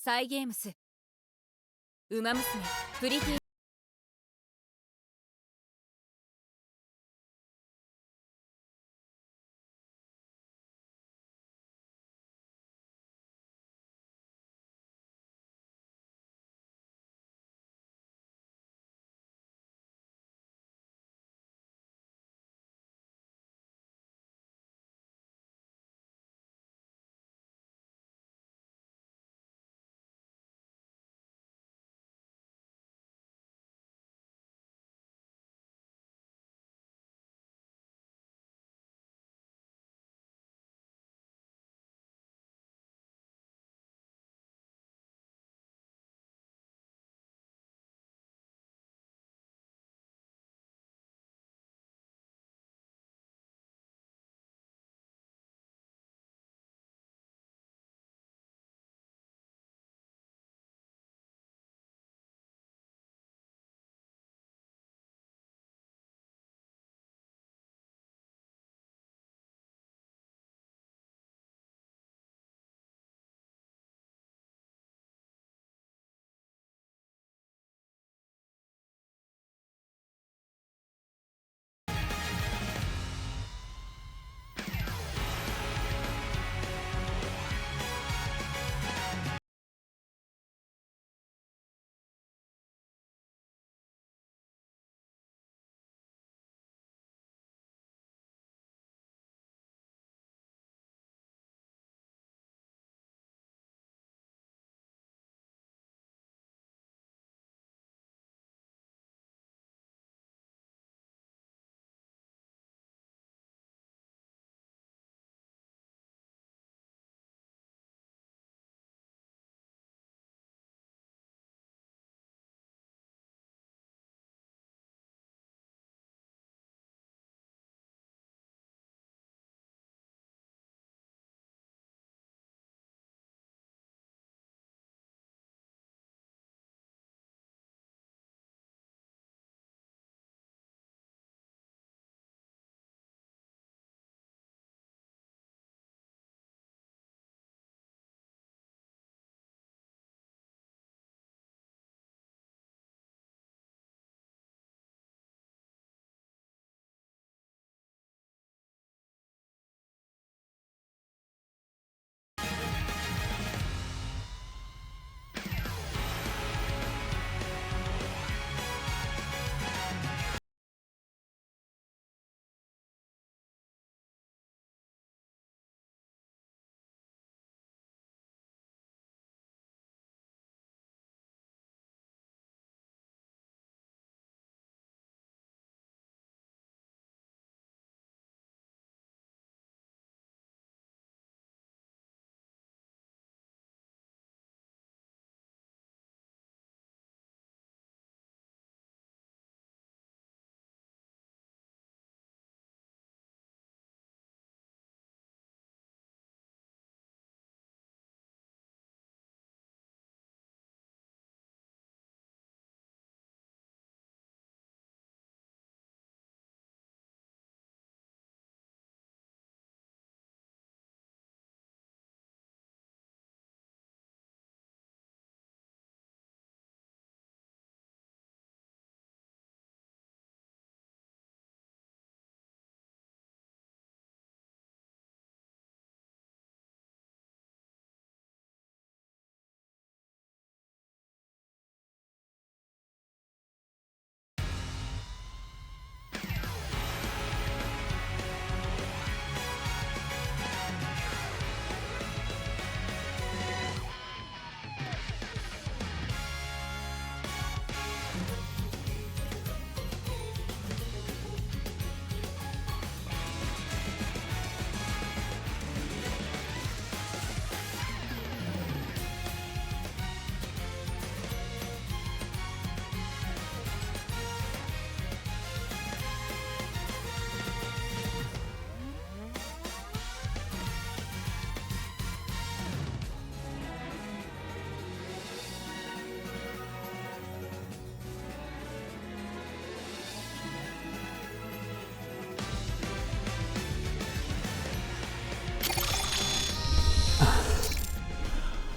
サイゲームスウマ娘プリティ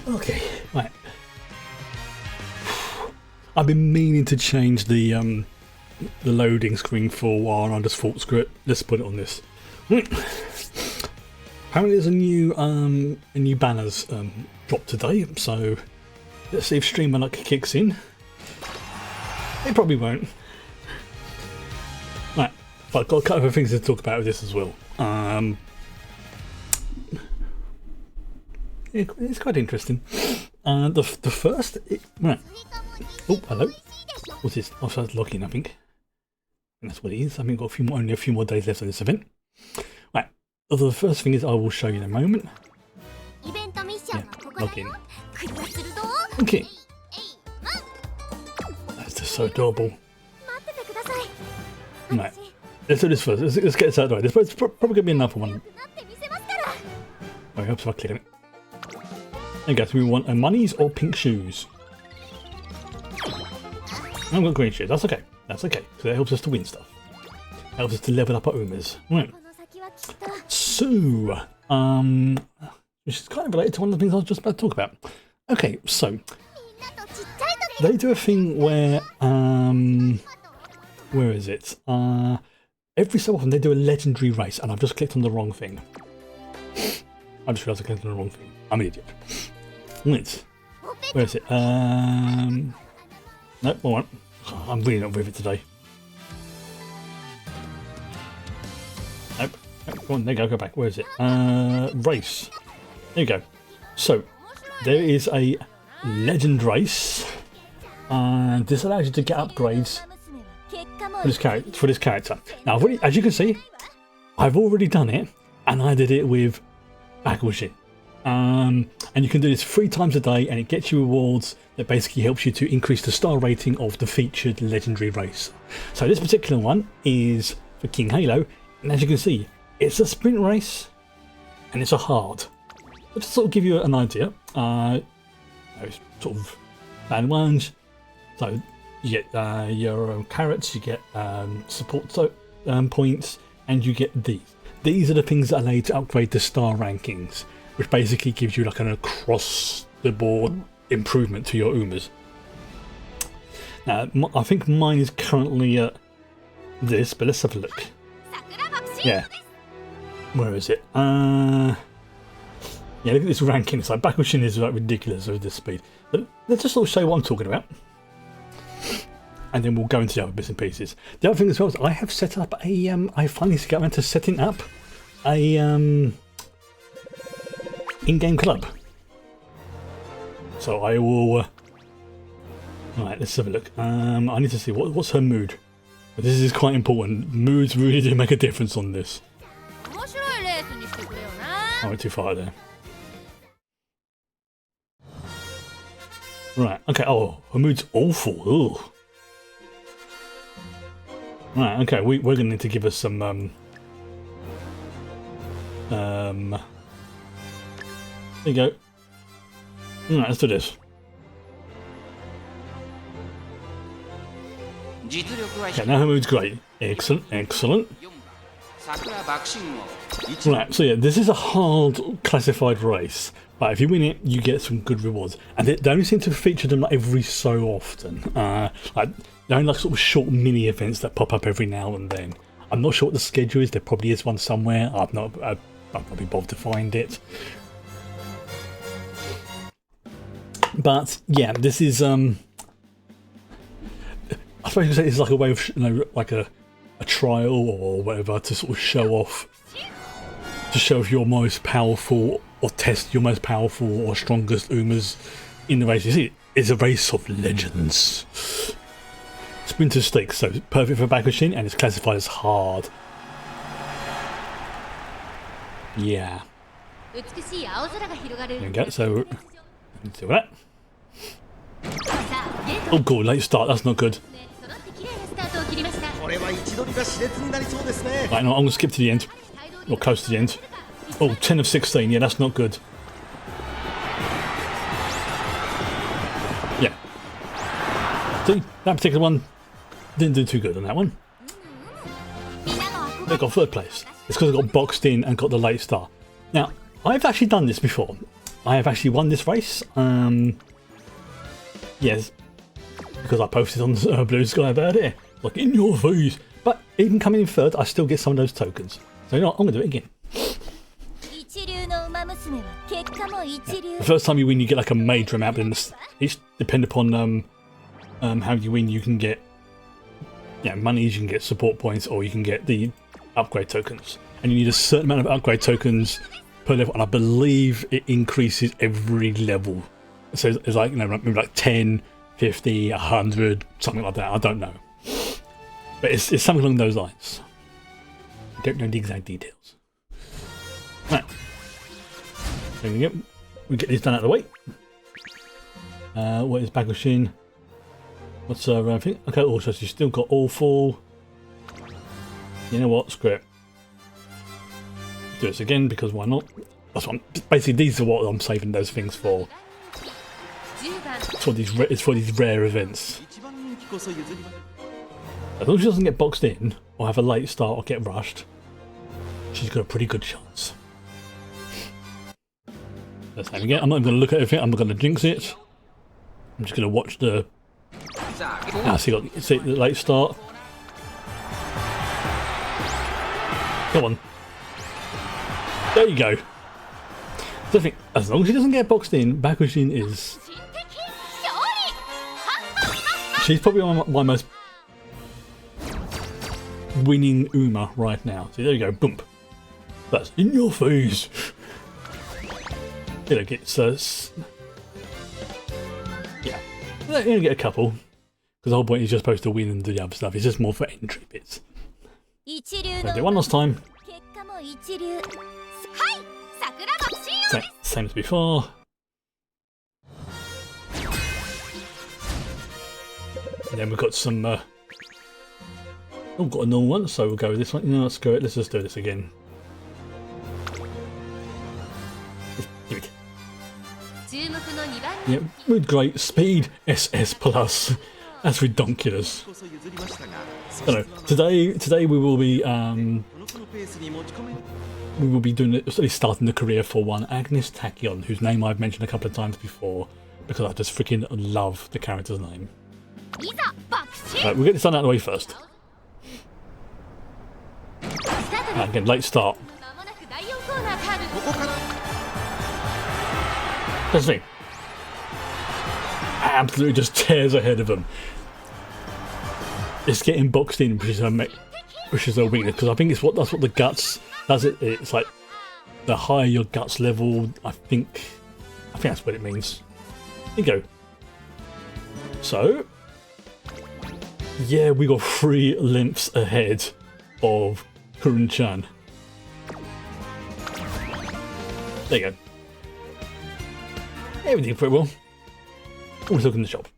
Ok, ouais. I've been meaning to change the loading screen for a while, and I just thought, screw it, let's put it on this. Apparently there's a new banners dropped today, so let's see if Streamer Luck kicks in. It probably won't. Right, but I've got a couple of things to talk about with this as well. It's quite interesting. The first... right. Oh, hello. What's this? Oh, so that's login, I think. And that's what it is. I think we've got only a few more days left of this event. Right. The first thing is I will show you in a moment. Yeah, log in. Okay. That's just so adorable. Right. Let's do this first. Let's get this out of the way. There's probably going to be another one. I hope so. I click on it. There you go. So we want monies or pink shoes. I've got green shoes. That's okay. That's okay. So that helps us to win stuff. Helps us to level up our Umas. Right. So, which is kind of related to one of the things I was just about to talk about. Okay, so they do a thing where is it? Every so often they do a legendary race, and I've just clicked on the wrong thing. I just realised I clicked on the wrong thing. I'm an idiot. Right. Where is it? Nope, I won't. I'm really not with it today. Nope. Come on, there you go, go back. Where is it? Race. There you go. So, there is a legend race. And this allows you to get upgrades for this character. Now, as you can see, I've already done it. And I did it with Bakushi. And you can do this 3 times a day, and it gets you rewards that basically helps you to increase the star rating of the featured legendary race. So this particular one is for King Halo, and as you can see, it's a sprint race and it's a hard. But to sort of give you an idea, it's sort of band ones. So you get your carrots, you get support points, and you get these. These are the things that allow you to upgrade the star rankings, which basically gives you like an across the board improvement to your Umas. Now, I think mine is currently at this, but let's have a look. Yeah. Where is it? Yeah, look at this ranking. It's like Bakushin is like ridiculous with this speed. But let's just sort of show you what I'm talking about. And then we'll go into the other bits and pieces. The other thing as well is I have set up a I finally got around to setting up a in-game club. So I will alright, let's have a look. I need to see what's her mood. But this is quite important. Moods really do make a difference on this. I went too far there. Right, okay, oh, her mood's awful. Ugh. Right, okay, we're going to need to give us some there you go. Alright, let's do this. Okay, now her mood's great. Excellent, excellent. Right, so yeah, this is a hard classified race, but if you win it, you get some good rewards. And they only seem to feature them like every so often. Like they're only like sort of short mini events that pop up every now and then. I'm not sure what the schedule is. There probably is one somewhere. I've not been bothered to find it. But yeah, this is I suppose you could say it's like a way of like a trial or whatever to sort of show off, to show if you're most powerful or test your most powerful or strongest Umas in the race. You see, it's a race of legends. Sprinter Stakes, so it's perfect for Bakushin and it's classified as hard. Yeah. There we go, so let's do that. Oh god, late start, that's not good. Right, no, I'm going to skip to the end. Or close to the end. Oh, 10 of 16, yeah, that's not good. Yeah. See, that particular one didn't do too good on that one. They got 3rd place. It's because I got boxed in and got the late start. Now, I've actually done this before. I have actually won this race. Yes. because I posted on Blue Sky about it. Like, in your face. But even coming in third, I still get some of those tokens. So you know what? I'm going to do it again. The first time you win, you get like a major amount, but then it's dependent upon how you win. You can get monies, you can get support points, or you can get the upgrade tokens. And you need a certain amount of upgrade tokens per level, and I believe it increases every level. So it's like, maybe like 10, 50, 100, something like that. I don't know. But it's something along those lines. I don't know the exact details. Right. There we go. We get this done out of the way. What is Bakushin? What's thing? Okay, also she's still got awful. You know what? Screw it. Do this again because why not? That's what basically these are what I'm saving those things for. It's for these rare events. As long as she doesn't get boxed in or have a late start or get rushed, she's got a pretty good chance. Let's have again. I'm not even going to look at everything. I'm not going to jinx it. I'm just going to watch the. See the late start. Come on. There you go. So I think as long as she doesn't get boxed in, Bakushin is. She's probably my most winning Uma right now. So there you go. Boom. That's in your face. You know, it's yeah. You're gonna get a couple because the whole point is you're supposed to win and do the other stuff. It's just more for entry bits. So do it one last time. Same as before. And then we've got some. Oh, got a normal one, so we'll go with this one. You know, screw it. Let's just do this again. Give it. Yeah, with great speed, SS plus. That's ridiculous. I know. Today we will be starting the career for one Agnes Tachyon, whose name I've mentioned a couple of times before because I just freaking love the character's name. Right, we'll get this done out of the way first. Again, late start. That's the thing. Absolutely just tears ahead of them. It's getting boxed in, which is a weakness, because I think that's what the guts does. It's like the higher your guts level. I think that's what it means. There you go. So yeah, we got 3 lengths ahead of Kurun-chan. There you go. Everything pretty well. Always look in the shop.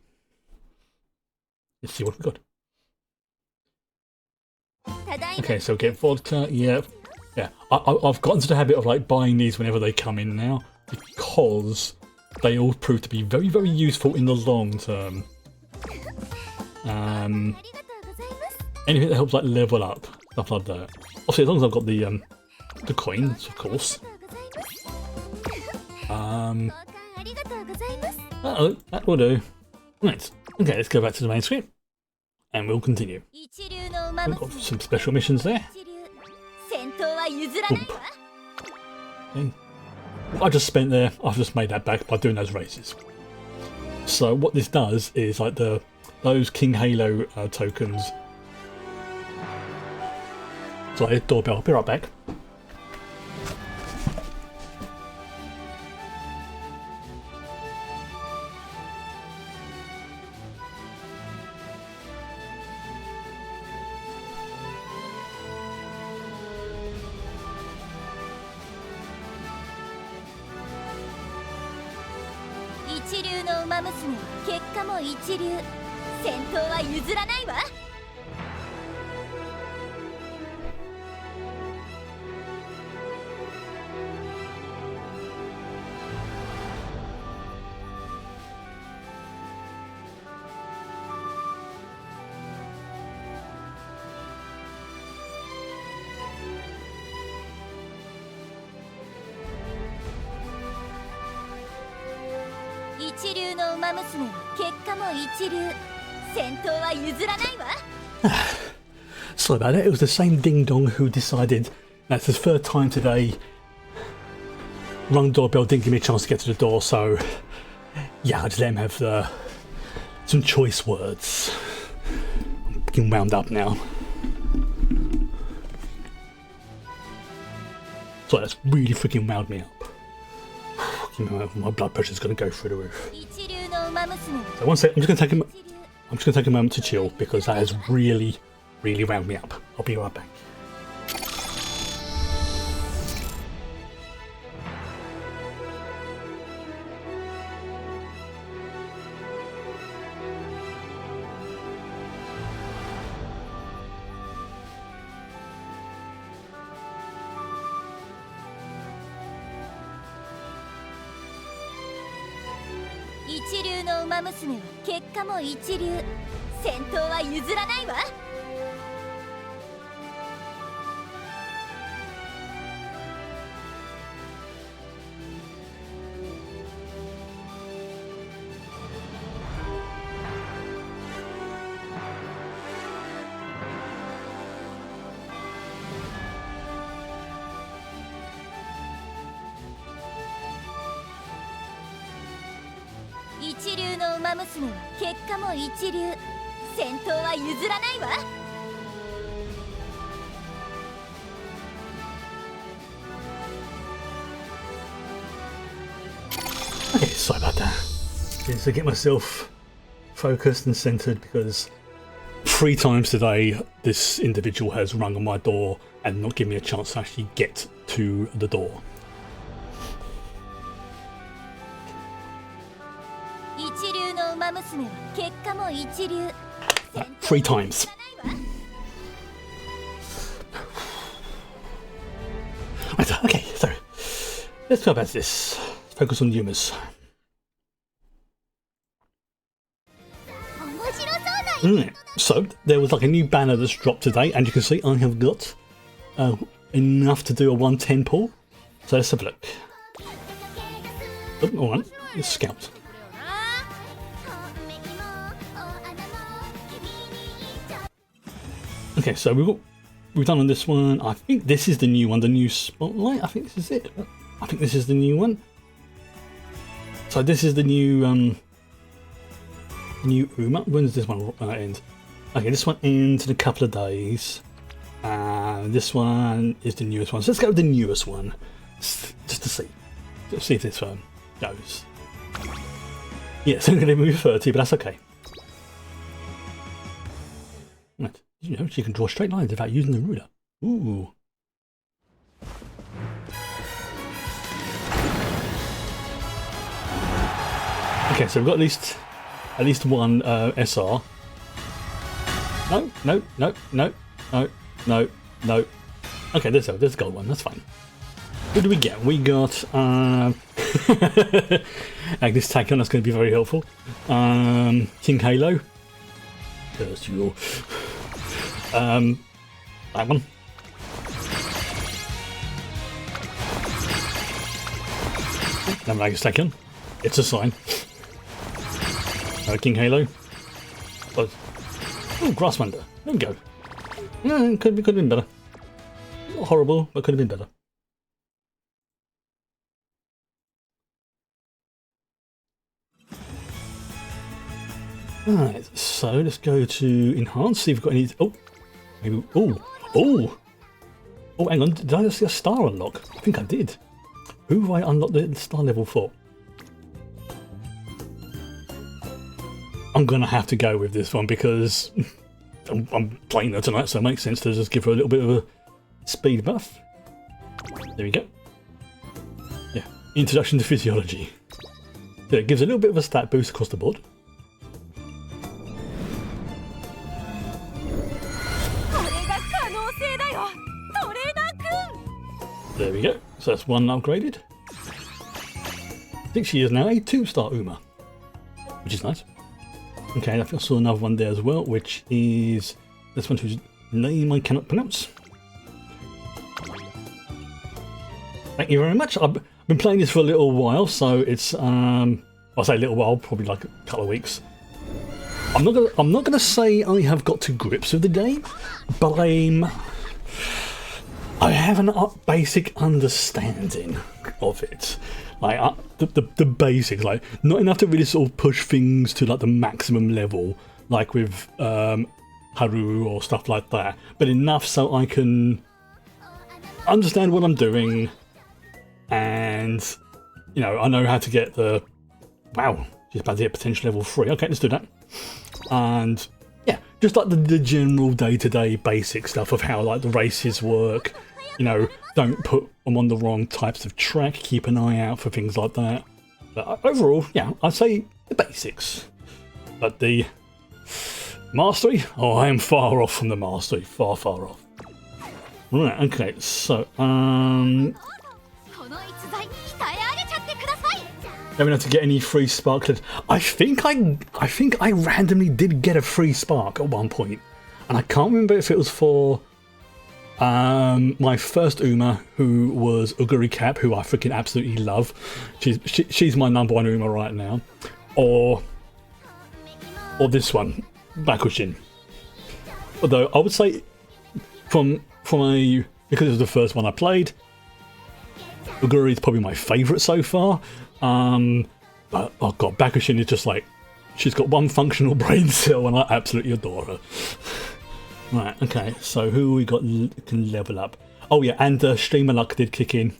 Let's see what we've got. Okay, so get vodka. Yeah. I've gotten to the habit of like buying these whenever they come in now because they all prove to be very, very useful in the long term. Anything that helps like level up, stuff like that. Obviously, as long as I've got the coins, of course. That will do. Right. Okay, let's go back to the main screen, and we'll continue. We've got some special missions there. Boop. Okay. What I just spent there, I've just made that back by doing those races. So what this does is like those King Halo tokens. Sorry, doorbell. I'll be right back. Sorry about that. It was the same ding dong who decided that's his third time today. Rung doorbell didn't give me a chance to get to the door, so yeah, I just let him have some choice words. I'm getting wound up now. So that's really freaking wound me up. My blood pressure's going to go through the roof. So one sec, I'm just going to take a moment to chill because that has really wound me up. I'll be right back. Okay, sorry about that. Just to get myself focused and centered because 3 times today this individual has rung on my door and not given me a chance to actually get to the door. 3 times. Right, okay, so let's go back to this. Let's focus on humors. So there was like a new banner that's dropped today, and you can see I have got enough to do a 110 pull. So let's have a look. Oh, alright, let's scout. Okay, so we've done on this one. I think this is the new one, the new spotlight. I think this is it. I think this is the new one. So this is the new new Uma. When does this one end? Okay, this one ends in a couple of days. This one is the newest one. So let's go with the newest one, just to see. Let's see if this one goes. Yes, I'm going to move 30, but that's okay. Right. You know, she can draw straight lines without using the ruler. Ooh. Okay, so we've got at least one SR. No. Okay, there's a gold one. That's fine. What do we get? We got Agnes Tachyon. That's going to be very helpful. King Halo. There's your. That one. Never Agnes Tachyon. It's a sign. King Halo. Oh, Grasswander. There we go. Yeah, could have been better. Not horrible, but could have been better. Alright, so let's go to enhance, see if we've got any. Oh, maybe. Oh, hang on. Did I just see a star unlock? I think I did. Who have I unlocked the star level for? I'm gonna have to go with this one because I'm playing her tonight, so it makes sense to just give her a little bit of a speed buff. There we go. Yeah, introduction to physiology. So it gives a little bit of a stat boost across the board. There we go. So that's one upgraded. I think she is now a 2-star Uma, which is nice. Okay, I think I saw another one there as well, which is this one whose name I cannot pronounce. Thank you very much. I've been playing this for a little while, so it's, I'll say a little while, probably like a couple of weeks. I'm not gonna say I have got to grips with the game, but I have a basic understanding of it. Like the basics, like not enough to really sort of push things to like the maximum level, like with Haru or stuff like that, but enough so I can understand what I'm doing, and you know, I know how to get the wow. She's about to get potential level 3. Okay, let's do that. And yeah, just like the general day-to-day basic stuff of how like the races work. You know, don't put them on the wrong types of track. Keep an eye out for things like that. But overall, yeah, I'd say the basics. But the mastery, oh, I am far off from the mastery. Far, far off. Right. Okay. So, having had to get any free spark. I think I randomly did get a free spark at one point, and I can't remember if it was for my first Uma, who was Uguri Cap, who I freaking absolutely love. She's my number 1 Uma right now, or this one, Bakushin. Although I would say from because it was the first one I played, Uguri is probably my favourite so far. But oh god, Bakushin is just like, she's got one functional brain cell and I absolutely adore her. Right, okay, so who we got can level up? Oh yeah, and Streamer Luck did kick in.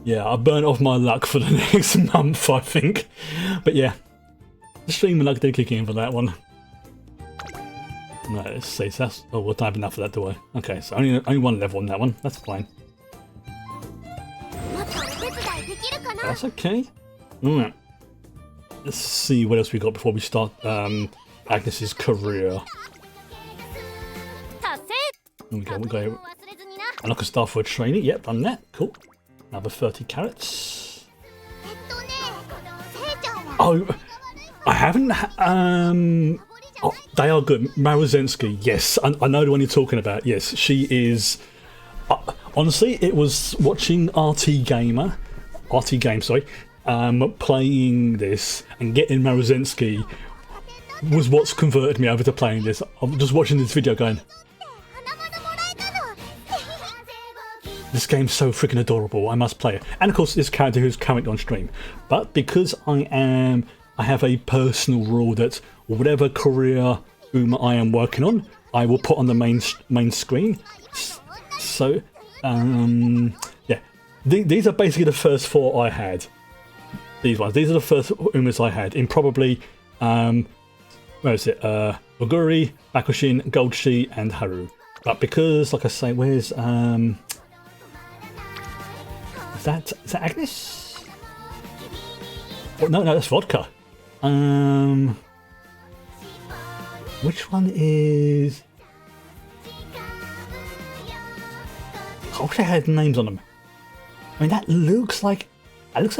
Yeah, I burnt off my luck for the next month, I think. But yeah, the Streamer Luck did kick in for that one. Right, let's see, so that's, oh, we'll type enough of that, do I? Okay, so only one level on that one, that's fine. That's okay. Alright. Let's see what else we got before we start Agnes's career. There we go, we'll go. Unlock a star for a trainee. Yep, done that. Cool. Another 30 carrots. Oh, I haven't. Oh, they are good. Maruzensky, yes. I know the one you're talking about. Yes, she is. Honestly, it was watching RT Game, sorry, playing this and getting Maruzensky was what's converted me over to playing this. I'm just watching this video going, this game's so freaking adorable, I must play it. And of course this character who's currently on stream. But because I have a personal rule that whatever career I am working on, I will put on the main screen. So yeah, these are basically the first 4 I had. These ones. These are the first Umas I had in probably where is it? Oguri, Bakushin, Goldshi, and Haru. But because, like I say, where's is that Agnes? Oh, no, that's vodka. Which one is? I wish I had names on them. I mean, that looks a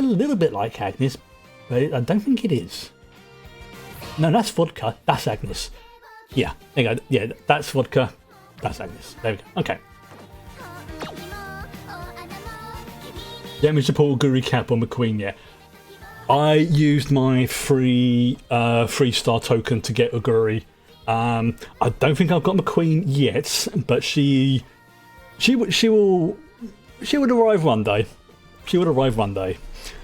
little bit like Agnes, but I don't think it is. No, that's vodka. That's Agnes. Yeah, there you go. Yeah, that's vodka. That's Agnes. There we go. Okay. Damage support Guri Cap on McQueen. Yeah, I used my free star token to get Uguri. I don't think I've got McQueen yet, but she would arrive one day. She would arrive one day.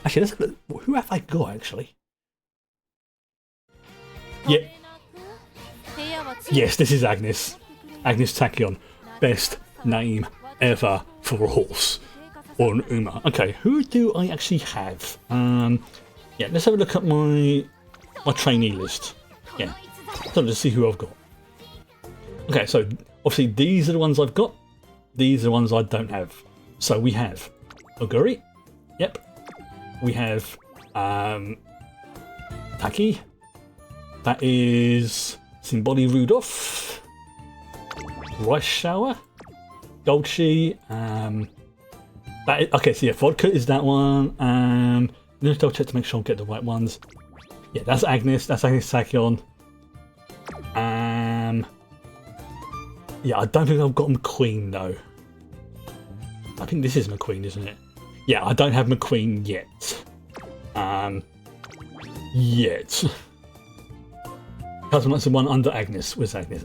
Actually, let's look. Who have I got actually? Yeah. Yes, this is Agnes. Agnes Tachyon. Best name ever for a horse or an Uma. Okay, who do I actually have? Yeah, let's have a look at my trainee list. Yeah, so let's see who I've got. Okay, so obviously these are the ones I've got. These are the ones I don't have. So we have Oguri. Yep. We have Taki. That is Simboli Rudolph. Rice Shower. Goldshi. Okay, so yeah, vodka is that one. Let's double check to make sure I get the right ones. Yeah, that's Agnes. That's Agnes Tachyon. Yeah, I don't think I've got McQueen though. I think this is McQueen, isn't it? Yeah, I don't have McQueen yet. yet. That's the one under Agnes. Where's Agnes?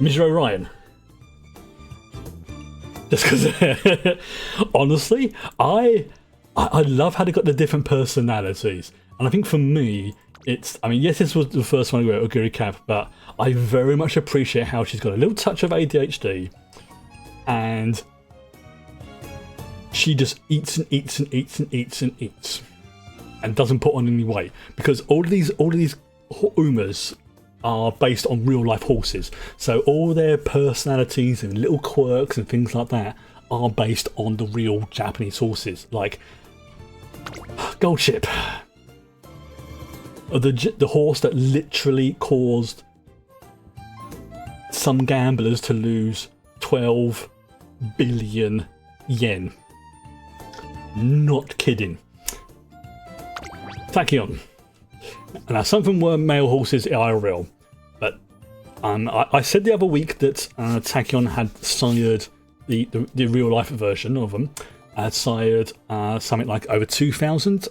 Mr. Orion. Just because, honestly, I love how they got the different personalities, and I think for me, I mean, yes, this was the first one I wrote, Oguri Cap, but I very much appreciate how she's got a little touch of ADHD, and she just eats and eats and eats and eats and eats, and doesn't put on any weight, because all of these Umas are based on real life horses, so all their personalities and little quirks and things like that are based on the real Japanese horses, like Goldship, the horse that literally caused some gamblers to lose 12 billion yen. Not kidding. Tachyon. Now, some of them were male horses IRL, but I said the other week that Tachyon had sired the real life version of them, had sired something like over 2,000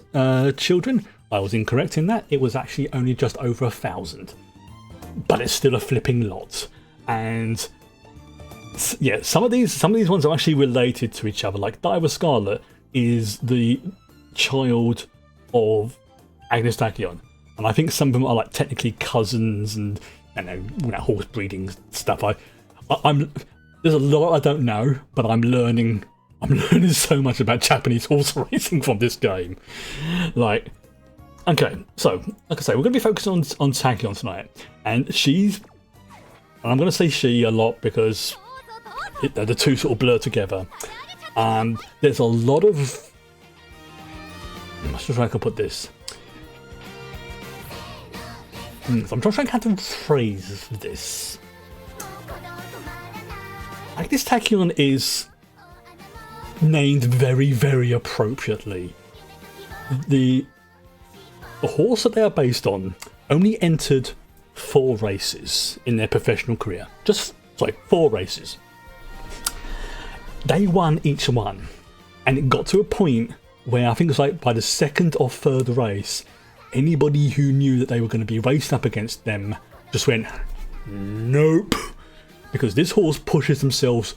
children. I was incorrect in that. It was actually only just over 1,000, but it's still a flipping lot. And yeah, some of these ones are actually related to each other. Like Diver Scarlet is the child of Agnes Tachyon, and I think some of them are like technically cousins, and horse breeding stuff. I'm there's a lot I don't know, but I'm learning so much about Japanese horse racing from this game. Like, okay, so like I say, we're going to be focusing on Tachyon tonight, and I'm going to say she a lot because the two sort of blur together. There's a lot of, I'm not sure if I can put this. I'm trying to think how to phrase this. Like, this Tachyon is named very, very appropriately. The horse that they are based on only entered 4 races in their professional career. 4 races. They won each one, and it got to a point where I think it was like by the 2nd or 3rd race, anybody who knew that they were going to be raced up against them just went, nope, because this horse pushes themselves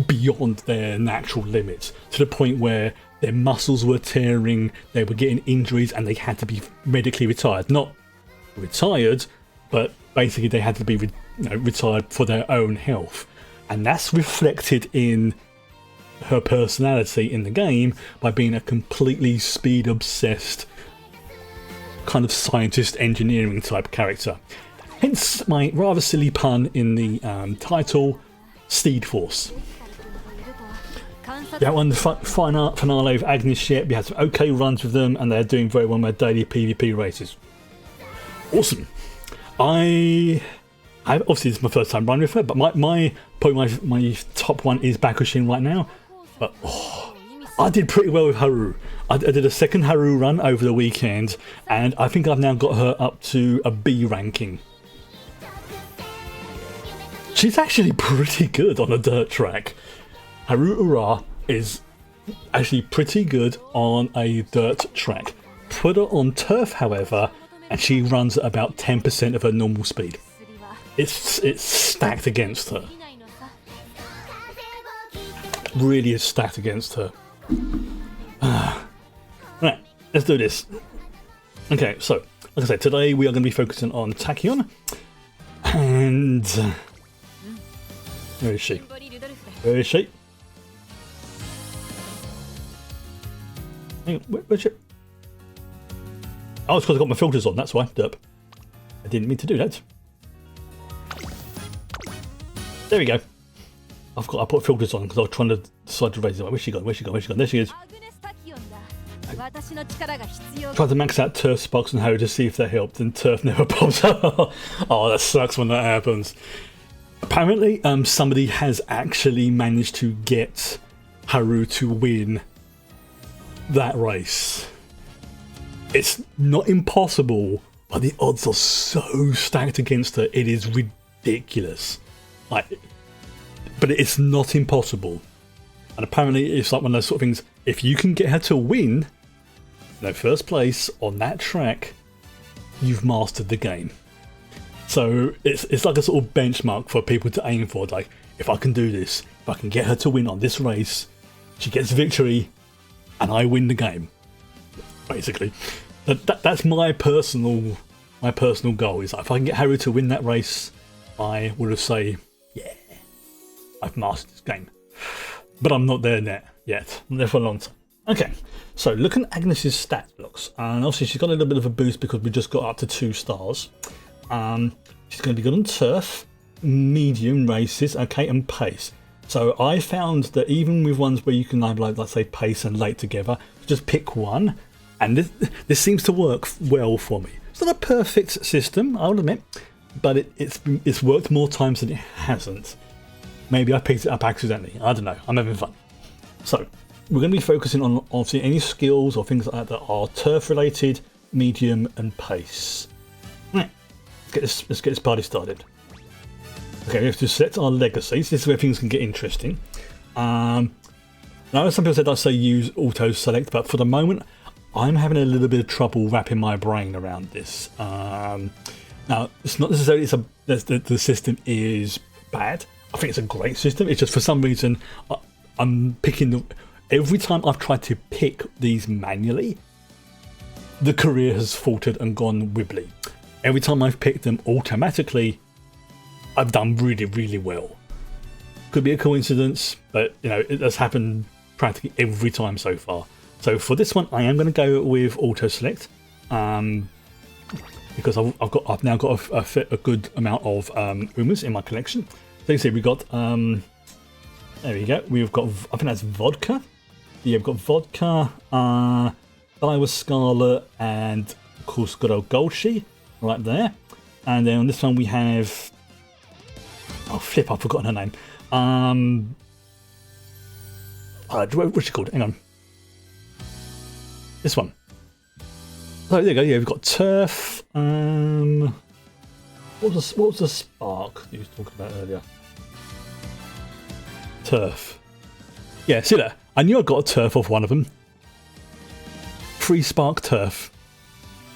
beyond their natural limits to the point where their muscles were tearing, they were getting injuries, and they had to be medically retired. Not retired, but basically they had to be retired for their own health, and that's reflected in her personality in the game by being a completely speed obsessed kind of scientist engineering type character. Hence my rather silly pun in the title, Steed Force. We haven't won the finale of Agnes yet. We had some okay runs with them, and they're doing very well in their daily PvP races. Awesome. I obviously this is my first time running with her, but my top one is Bakushin right now. But I did pretty well with Haru. I did a 2nd Haru run over the weekend, and I think I've now got her up to a B ranking. She's actually pretty good on a dirt track. Haru Ura is actually pretty good on a dirt track. Put her on turf, however, and she runs at about 10% of her normal speed. It's stacked against her. Really is stacked against her. Right, let's do this. Okay, so like I said, today we are going to be focusing on Tachyon, and where is she? Where is she? Hang on, where's she? Oh, it's because I got my filters on. That's why. Derp. I didn't mean to do that. There we go. I put filters on because I was trying to decide to raise it. Where's she gone? Where's she gone? Where's she gone? There she is. Tried to max out Turf Sparks and Haru to see if that helped, and Turf never pops up. Oh, that sucks when that happens. Apparently, somebody has actually managed to get Haru to win that race. It's not impossible, but the odds are so stacked against her, it is ridiculous. Like, but it's not impossible. And apparently it's like one of those sort of things, if you can get her to win, first place on that track, you've mastered the game. So it's like a sort of benchmark for people to aim for. Like, if I can do this, if I can get her to win on this race, she gets victory, and I win the game. Basically, that's my personal goal. Is like, if I can get Harry to win that race, I would have say, yeah, I've mastered this game. But I'm not there yet. I'm there for a long time. Okay, so looking at Agnes's stat blocks, and obviously she's got a little bit of a boost because we just got up to 2 stars. She's going to be good on turf, medium races, okay, and pace. So I found that even with ones where you can have, like, let's say, pace and late together, just pick one, and this seems to work well for me. It's not a perfect system, I'll admit, but it's worked more times than it hasn't. Maybe I picked it up accidentally. I don't know. I'm having fun. So we're going to be focusing on obviously any skills or things like that are turf related, medium, and pace. Right. Let's get this party started. Okay, we have to select our legacies. This is where things can get interesting. Now, some people said I say use auto select, but for the moment, I'm having a little bit of trouble wrapping my brain around this. Now, it's not necessarily the system is bad. I think it's a great system. It's just for some reason I'm picking every time I've tried to pick these manually, the career has faltered and gone wibbly. Every time I've picked them automatically, I've done really, really well. Could be a coincidence, but it has happened practically every time so far. So for this one, I am going to go with auto select, because I've now got a good amount of Umas in my collection. So you see, we got there we go. We've got, I think that's vodka. Yeah, we've got vodka, Iowa Scarlet, and of course good old Golshi right there. And then on this one we have, oh flip, I've forgotten her name. What's she called? Hang on. This one. So there you go. Yeah, we've got turf. What was the spark you was talking about earlier? Turf. Yeah, see that? I knew I got a turf off one of them. Free spark turf.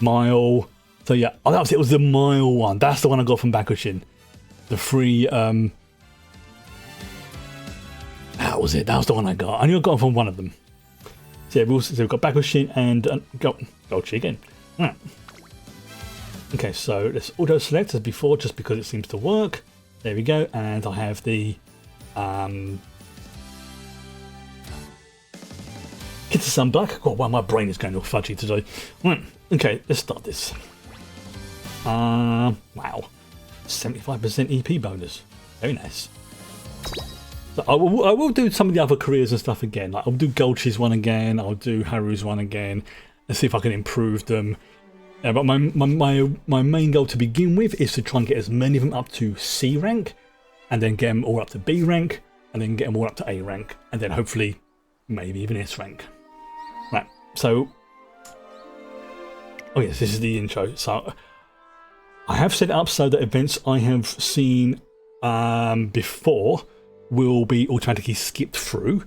Mile. So yeah, oh, that was it. It was the mile one. That's the one I got from Bakushin. The free. That was it. That was the one I got. I knew I got it from one of them. So yeah, we've got Bakushin and Golchi again. Right. Okay, so let's auto select as before, just because it seems to work. There we go, and I have the It's a sunblock. God, wow, my brain is going all fudgy today. Right, okay, let's start this. Wow, 75% EP bonus. Very nice. So I will do some of the other careers and stuff again. Like I'll do Golchi's one again. I'll do Haru's one again. Let's see if I can improve them. Yeah, but my main goal to begin with is to try and get as many of them up to C rank, and then get them all up to B rank, and then get them all up to A rank, and then hopefully maybe even S rank. Right, so oh yes, this is the intro. So I have set it up so that events I have seen before will be automatically skipped through,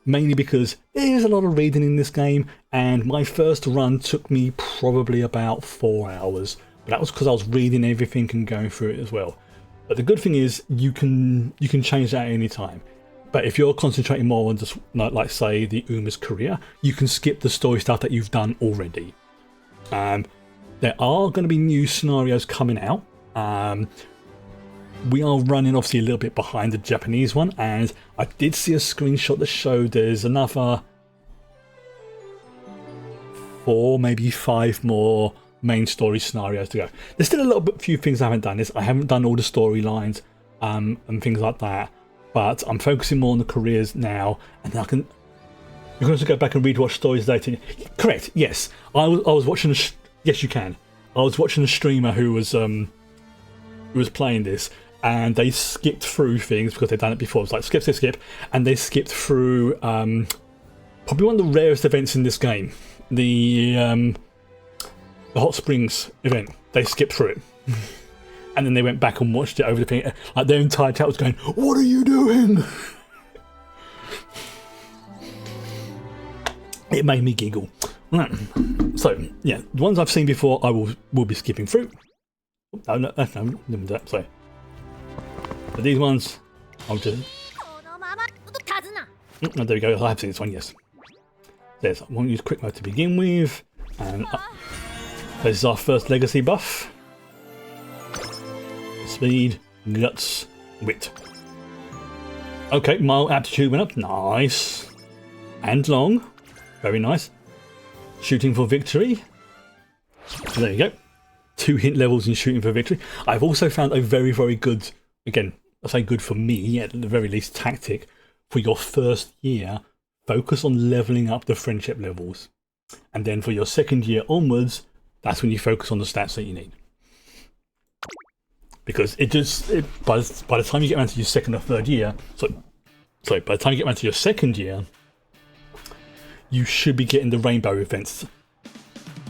mainly because there's a lot of reading in this game, and my first run took me probably about 4 hours, but that was because I was reading everything and going through it as well. But the good thing is you can change that at any time. But if you're concentrating more on just like say the Uma's career, you can skip the story stuff that you've done already. There are going to be new scenarios coming out. We are running obviously a little bit behind the Japanese one, and I did see a screenshot that showed there's another 4, maybe 5 more main story scenarios to go. There's still a few things I haven't done. I haven't done all the storylines and things like that, but I'm focusing more on the careers now, and I can. You can also go back and read what stories later. Correct. Yes, I was watching. Yes, you can. I was watching a streamer who was playing this, and they skipped through things because they'd done it before. It was like skip, and they skipped through probably one of the rarest events in this game, the Hot Springs event. They skipped through it, and then they went back and watched it over the thing. Like their entire chat was going, "What are you doing?" it made me giggle. So yeah, the ones I've seen before, I will be skipping through. No, sorry. But these ones, I'll just. Oh, there we go. I have seen this one. Yes. There's. I won't use quick mode to begin with, and this is our first legacy buff. Speed, guts, wit. Okay, mile aptitude went up. Nice. And long. Very nice. Shooting for victory. So there you go. 2 hint levels in shooting for victory. I've also found a very, very good, again, I say good for me, at the very least, tactic for your first year. Focus on leveling up the friendship levels. And then for your second year onwards, that's when you focus on the stats that you need. Because by the time you get around to your second or third year, by the time you get around to your second year, you should be getting the rainbow events.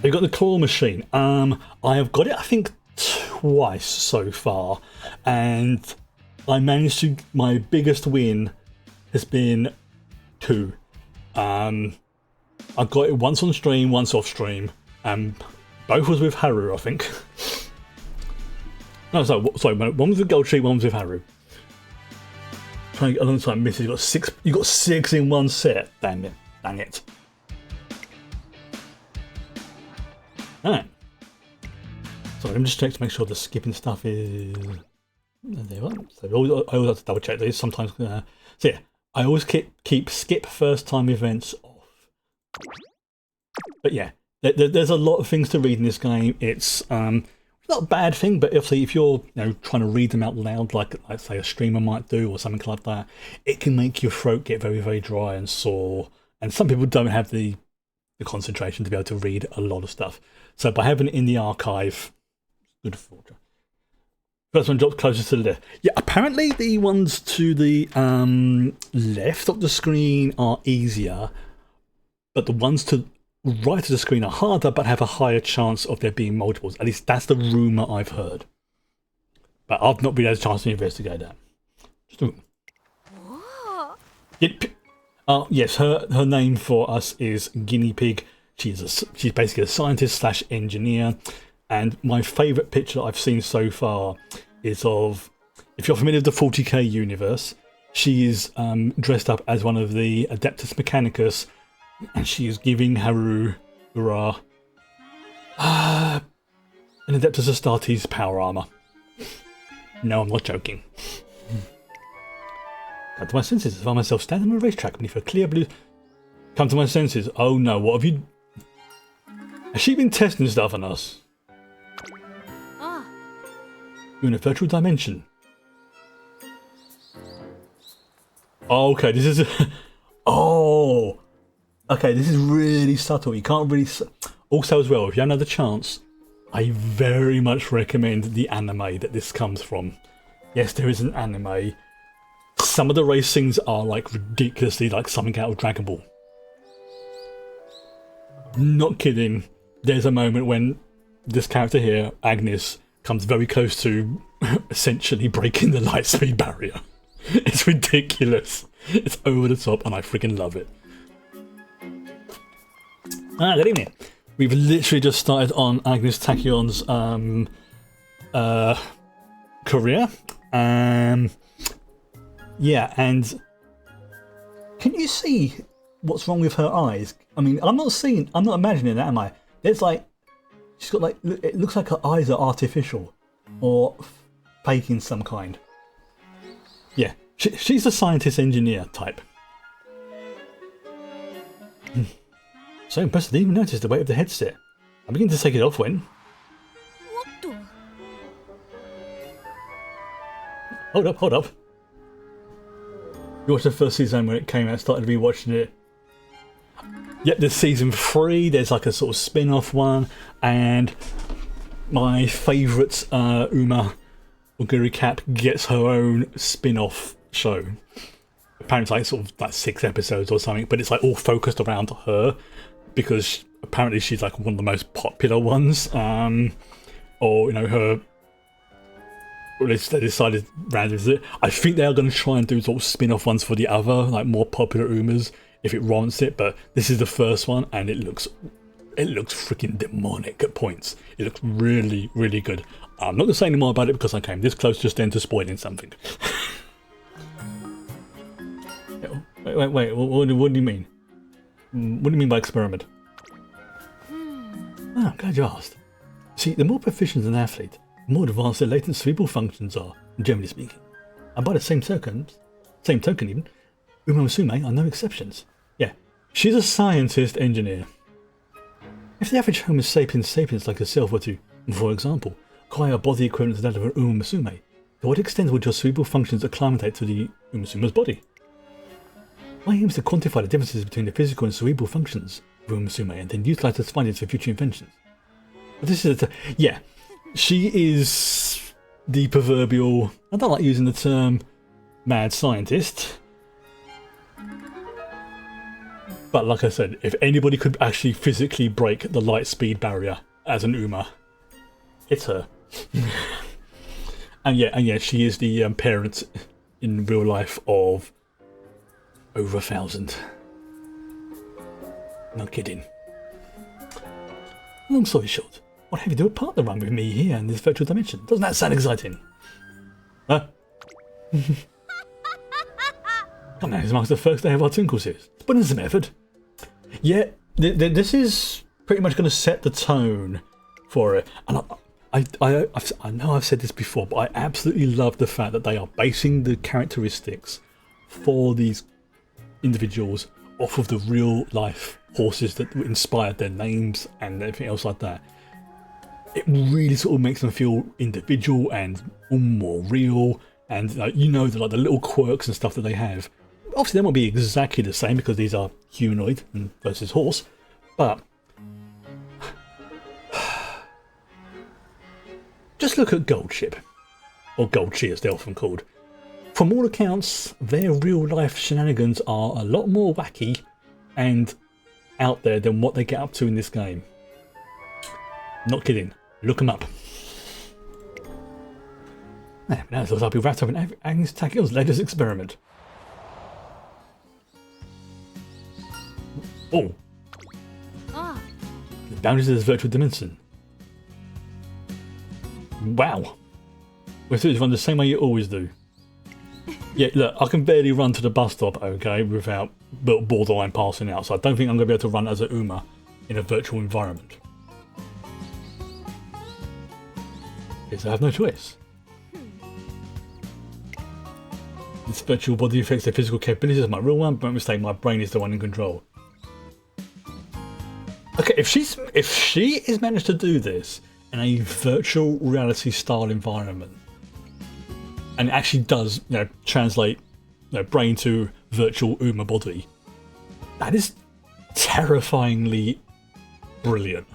You've got the claw machine. I have got it, I think, twice so far, and I managed to. My biggest win has been 2. I got it once on stream, once off stream, and both was with Haru, I think. No, sorry, one was with Gold Tree, one was with Haru. Trying to get alongside Mrs. You got 6. You got 6 in one set. Damn it! Dang it! Alright. So let me just check to make sure the skipping stuff is. There we go. So I always have to double check these. Sometimes, so yeah, I always keep skip first time events off. But yeah, there's a lot of things to read in this game. It's not a bad thing, but obviously if you're trying to read them out loud, like say a streamer might do or something like that, it can make your throat get very, very dry and sore. And some people don't have the concentration to be able to read a lot of stuff. So by having it in the archive, good fortune. First one drops closer to the left. Yeah, apparently the ones to the left of the screen are easier, but the ones to right of the screen are harder, but have a higher chance of there being multiples. At least that's the rumour I've heard. But I've not really had a chance to investigate that. Yes, her name for us is Guinea Pig. She's basically a scientist / engineer. And my favourite picture I've seen so far is of, if you're familiar with the 40k universe, she is dressed up as one of the Adeptus Mechanicus, and she is giving Haru an Adeptus Astartes power armour. No, I'm not joking. Come to my senses, I find myself standing on a racetrack beneath a clear blue. Come to my senses. Oh no, what have you? Has she been testing stuff on us? You're in a virtual dimension. Oh, okay, this is. Oh, okay, this is really subtle. You can't really. Also, as well, if you have another chance, I very much recommend the anime that this comes from. Yes, there is an anime. Some of the race scenes are like ridiculously like something out of Dragon Ball. Not kidding. There's a moment when this character here, Agnes, comes very close to essentially breaking the light speed barrier. It's ridiculous. It's over the top, and I freaking love it. Good evening. We've literally just started on Agnes Tachyon's career. Yeah, and can you see what's wrong with her eyes? I mean, I'm not imagining that, am I? There's like, she's got like, it looks like her eyes are artificial or fake in some kind. Yeah, she's a scientist engineer type. So impressive, I didn't even notice the weight of the headset. I'm beginning to take it off when. Hold up. You watched the first season when it came out, started rewatching it. Yep, there's season 3, there's like a sort of spin-off one, and my favourite Uma Oguri Cap gets her own spin-off show. Apparently it's like sort of like 6 episodes or something, but it's like all focused around her, because apparently she's like one of the most popular ones, or her. They decided randomly. I think they are going to try and do sort of spin-off ones for the other, like more popular Umas if it warrants it, but this is the first one, and it looks freaking demonic at points. It looks really, really good. I'm not going to say any more about it because I came this close just then to spoiling something. Wait, what do you mean? What do you mean by experiment? Oh, I'm glad you asked. See, the more proficient an athlete, the more advanced their latent cerebral functions are, generally speaking. And by the same token even, Umamusume are no exceptions. Yeah, she's a scientist engineer. If the average Homo sapiens like yourself were to, for example, acquire a body equivalent to that of an Umamusume, to what extent would your cerebral functions acclimate to the Umasume's body? My aim is to quantify the differences between the physical and cerebral functions of Umamusume and then utilize those findings for future inventions. But this is yeah, she is the proverbial, I don't like using the term mad scientist, but like I said, if anybody could actually physically break the light speed barrier as an Uma, it's her. and yeah, she is the parent in real life of over 1,000. No kidding. Long story short, what have you do a partner run with me here in this virtual dimension? Doesn't that sound exciting? Huh? Come on, this marks the first day of our Twinkle series. Put in some effort. Yeah, this is pretty much going to set the tone for it. And I know I've said this before, but I absolutely love the fact that they are basing the characteristics for these individuals off of the real life horses that inspired their names and everything else like that. It really sort of makes them feel individual and more real, and you know, the little quirks and stuff that they have. Obviously, they won't be exactly the same because these are humanoid versus horse, but just look at Goldship, or Goldship as they're often called. From all accounts, their real-life shenanigans are a lot more wacky and out there than what they get up to in this game. Not kidding. Look them up. Now it looks like we've wrapped up in Agnes Tachyon's latest experiment. Oh! The boundaries of this virtual dimension. Wow! We're through this one the same way you always do. Yeah, look, I can barely run to the bus stop, okay, without borderline passing out, so I don't think I'm going to be able to run as a Uma in a virtual environment. Guess I have no choice. This virtual body affects their physical capabilities as my real one, but don't mistake, my brain is the one in control. Okay, if she is managed to do this in a virtual reality style environment, and it actually does, translate, brain to virtual Uma body, that is terrifyingly brilliant.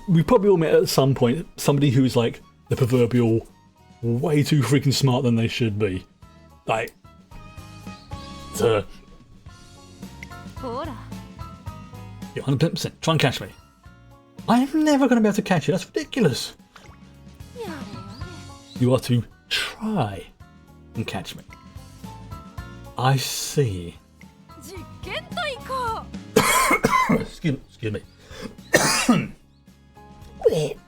We probably all met at some point somebody who's like the proverbial way too freaking smart than they should be. Like, you're 100%. Try and catch me. I am never going to be able to catch you. That's ridiculous. You are to try and catch me. I see. Excuse me.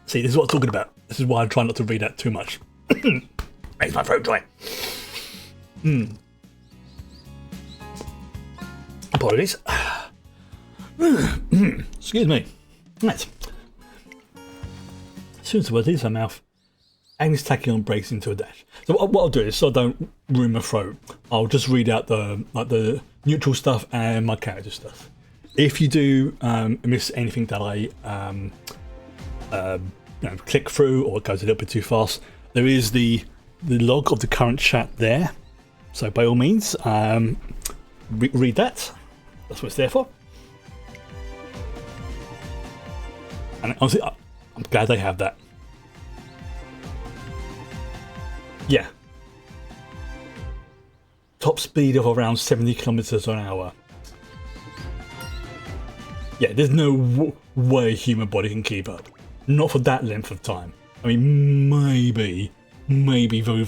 See, this is what I'm talking about. This is why I try not to read out too much. Makes my throat dry. Apologies. Excuse me. Right. As soon as the word leaves her mouth, Agnes Tachyon breaks into a dash. So what I'll do is, so I don't ruin my throat, I'll just read out the neutral stuff and my character stuff. If you do miss anything that I click through, or it goes a little bit too fast, there is the log of the current chat there. So by all means, read that. That's what it's there for. And honestly, I'm glad they have that. Yeah. Top speed of around 70 kilometers an hour. Yeah, there's no way human body can keep up. Not for that length of time. I mean, maybe very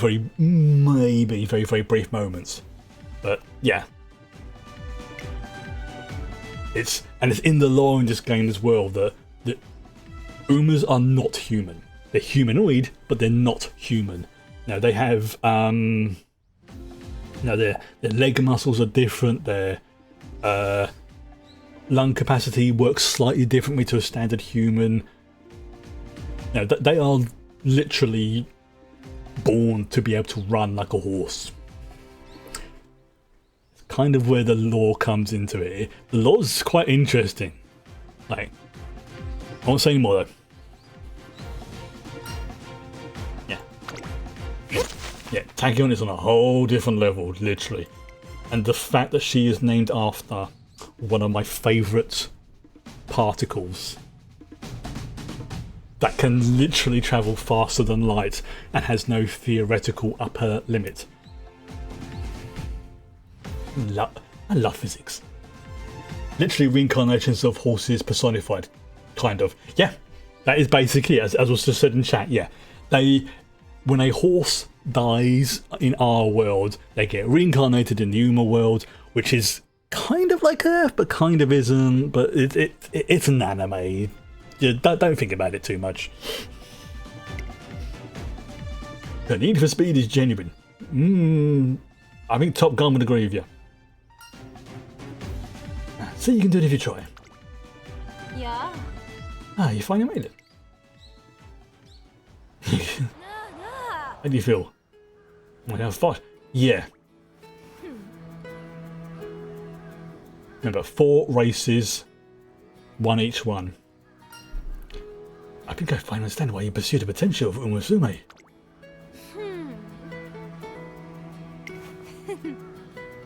brief moments. But yeah. It's in the lore in this game as well that Umas are not human. They're humanoid, but they're not human. Now they have their leg muscles are different, their lung capacity works slightly differently to a standard human. Now they are literally born to be able to run like a horse. It's kind of where the lore comes into it. The lore's quite interesting. Like, I won't say any more though. Yeah, Tachyon is on a whole different level, literally. And the fact that she is named after one of my favourite particles that can literally travel faster than light and has no theoretical upper limit. I love physics. Literally reincarnations of horses personified, kind of. Yeah, that is basically, as was just said in chat, yeah. When a horse dies in our world, they get reincarnated in the Uma world, which is kind of like Earth, but kind of isn't. But it's an anime. Don't think about it too much. The need for speed is genuine. I think Top Gun would agree with you. So you can do it if you try. Yeah. You finally made it. How do you feel? Like how far? Yeah. Remember, 4 races, 1 each one. I think I finally understand why you pursued the potential of Umamusume.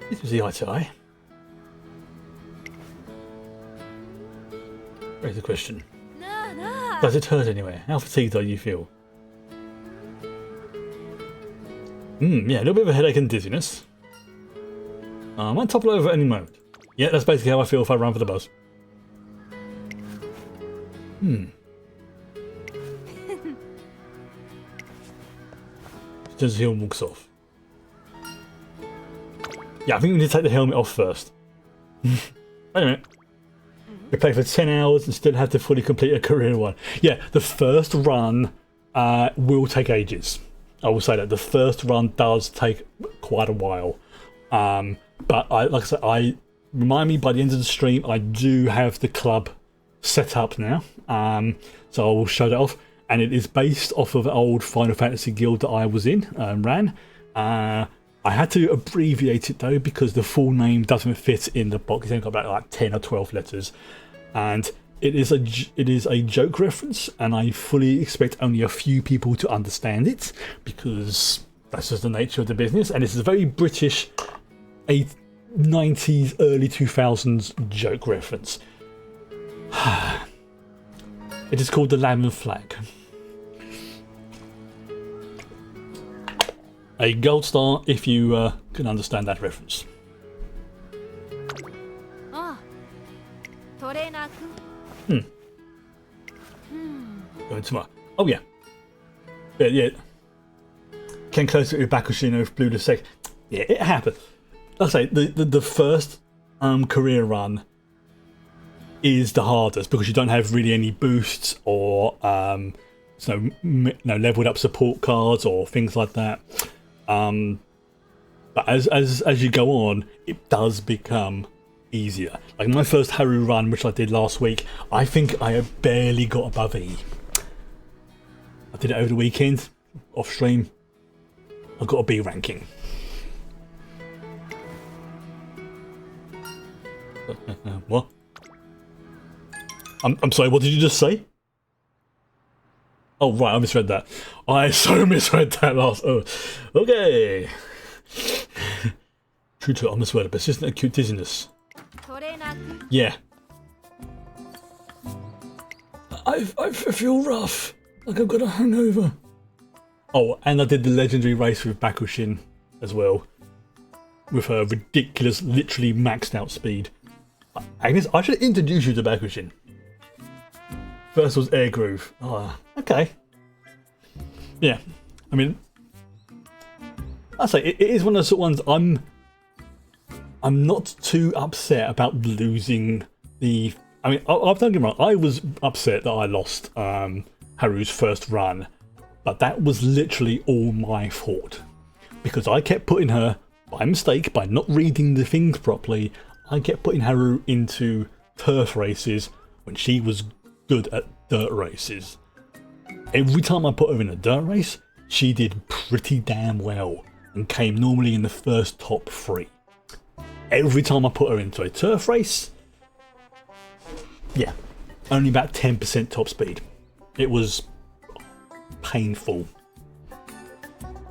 This was the eye to eye. Raise the question. Does it hurt anywhere? How fatigued do you feel? Yeah, a little bit of a headache and dizziness. I might topple over at any moment. Yeah, that's basically how I feel if I run for the bus. Turns the heel and walks off. Yeah, I think we need to take the helmet off first. Wait a minute. We play for 10 hours and still have to fully complete a career one. Yeah, the first run will take ages. I will say that the first run does take quite a while, but like I said, remind me by the end of the stream I do have the club set up now, so I will show that off, and it is based off of an old Final Fantasy guild that I was in, ran. I had to abbreviate it though because the full name doesn't fit in the box. It's only got about like 10 or 12 letters, and it is a joke reference, and I fully expect only a few people to understand it because that's just the nature of the business. And it's a very British 90s, early 2000s joke reference. It is called the Lamb Flag. A gold star if you can understand that reference. Going tomorrow. Oh yeah. Yeah. Came closer to Bakushino with Blue the Sec. Yeah, it happened. Like I say, the first career run is the hardest because you don't have really any boosts or no leveled up support cards or things like that. But as you go on, it does become easier. Like my first Haru run, which I did last week, I think I barely got above E. I did it over the weekend, off stream. I got a B ranking. What? I'm sorry, what did you just say? Oh right, I misread that. I so misread that last. Oh, okay. True to it, I misread it. Persistent acute dizziness. Yeah. I feel rough. Like I've got a hangover. Oh, and I did the legendary race with Bakushin as well. With her ridiculous, literally maxed out speed. Agnes, I should introduce you to Bakushin. First was Air Groove. Oh, okay. Yeah. I mean, I say it is one of those sort of ones I'm not too upset about losing the. I mean, I've don't get me wrong. I was upset that I lost Haru's first run, but that was literally all my fault because I kept putting her by mistake, by not reading the things properly. I kept putting Haru into turf races when she was good at dirt races. Every time I put her in a dirt race, she did pretty damn well and came normally in the first top 3. Every time I put her into a turf race, yeah, only about 10% top speed. It was painful.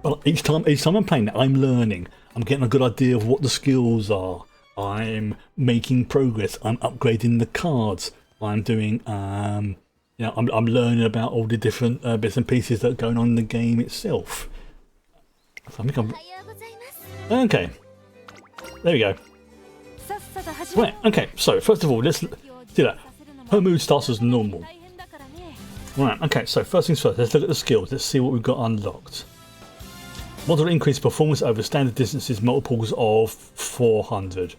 But each time I'm playing it, I'm learning. I'm getting a good idea of what the skills are. I'm making progress. I'm upgrading the cards. I'm doing, I'm learning about all the different bits and pieces that are going on in the game itself. So I think I'm... Okay. There we go. Right, okay, so first of all, let's do that. Her mood starts as normal. Right, okay, so first things first, let's look at the skills. Let's see what we've got unlocked. Moderate increase performance over standard distances, multiples of 400.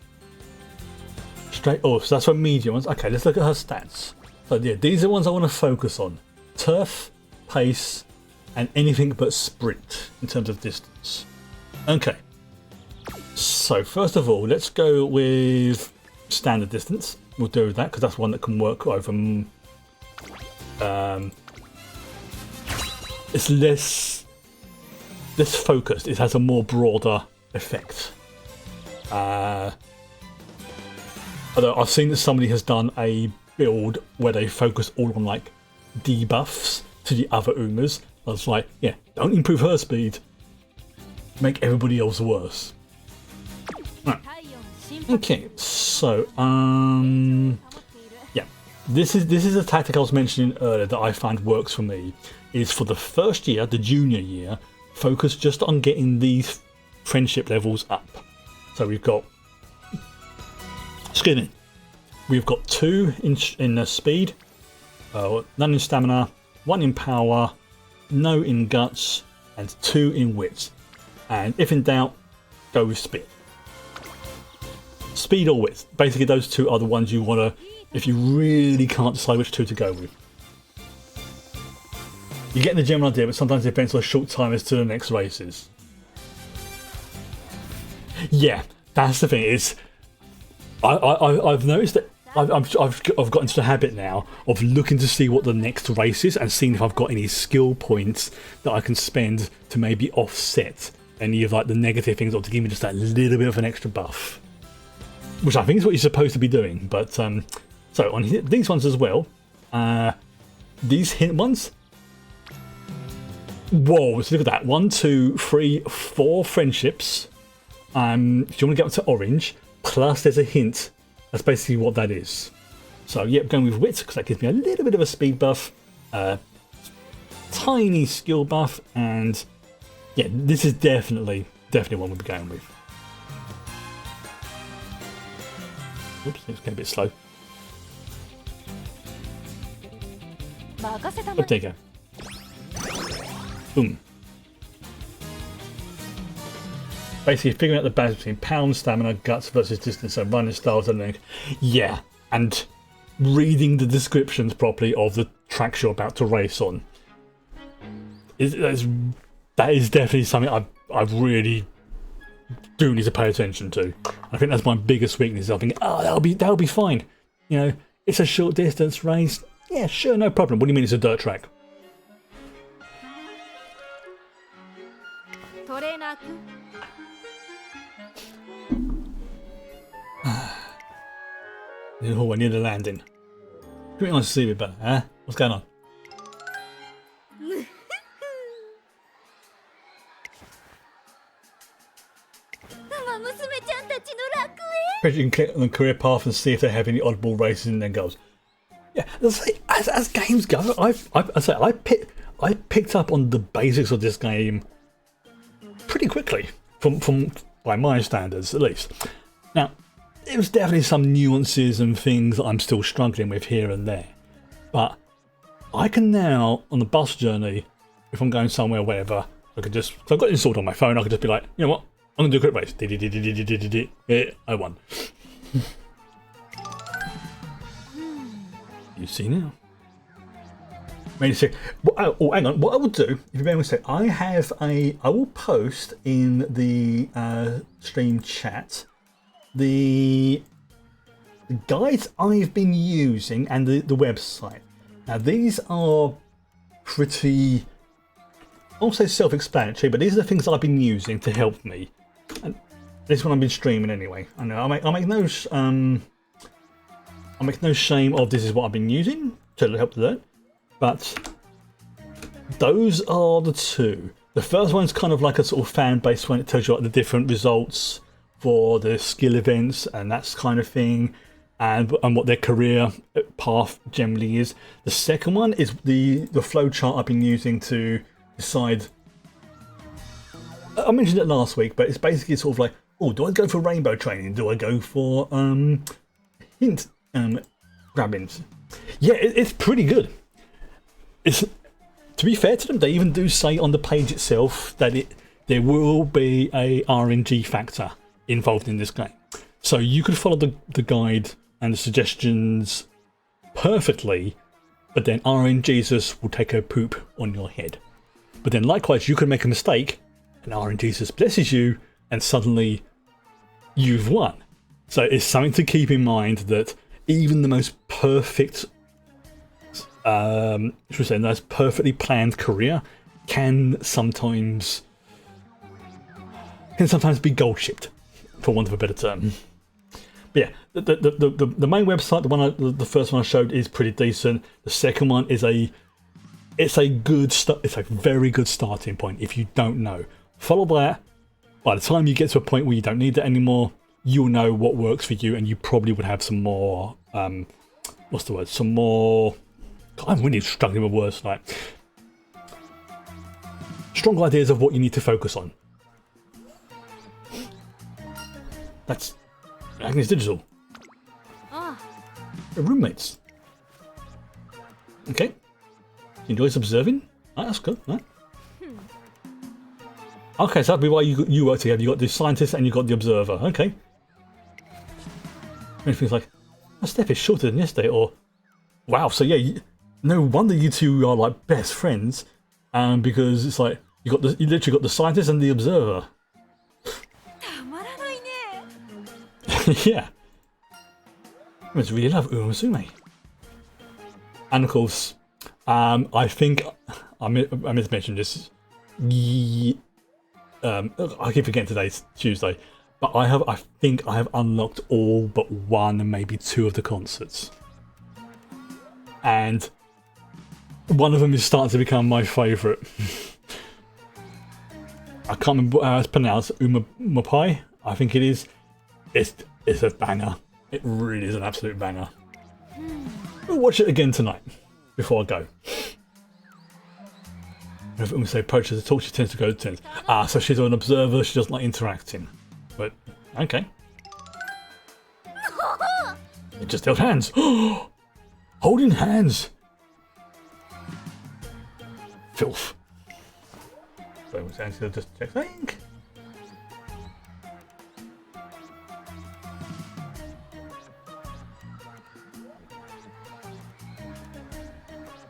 Straight off, so that's for medium ones. Okay, let's look at her stats. So yeah, these are the ones I want to focus on. Turf, pace, and anything but sprint in terms of distance. Okay. So first of all, let's go with standard distance. We'll do that because that's one that can work over. It's less focused. It has a more broader effect. Although I've seen that somebody has done a build where they focus all on like debuffs to the other Umas. I was like, yeah, don't improve her speed. Make everybody else worse. Right. Okay, so yeah, this is a tactic I was mentioning earlier that I find works for me. Is for the first year, the junior year, focus just on getting these friendship levels up. So we've got, excuse me, we've got 2 in speed, none in stamina, 1 in power, no in guts, and 2 in wit. And if in doubt, go with speed. Speed or wit. Basically, those 2 are the ones you want to, if you really can't decide which 2 to go with. You're getting the general idea, but sometimes it depends on short time as to the next races. Yeah, that's the thing. Is I've noticed that I've got into the habit now of looking to see what the next race is and seeing if I've got any skill points that I can spend to maybe offset any of like the negative things or to give me just that little bit of an extra buff. Which I think is what you're supposed to be doing. But so on these ones as well, these hint ones. Whoa! So look at that. 1, 2, 3, 4 friendships. If you want to get up to orange, plus there's a hint. That's basically what that is. So yep, going with wit because that gives me a little bit of a speed buff, tiny skill buff, and yeah, this is definitely one we'll be going with. Oops, it's getting a bit slow. Oh, there you go. Boom. Basically figuring out the balance between pound, stamina, guts versus distance and running styles and then, yeah, and reading the descriptions properly of the tracks you're about to race on. That is definitely something I really do need to pay attention to. I think that's my biggest weakness. I think, oh, that'll be fine. You know, it's a short distance race. Yeah, sure, no problem. What do you mean it's a dirt track? Oh, we're near the landing. Pretty nice to see you, but huh? What's going on? You can click on the career path and see if they have any oddball races and then goes. Yeah, as games go, I picked up on the basics of this game pretty quickly, from by my standards at least. Now, there's definitely some nuances and things that I'm still struggling with here and there, but I can now on the bus journey, if I'm going somewhere, wherever, I could just, so I've got it installed on my phone. I could just be like, you know what, I'm gonna do a quick race. I won. You see now. Maybe say, oh, hang on. What I will do, if you bear with me, I will post in the stream chat the guides I've been using and the website. Now these are pretty, I'll say self-explanatory, but these are the things that I've been using to help me. And this one I've been streaming anyway. I know I make no shame of this is what I've been using to help learn. But those are the two. The first one's kind of like a sort of fan-based one. It tells you like the different results for the skill events and that kind of thing, and what their career path generally is. The second one is the flow chart I've been using to decide. I mentioned it last week, but it's basically sort of like, oh, do I go for rainbow training? Do I go for hint grabbings? Yeah, it's pretty good. To be fair to them, they even do say on the page itself that there will be a RNG factor involved in this game. So you could follow the guide and the suggestions perfectly, but then RNGesus will take a poop on your head. But then likewise, you can make a mistake and RNGesus blesses you and suddenly you've won. So it's something to keep in mind that even the most perfect nice perfectly planned career can sometimes be gold shipped, for want of a better term. But yeah, the main website, the first one I showed, is pretty decent. The second one is a very good starting point. If you don't know, follow that. By the time you get to a point where you don't need that anymore, you'll know what works for you, and you probably would have some more God, I'm really struggling with words tonight. Strong ideas of what you need to focus on. That's Agnes Digital. They're roommates. Okay. Enjoys observing? Oh, that's good. Right. Okay, so that'd be why you work together. You got the scientist and you got the observer. Okay. Anything's like, that step is shorter than yesterday, or wow. So yeah, no wonder you two are like best friends, because it's like you literally got the scientist and the observer. Yeah. I must really love Umamusume. And of course, I think I meant to mention this. I keep forgetting today's Tuesday, but I think I have unlocked all but one and maybe two of the concerts, and one of them is starting to become my favourite. I can't remember how it's pronounced. Umamusume, I think it is. It's a banger. It really is an absolute banger. We'll watch it again tonight before I go. If we say approaches the talk, she tends to go to tens. So she's an observer. She doesn't like interacting. But okay. It just held hands. Holding hands. Filth. So we're going to just check something.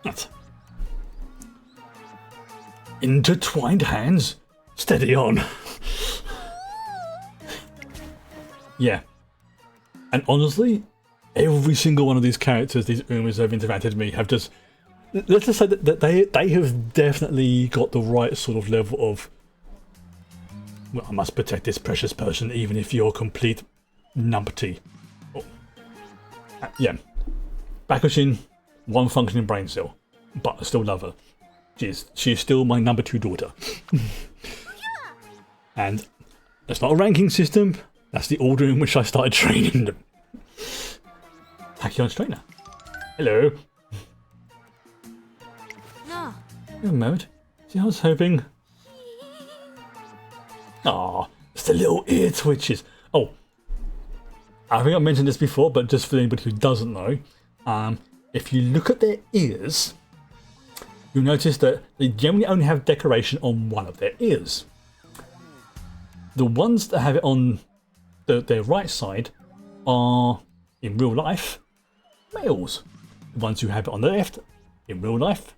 What? Intertwined hands. Steady on. Yeah. And honestly, every single one of these characters these Umas have interacted with me have just... Let's just say that they have definitely got the right sort of level of... Well, I must protect this precious person even if you're complete numpty. Oh. Yeah. Bakushin, one functioning brain cell. But I still love her. She is still my number 2 daughter. And that's not a ranking system. That's the order in which I started training them. Tachyon's trainer. Hello. No. Give a moment. See, I was hoping. Ah, it's the little ear twitches. Oh, I think I mentioned this before, but just for anybody who doesn't know, if you look at their ears, you'll notice that they generally only have decoration on one of their ears. the ones that have it on their right side are, in real life, males. The ones who have it on the left, in real life,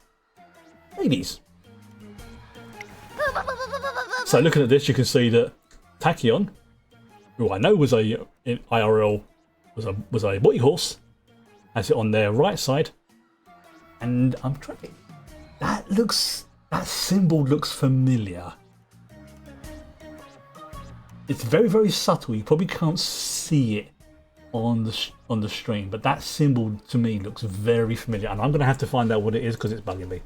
ladies. So looking at this, you can see that Tachyon, who I know was in IRL was a boy horse, has it on their right side, and I'm trying. That symbol looks familiar. It's very, very subtle. You probably can't see it on the stream, but that symbol to me looks very familiar, and I'm going to have to find out what it is because it's bugging me.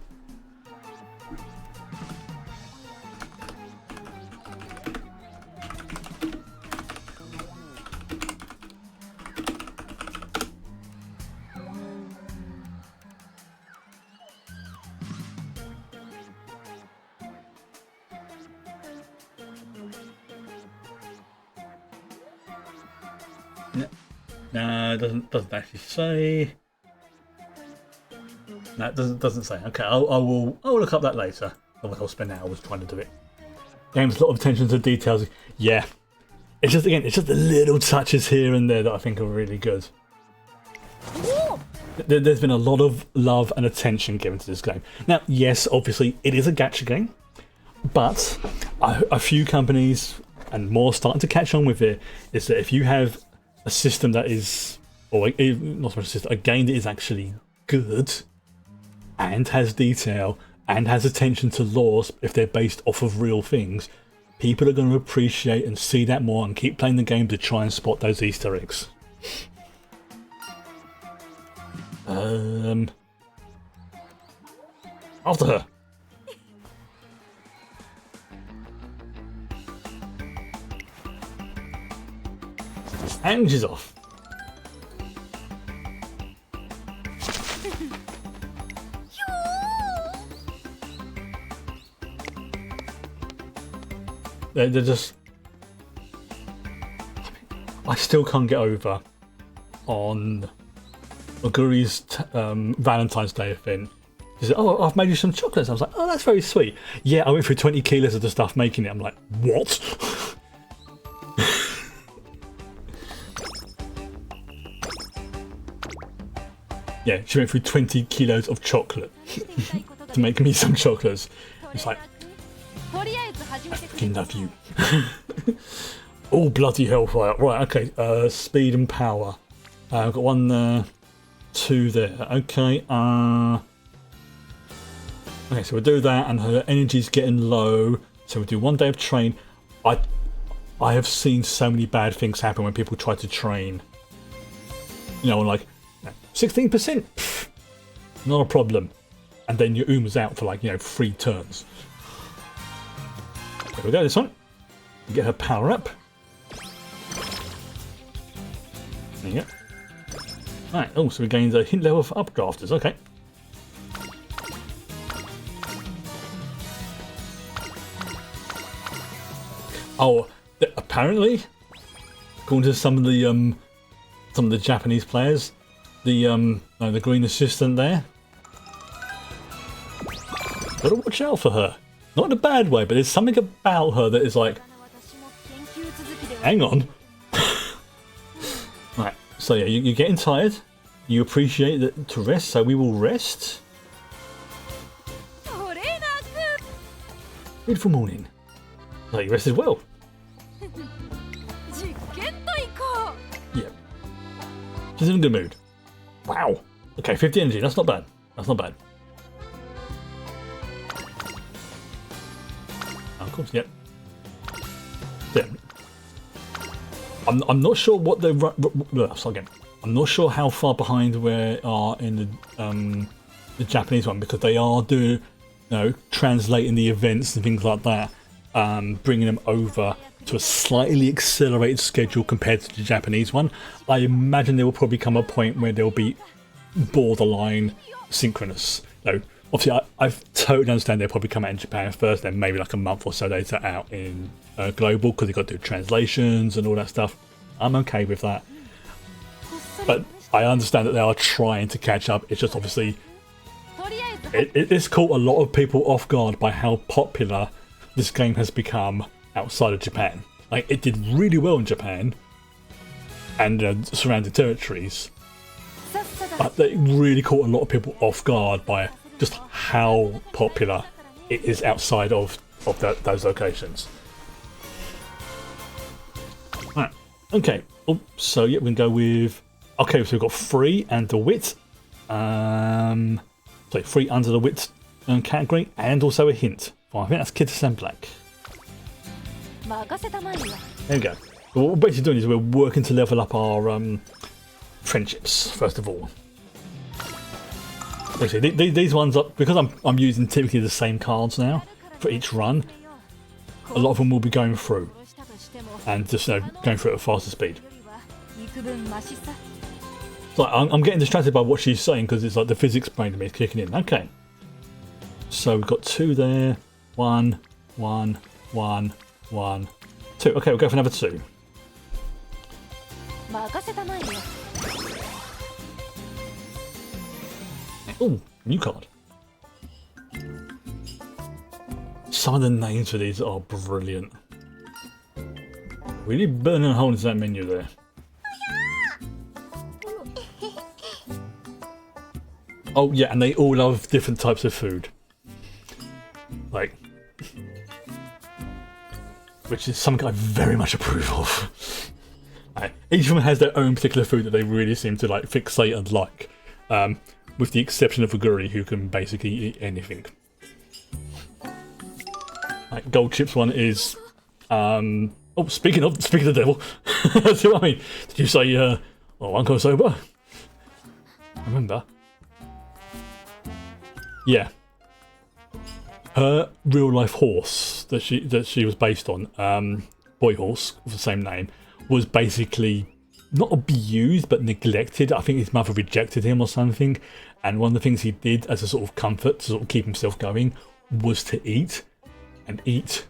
No, it doesn't actually say. No, it doesn't say. Okay, I will look up that later. Otherwise I'll spend hours trying to do it. Game's a lot of attention to details. Yeah, it's just the little touches here and there that I think are really good. There's been a lot of love and attention given to this game. Now, yes, obviously it is a gacha game, but a few companies and more starting to catch on with it. Is that if you have a system that is, or not so much a system, a game that is actually good and has detail and has attention to laws if they're based off of real things, people are going to appreciate and see that more and keep playing the game to try and spot those Easter eggs. After her. And she's off. They're just... I still can't get over on Oguri's Valentine's Day event. She said, "Oh, I've made you some chocolates." I was like, "Oh, that's very sweet." Yeah, I went through 20 kilos of the stuff making it. I'm like, what? Yeah, she went through 20 kilos of chocolate to make me some chocolates. It's like, I fucking love you. Oh, bloody hellfire. Right, okay, speed and power. I've got 1, 2 there. Okay, okay, so we'll do that, and her energy's getting low. So we'll do 1 day of train. I have seen so many bad things happen when people try to train. You know, like 16%, not a problem. And then your Uma's out for like, 3 turns. There we go, this one. Get her power up. There you go. Right, oh, so we gained a hint level for updrafters, okay. Oh, apparently, according to some of the Japanese players, the green assistant there, gotta watch out for her. Not in a bad way, but there's something about her that is like, hang on. Right, so yeah, you're getting tired. You appreciate that to rest, so we will rest. Beautiful morning. So you rested well. Yeah. She's in a good mood. Wow. Okay, 50 energy. That's not bad. That's not bad. Oh, of course, yep. Yeah. I'm not sure what the start again. I'm not sure how far behind we are in the Japanese one, because they are doing, translating the events and things like that, bringing them over to a slightly accelerated schedule compared to the Japanese one. I imagine there will probably come a point where they'll be borderline synchronous. Obviously, I totally understand they'll probably come out in Japan first, then maybe like a month or so later out in global, because they've got to do translations and all that stuff. I'm okay with that. But I understand that they are trying to catch up. It's just obviously it's caught a lot of people off guard by how popular this game has become outside of Japan. Like, it did really well in Japan and surrounding territories, but it really caught a lot of people off guard by just how popular it is outside of those locations. Right. Okay. Oh, so yeah, we can go with. Okay, so we've got free and the wit. So free under the wit category, and also a hint. Well, I think that's Kids and Black. There we go. What we're basically doing is we're working to level up our friendships first of all. Basically, these ones up because I'm using typically the same cards now for each run. A lot of them will be going through and just going through at a faster speed. So I'm getting distracted by what she's saying because it's like the physics brain to me is kicking in. Okay. So we've got 2 there. 1, 1, 1, 1, 2. Okay, we'll go for another 2. Oh, new card. Some of the names for these are brilliant. Really burning a hole into that menu there. Oh yeah, and they all love different types of food. Like, which is something I very much approve of. Each of them has their own particular food that they really seem to like fixate and like, with the exception of Aguri, who can basically eat anything. Like Gold Chip's one is, oh, speaking of the devil, see what I mean? Did you say, Uncle Soba? Remember? Yeah. Her real life horse that she was based on, Boy Horse with the same name, was basically not abused but neglected. I think his mother rejected him or something, and one of the things he did as a sort of comfort to sort of keep himself going was to eat and eat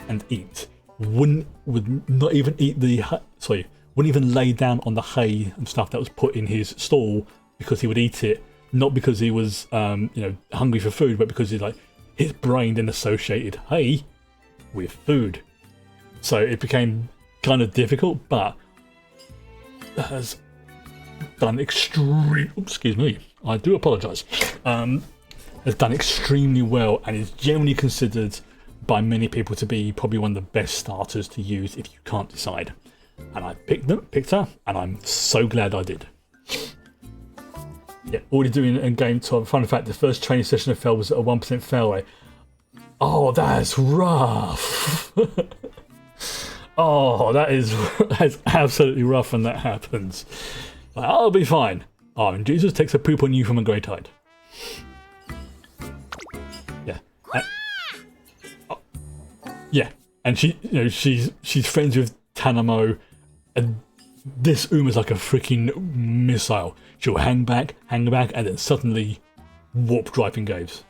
and eat. Would not even eat wouldn't even lay down on the hay and stuff that was put in his stall because he would eat it, not because he was hungry for food, but because his brain then associated hay with food. So it became kind of difficult, but has done excuse me, I do apologise. Has done extremely well and is generally considered by many people to be probably one of the best starters to use if you can't decide. And I picked her, and I'm so glad I did. Yeah, already doing a game time. Fun fact: the first training session I failed was at a 1% fail rate. Oh, that's rough. Oh, that's absolutely rough when that happens. Like, I'll be fine. Oh, and Jesus takes a poop on you from a great height. Yeah. Yeah, and she's friends with Tanamo, and this Uma's like a freaking missile. She'll hang back, and then suddenly warp drive engage.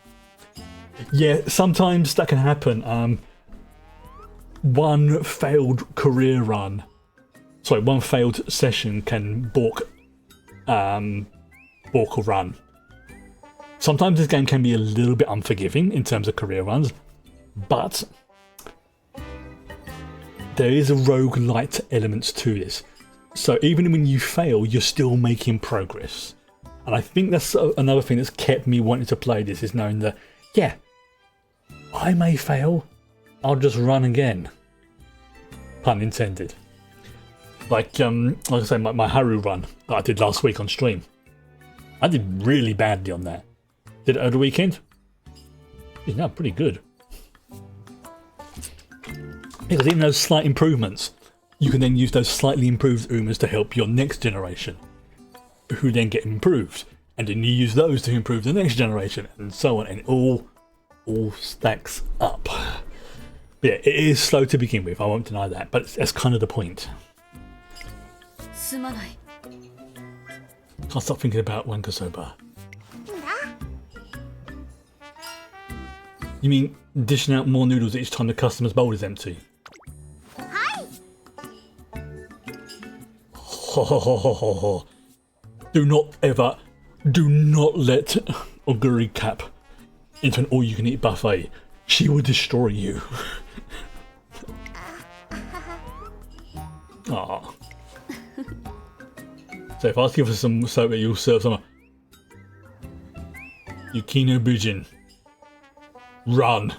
Yeah, sometimes that can happen. One failed one failed session can balk a run. Sometimes this game can be a little bit unforgiving in terms of career runs, but there is a roguelite element to this. So even when you fail, you're still making progress. And I think that's another thing that's kept me wanting to play this, is knowing that, yeah, I may fail, I'll just run again. Pun intended. Like I say, my Haru run that I did last week on stream. I did really badly on that. Did it over the weekend? Yeah, no, pretty good. Because even those slight improvements, you can then use those slightly improved Umas to help your next generation, who then get improved, and then you use those to improve the next generation, and so on, and it all stacks up. But yeah, it is slow to begin with, I won't deny that, but that's kind of the point. Can't stop thinking about Wanko Soba. You mean dishing out more noodles each time the customer's bowl is empty? Do not let Oguri Cap into an all-you-can-eat buffet. She will destroy you. Ah. So if I ask you for some soap, you'll serve some Yukino Bujin. Run.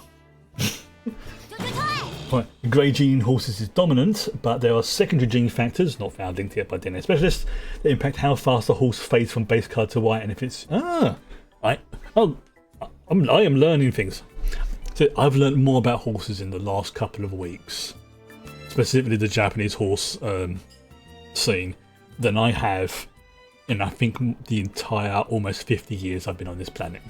Right. Grey gene horses is dominant, but there are secondary gene factors, not found linked yet by DNA specialists, that impact how fast a horse fades from base colour to white, and if it's... I am learning things. So I've learned more about horses in the last couple of weeks, specifically the Japanese horse scene, than I have in, I think, the entire almost 50 years I've been on this planet.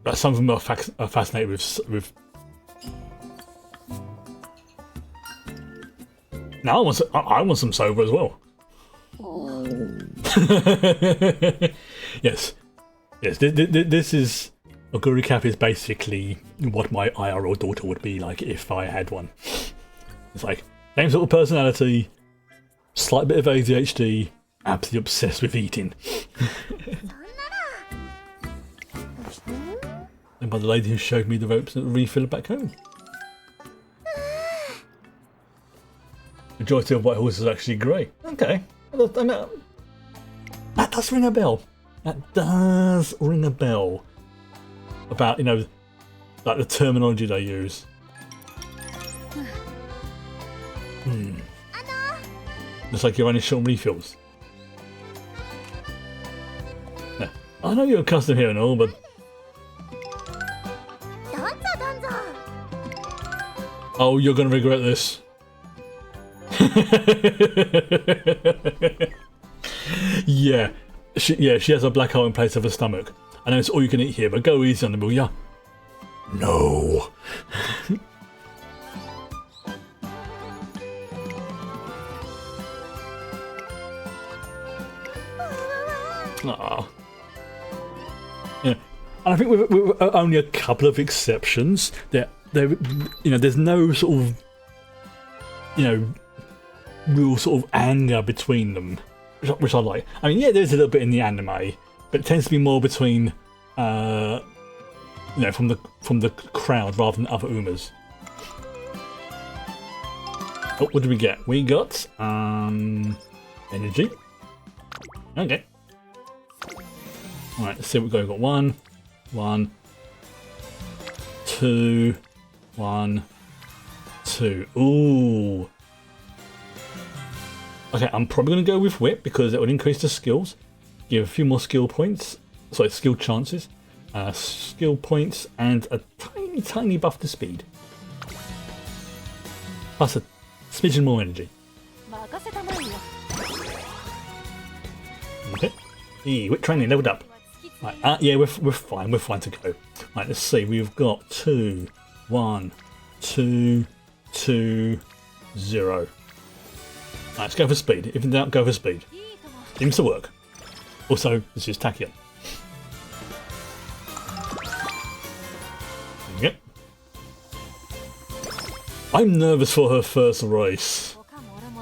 That's something I'm fascinated with. Now I want some soba as well. Yes. This is a good recap. Is basically what my IRL daughter would be like if I had one. It's like same sort of personality, slight bit of ADHD, absolutely obsessed with eating. And by the lady who showed me the ropes and the refill back home. Majority of white horses are actually grey. Okay. That does ring a bell. That does ring a bell. About, you know, like the terminology they use. Looks like you're running short refills. Yeah. I know you're accustomed here and all, but... Oh, you're gonna regret this. Yeah. She has a black hole in place of her stomach. I know it's all you can eat here, but go easy on the will ya? No. Aww. Yeah. And I think with only a couple of exceptions, there's no sort of, real sort of anger between them, which I like. I mean, yeah, there's a little bit in the anime, but it tends to be more between, from the crowd rather than other Umas. Oh, what did we get? We got energy. Okay. All right, let's see what we got. We got 1, 2, 1, 2. Ooh. Okay, I'm probably going to go with whip because it would increase the skills, give a few more skill points, sorry, skill chances, skill points, and a tiny buff to speed. Plus a smidgen more energy. Okay. Hey, whip training leveled up. Right, yeah, we're fine to go. Right, let's see, we've got 2, 1, 2, 2, 0. Right, let's go for speed. If in doubt, go for speed. Seems to work. Also, this is Tachyon. Yep. I'm nervous for her first race.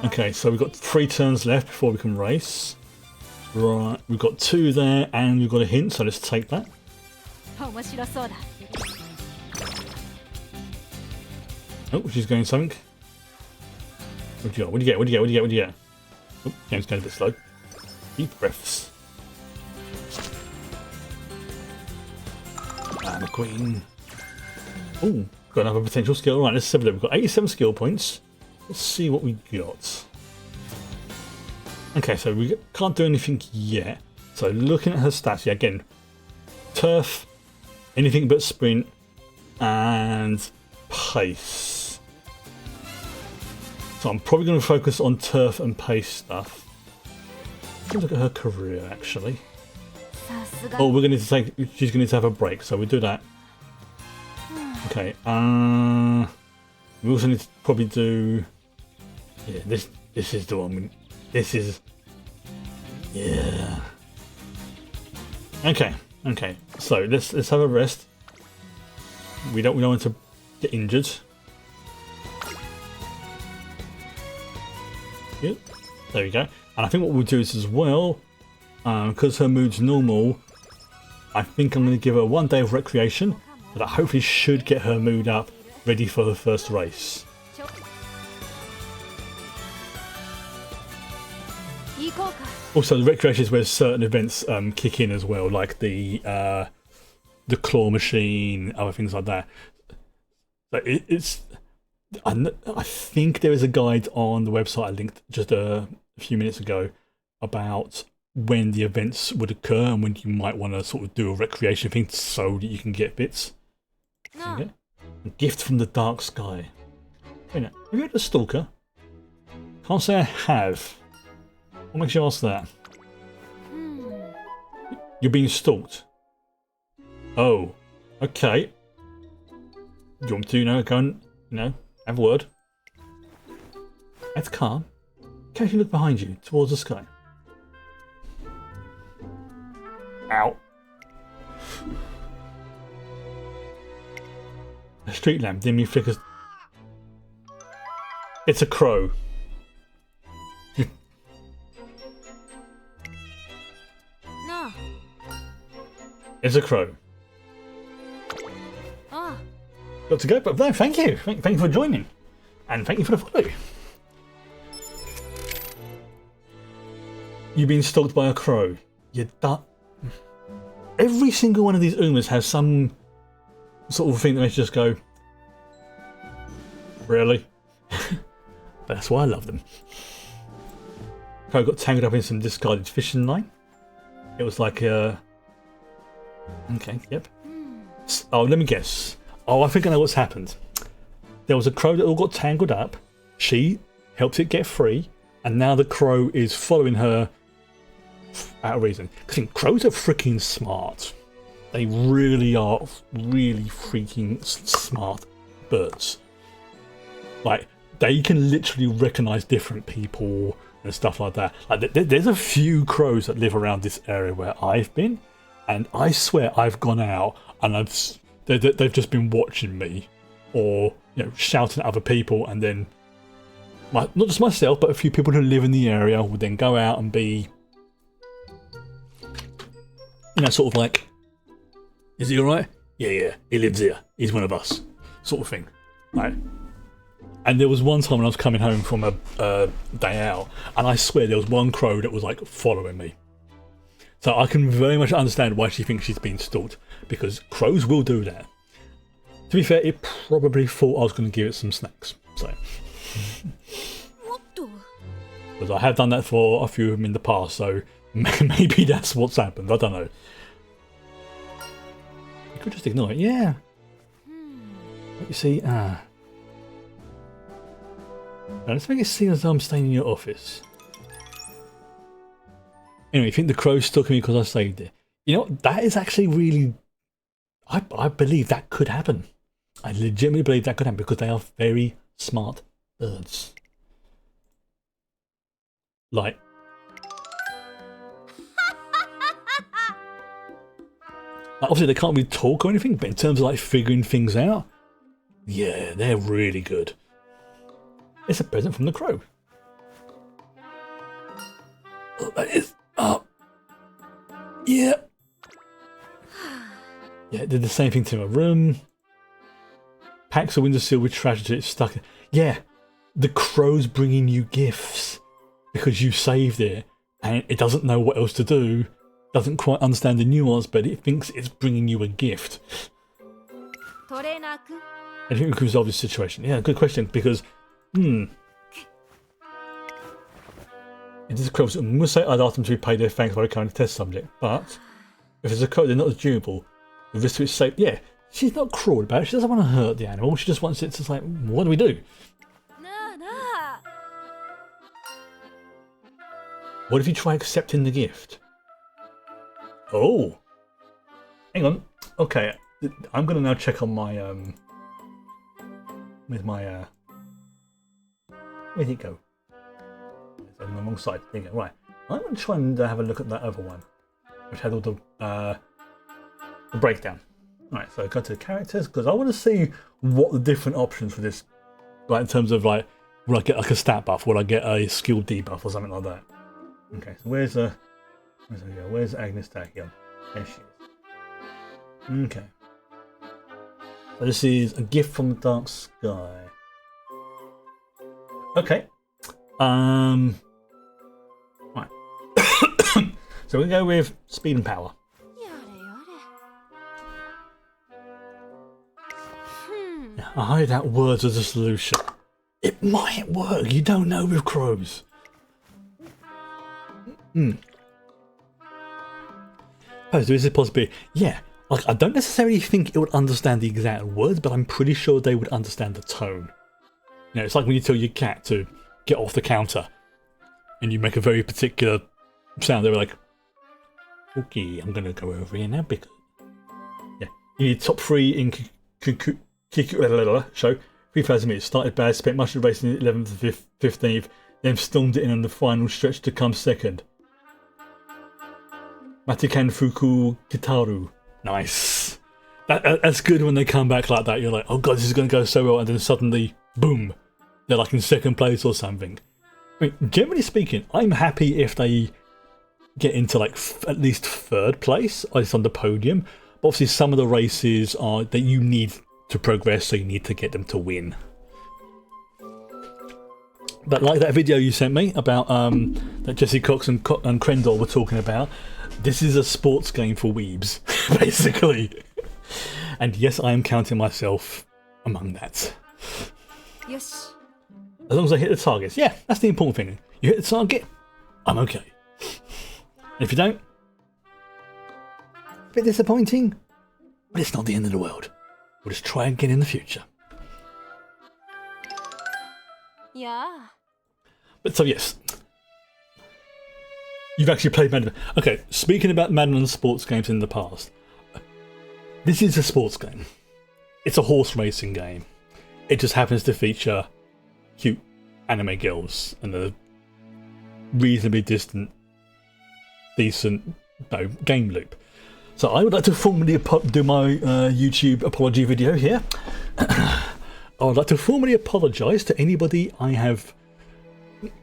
Okay, so we've got 3 turns left before we can race. Right, we've got 2 there, and we've got a hint, so let's take that. Oh, she's going something. What do you get? What do you get? Oh, game's going a bit slow. Deep breaths. And a queen. Oh, got another potential skill. Right, let's see. We've got 87 skill points. Let's see what we got. Okay, so we can't do anything yet. So looking at her stats, yeah, again, turf, anything but sprint, and pace. So I'm probably going to focus on turf and pace stuff. Let's look at her career, actually. Oh, we're going to take. She's going to have a break, so we do that. Okay. We also need to probably do. Yeah, this is the one. This is. Yeah. Okay. So let's have a rest. We don't want to get injured. Yep. There we go. And I think what we'll do is as well, because her mood's normal, I think I'm going to give her 1 day of recreation. That hopefully should get her mood up ready for the first race. Also, the recreation is where certain events kick in as well, like the claw machine, other things like that. But it's. I think there is a guide on the website I linked just a few minutes ago about when the events would occur and when you might want to sort of do a recreation thing so that you can get bits. Okay. A gift from the dark sky. Wait, have you had a stalker? Can't say I have. What makes you ask that? You're being stalked. Oh, okay. You want to, go and, have a word? It's calm. Occasionally look behind you, towards the sky. Ow. A street lamp dimly flickers. It's a crow. No. It's a crow. Got to go, but no, thank you. Thank you for joining. And thank you for the follow. You've been stalked by a crow. Every single one of these Umas has some sort of thing that makes you just go, really? That's why I love them. Crow got tangled up in some discarded fishing line. It was like a... Okay, yep. Oh, let me guess. Oh, I think I know what's happened. There was a crow that all got tangled up. She helped it get free, and now the crow is following her out of reason. Because crows are freaking smart. They really are really freaking smart birds. Like, they can literally recognise different people and stuff like that. Like, there's a few crows that live around this area where I've been, and I swear I've gone out and they've just been watching me, or shouting at other people, and then not just myself, but a few people who live in the area would then go out and be, sort of like, is he all right? Yeah, he lives here. He's one of us, sort of thing, right? And there was one time when I was coming home from a day out, and I swear there was one crow that was like following me. So I can very much understand why she thinks she's being stalked, because crows will do that. To be fair, it probably thought I was going to give it some snacks. So, because I have done that for a few of them in the past, so maybe that's what's happened. I don't know. You could just ignore it. Yeah. You see, Now let's make it seem as though I'm staying in your office. Anyway, you think the crow's stalking me because I saved it? You know what? That is actually really... I believe that could happen. I legitimately believe that could happen because they are very smart birds. Like... obviously they can't really talk or anything, but in terms of like figuring things out, yeah, they're really good. It's a present from the crow. Oh, that is... yeah. Yeah, it did the same thing to my room. Packs a windowsill with trash until it's stuck. Yeah, the crow's bringing you gifts because you saved it and it doesn't know what else to do. Doesn't quite understand the nuance, but it thinks it's bringing you a gift. I think we can resolve this situation. Yeah, good question, because... It is a crow. I'm going to say I'd ask them to repay their thanks by recurring test subject, but if it's a crow, they're not as durable. The risk to its safe. Yeah, she's not cruel about it. She doesn't want to hurt the animal. She just wants it to, like, what do we do? What if you try accepting the gift? Oh, hang on. Okay, I'm going to now check on my with my where'd it go? It's on the wrong side. There you go. Right, I'm going to try and have a look at that other one, which had all the breakdown. Right, so go to the characters because I want to see what the different options for this, like in terms of like, will I get like a stat buff? Will I get a skill debuff or something like that? Okay, so where's Agnes Tachyon? There she is. Okay. So this is a gift from the dark sky. Okay. Right. So we go with speed and power. I hired out words as a solution. It might work. You don't know with crows. Oh, there is a possibility. Yeah. Like, I don't necessarily think it would understand the exact words, but I'm pretty sure they would understand the tone. You know, it's like when you tell your cat to get off the counter and you make a very particular sound. They were like, okay, I'm going to go over here now because... Yeah. You need top 3 in show. 3,000 metres. Started bad, spent much of the race in the 11th to 15th, then stormed it in on the final stretch to come second. Matikan Fuku Kitaru. Nice. That's good when they come back like that. You're like, oh god, this is going to go so well, and then suddenly, boom, they're like in second place or something. I mean, generally speaking, I'm happy if they get into like at least third place, or it's on the podium. But obviously, some of the races are that you need to progress, so you need to get them to win. But like that video you sent me about that Jesse Cox and Crendor were talking about, this is a sports game for weebs, basically. And yes, I am counting myself among that. Yes. As long as I hit the targets. Yeah, that's the important thing. You hit the target, I'm okay. And if you don't, a bit disappointing, but it's not the end of the world. We'll just try again in the future. Yeah. But so yes, you've actually played Madden. Okay, speaking about Madden and sports games in the past, this is a sports game. It's a horse racing game. It just happens to feature cute anime girls and a reasonably decent game loop. So I would like to formally do my YouTube apology video here. I would like to formally apologise to anybody I have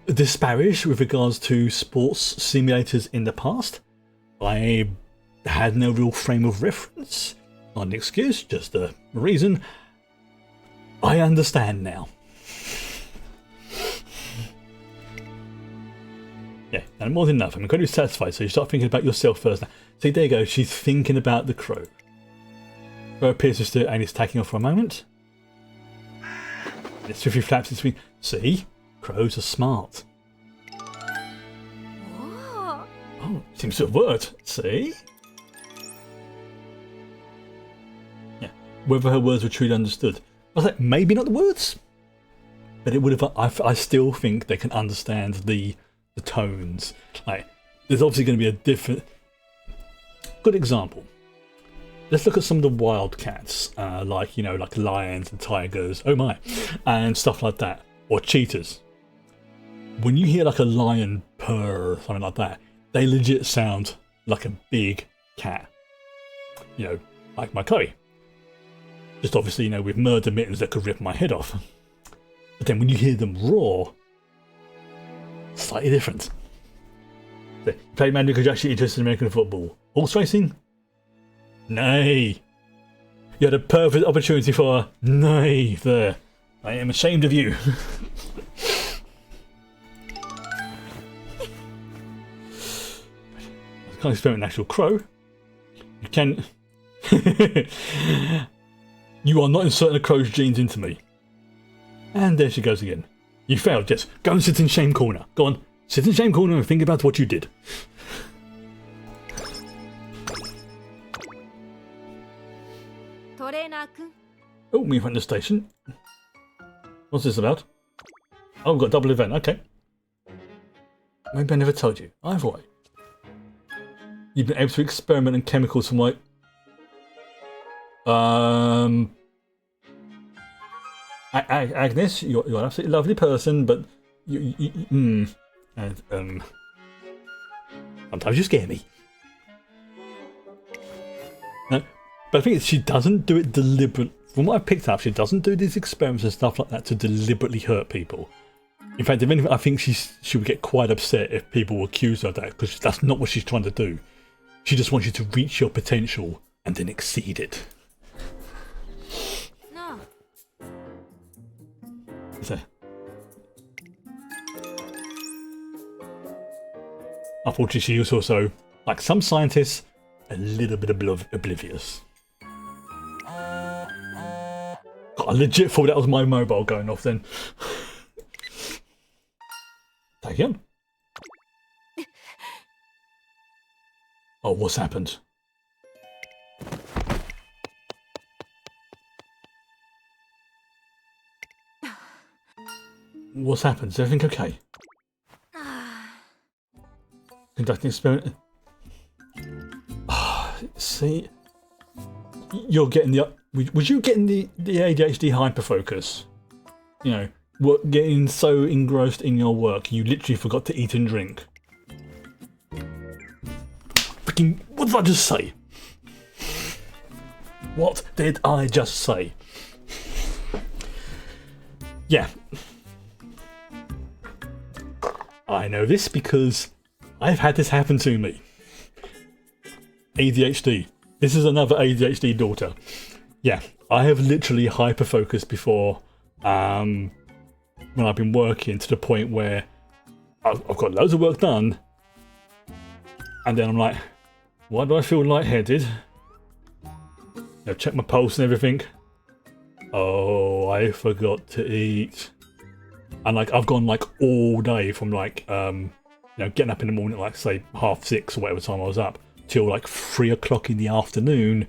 disparaged with regards to sports simulators in the past. I had no real frame of reference. Not an excuse, just a reason. I understand now. Yeah, and more than enough. I'm incredibly satisfied, so you start thinking about yourself first now. See, there you go, she's thinking about the crow. Crow appears to still, and it's taking off for a moment. It swiftly flaps its wings. See? Crows are smart. Oh, seems to have worked. See? Yeah. Whether her words were truly understood. I was like, maybe not the words. But it would have. I still think they can understand the tones. Like, there's obviously going to be a different. Good example. Let's look at some of the wild cats, like, you know, like lions and tigers, oh my, and stuff like that, or cheetahs. When you hear like a lion purr or something like that, they legit sound like a big cat. You know, like my curry. Just obviously, you know, with murder mittens that could rip my head off. But then when you hear them roar, slightly different. So, you play Mandy because you're actually interested in American football. Horse racing? Nay. You had a perfect opportunity for a nay there. I am ashamed of you. I can't experiment an actual crow. You can. You are not inserting a crow's genes into me. And there she goes again. You failed, Jess. Go and sit in shame corner. Go on, sit in shame corner and think about what you did. Oh, me from the station. What's this about? Oh, we've got a double event. Okay. Maybe I never told you. Either way. You've been able to experiment on chemicals from like... Agnes, you're an absolutely lovely person, but sometimes you scare me. No, but I think she doesn't do it deliberately. From what I've picked up, she doesn't do these experiments and stuff like that to deliberately hurt people. In fact, if anything, I think she would get quite upset if people accuse her of that, because that's not what she's trying to do. She just wants you to reach your potential and then exceed it. So, unfortunately, she was also, like some scientists, a little bit oblivious. God, I legit thought that was my mobile going off then. Tachyon? Oh, what's happened? What's happened? Is everything okay? Conducting experiment. See, you're getting the. Was you getting the ADHD hyperfocus? You know, what, getting so engrossed in your work, you literally forgot to eat and drink. Freaking! What did I just say? What did I just say? Yeah. I know this because I've had this happen to me. ADHD. This is another ADHD daughter. Yeah, I have literally hyper-focused before when I've been working to the point where I've got loads of work done and then I'm like, why do I feel lightheaded? You know, check my pulse and everything. Oh, I forgot to eat. And like I've gone like all day from like you know, getting up in the morning at like say 6:30 or whatever time I was up till like 3 o'clock in the afternoon,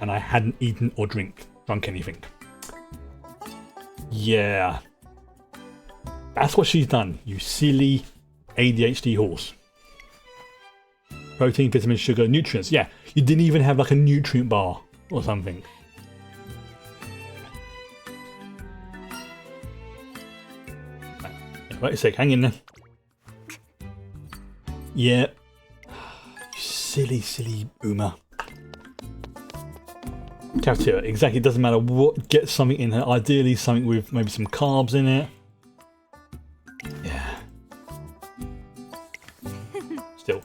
and I hadn't eaten or drunk anything. Yeah, that's what she's done. You silly ADHD horse. Protein, vitamin, sugar, nutrients. Yeah, you didn't even have like a nutrient bar or something. Wait a sec, hang in there. Yeah. Silly, silly Uma. Cafeteria, exactly. It doesn't matter what. Get something in her. Ideally, something with maybe some carbs in it. Yeah. Still.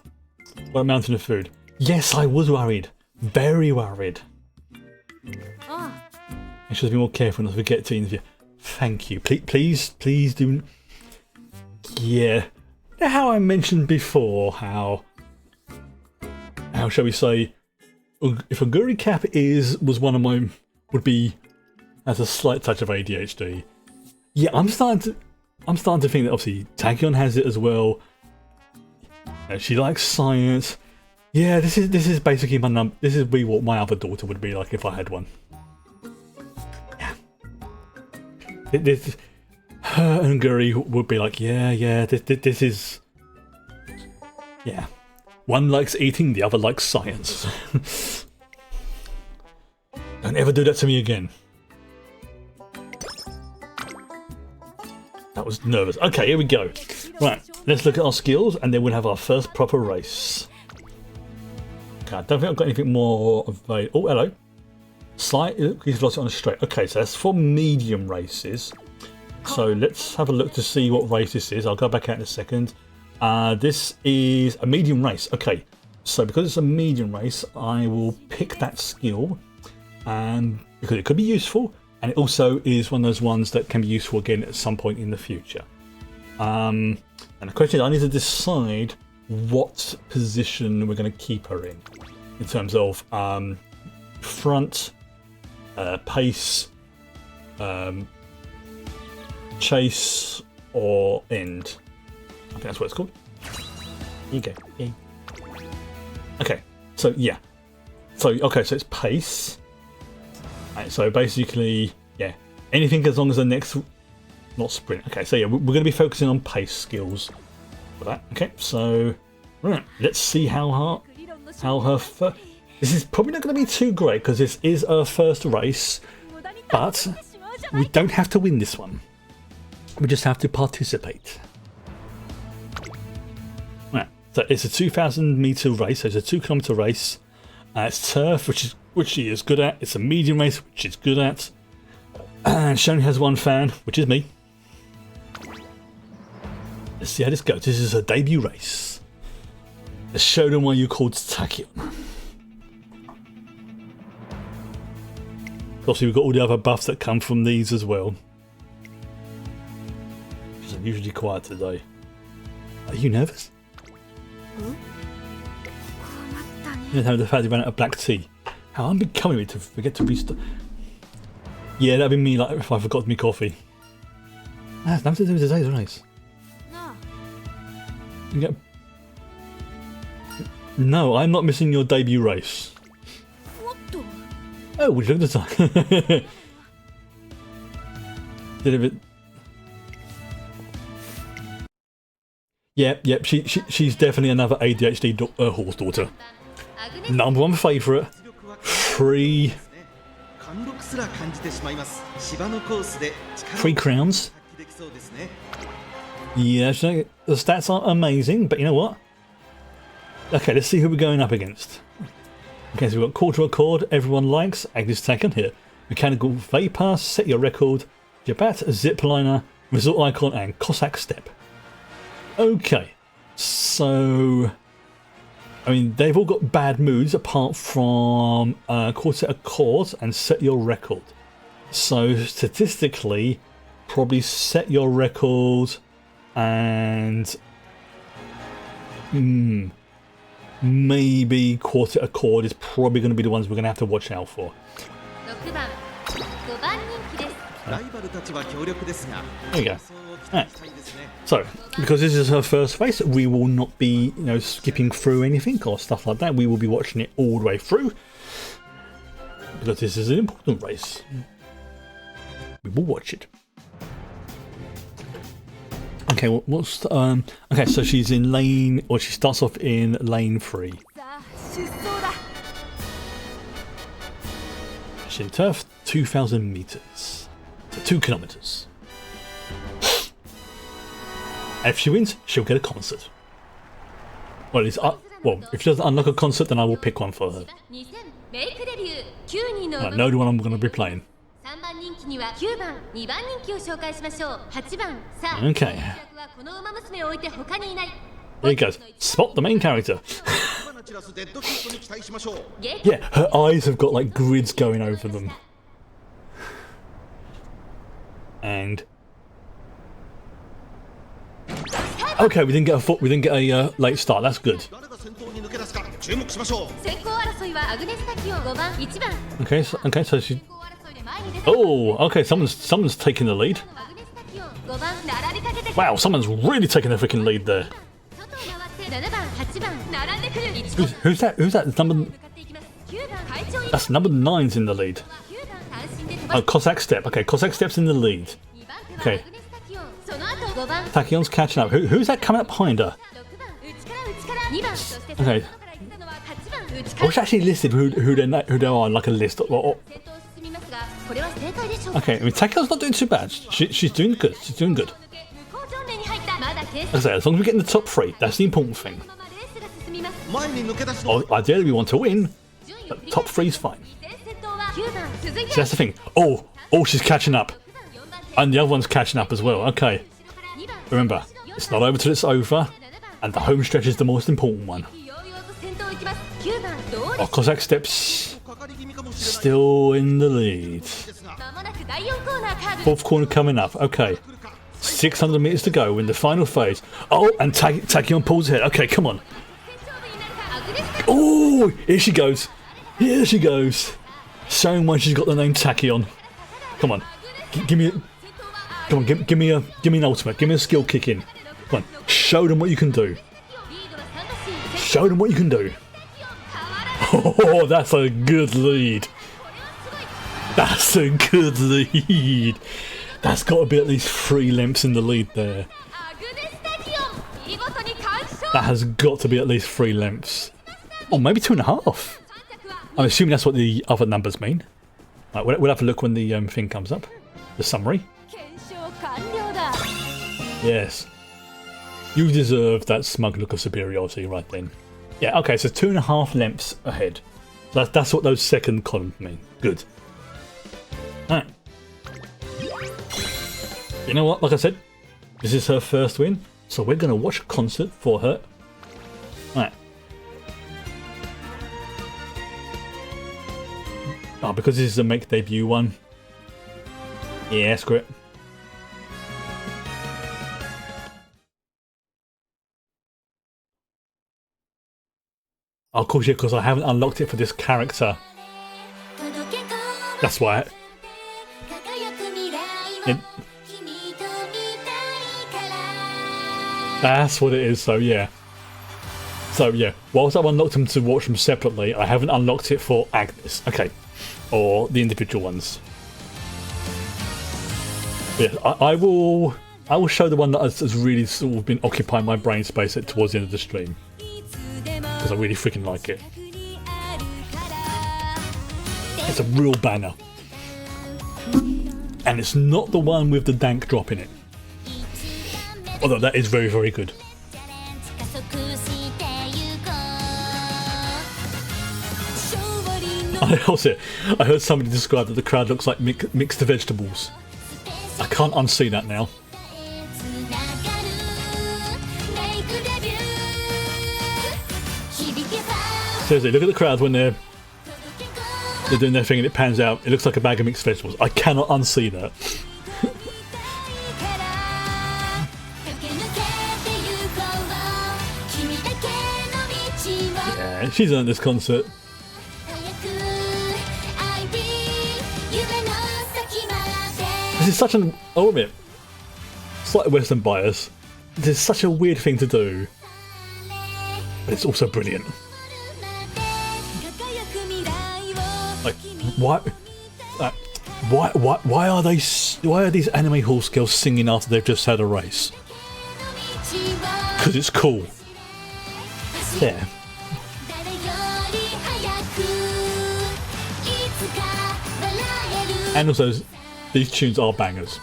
What a mountain of food. Yes, I was worried. Very worried. I should have been more careful not to forget to interview. Thank you. Please do. Yeah. How I mentioned before, how shall we say, if a Guri Cap was one of my, has a slight touch of ADHD. Yeah, I'm starting to think that obviously Tachyon has it as well. She likes science. Yeah, this is basically my this is what my other daughter would be like if I had one. Yeah. Her and Guri would be like, yeah, this is... Yeah. One likes eating, the other likes science. Don't ever do that to me again. That was nervous. Okay, here we go. Right, let's look at our skills and then we'll have our first proper race. Okay, I don't think I've got anything more available. Oh, hello. He's lost it on a straight. Okay, so that's for medium races. So let's have a look to see what race this is. I'll go back out in a second. This is a medium race. Okay, so because it's a medium race, I will pick that skill, and because it could be useful, and it also is one of those ones that can be useful again at some point in the future. And the question is, I need to decide what position we're going to keep her in terms of front, pace, chase, or end. I think that's what it's called. Here you go. Yay. Okay, so yeah. So it's pace. Right, so basically, yeah, anything as long as the next, not sprint. Okay, so yeah, we're going to be focusing on pace skills for that. Okay, so right, let's see how her this is probably not going to be too great because this is our first race, but we don't have to win this one. We just have to participate. Right, so it's a 2,000 meter race, so it's a 2 kilometer race. It's turf, which she is good at. It's a medium race, which she's good at. And she only has one fan, which is me. Let's see how this goes. This is her debut race. Let's show them why you called Tachyon. Obviously, we've got all the other buffs that come from these as well. unusually quiet today. Are you nervous? You know the fact you ran out of black tea. How unbecoming me to forget to restart. Yeah, that'd be me like if I forgot my coffee. That's nothing to do with today's race. You get... No, I'm not missing your debut race. Oh, would you look at the time? Did a bit. Yep. She's definitely another ADHD horse daughter. Number one favourite. Three crowns. Yeah, the stats aren't amazing, but you know what? Okay, let's see who we're going up against. Okay, so we've got Quarter Accord, everyone likes, Agnes Tachyon here. Mechanical Vapor, Set Your Record, Jabat, Zipliner, Resort Icon, and Cossack Step. Okay, so... I mean, they've all got bad moods apart from Quartet Accord and Set Your Record. So, statistically, probably Set Your Record and... maybe Quartet Accord is probably going to be the ones we're going to have to watch out for. There you go. Right. So, because this is her first race, we will not be, skipping through anything or stuff like that. We will be watching it all the way through because this is an important race. We will watch it. Okay, what's okay? So she's in lane, or she starts off in lane 3. She's in turf, 2,000 meters, 2 kilometers. If she wins, she'll get a concert. Well, if she doesn't unlock a concert, then I will pick one for her. I know the one I'm going to be playing. Okay. There he goes. Spot the main character. Yeah, her eyes have got like grids going over them. And okay, we didn't get a late start. That's good. Okay, so she. Oh, okay. Someone's taking the lead. Wow, someone's really taking the freaking lead there. Who's that? Who's that? That's number 9's in the lead. Oh, Cossack Step. Okay, Cossack Step's in the lead. Okay. Tachyon's catching up. Who's that coming up behind her? Okay. I wish I actually listed who they are on like a list. Okay, I mean Tachyon's not doing too bad. She's doing good. She's doing good. Like I say, as long as we get in the top 3, that's the important thing. Ideally we want to win, but top 3's fine. So that's the thing. Oh, she's catching up. And the other one's catching up as well. Okay. Remember, it's not over till it's over, and the home stretch is the most important one. Oh, Cossack Steps still in the lead. 4th corner coming up. Okay. 600 meters to go in the final phase. Oh, and Tachyon pulls ahead. Okay, come on. Oh, here she goes. Here she goes. Showing why she's got the name Tachyon. Come on. Give me an ultimate. Give me a skill kick in. Come on. Show them what you can do. Show them what you can do. Oh, that's a good lead. That's a good lead. That's got to be at least 3 lengths in the lead there. That has got to be at least 3 lengths. Or maybe 2.5. I'm assuming that's what the other numbers mean. Right, we'll have to look when the thing comes up. The summary. Yes. You deserve that smug look of superiority right then. Yeah, okay, so 2.5 lengths ahead. That's what those second columns mean. Good. Alright. You know what, like I said, this is her first win, so we're going to watch a concert for her. Alright. Oh, because this is a make debut one. Yeah, screw it. Of course, yeah, because I haven't unlocked it for this character. That's why. That's what it is, so yeah. So yeah, whilst I've unlocked them to watch them separately, I haven't unlocked it for Agnes. Okay. Or the individual ones. Yeah, I will show the one that has really sort of been occupying my brain space towards the end of the stream. Because I really freaking like it. It's a real banger. And it's not the one with the dank drop in it. Although that is very, very good. I heard somebody describe that the crowd looks like mixed vegetables. I can't unsee that now. Seriously, look at the crowd when they're doing their thing and it pans out. It looks like a bag of mixed vegetables. I cannot unsee that. Yeah, she's earned this concert. This is such an... I'll admit, slightly Western bias. This is such a weird thing to do. But it's also brilliant. Like, why are these anime horse girls singing after they've just had a race? Because it's cool. Yeah. And also, these tunes are bangers.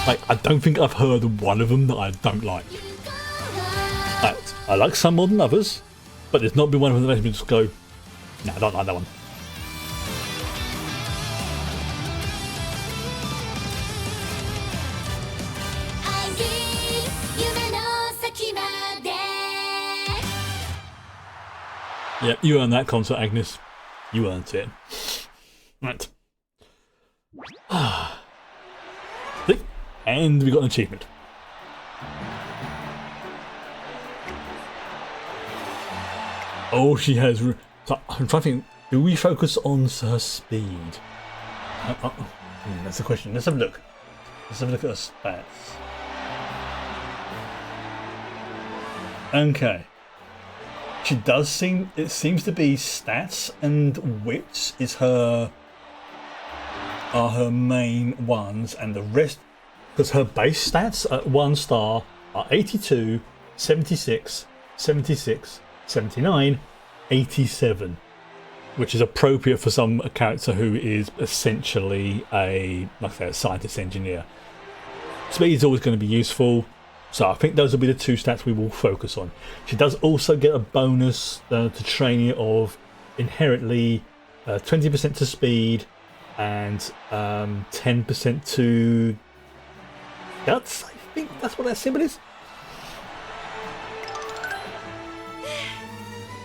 Like, I don't think I've heard one of them that I don't like. I like some more than others, but there's not been one of them that makes me just go, nah, I don't like that one. Yeah, you earned that concert, Agnes. You earned it. Right. And we got an achievement. Oh, she has... So I'm trying to think, do we focus on her speed? That's the question. Let's have a look. Let's have a look at her stats. Okay. She does seem... It seems to be stats and wits is her... are her main ones, and the rest... Because her base stats at 1 star are 82, 76, 76, 79, 87, which is appropriate for a character who is essentially a scientist engineer. Speed is always going to be useful, so I think those will be the 2 stats we will focus on. She does also get a bonus to training of inherently 20% to speed and 10% to guts. I think that's what that symbol is.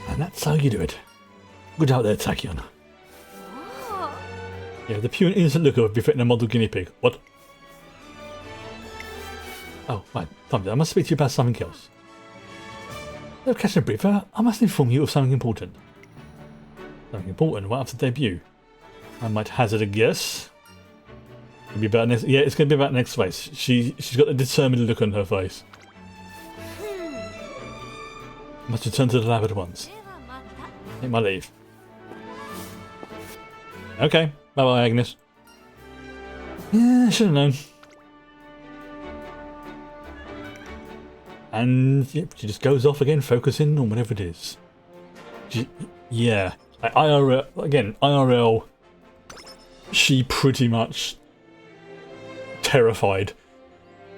And that's how you do it. Good out there, Tachyon. Yeah, the pure and innocent look of befitting a model guinea pig. What? Oh, right. I must speak to you about something else. No, catching a briefer, I must inform you of something important. Something important right after debut. I might hazard a guess. It'll be about next, yeah, it's going to be about next race. She's got a determined look on her face. Must return to the lab at once. Take my leave. Okay, bye bye, Agnes. Yeah, I should have known. And yep, she just goes off again, focusing on whatever it is. Yeah, IRL again. IRL. She pretty much terrified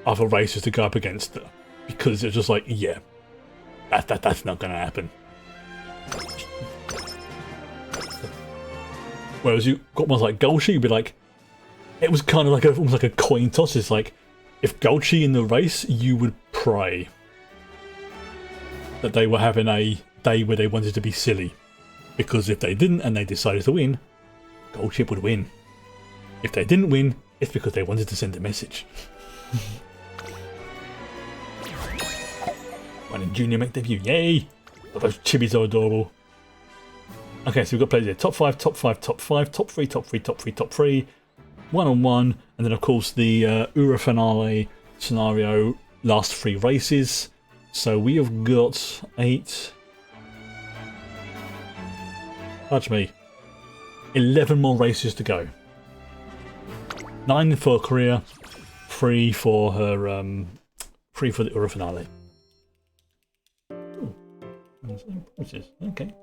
other racers to go up against her because it's just like, yeah, that's not going to happen. Whereas you got ones like Golshi, you'd be like, it was kind of like almost like a coin toss. It's like, if Golshi in the race, you would pray that they were having a day where they wanted to be silly, because if they didn't and they decided to win, Goldship would win. If they didn't win, it's because they wanted to send a message. When did Junior make debut? Yay! Oh, those chibis are adorable. Okay, so we've got players here. Top 5, top 5, top 5, top 3, top 3, top 3, top 3. 1-on-1. And then, of course, the Ura finale scenario. Last 3 races. So we have got 8. Touch me. 11 more races to go. 9 for Korea. 3 for her. 3 for the Ura finale. Okay.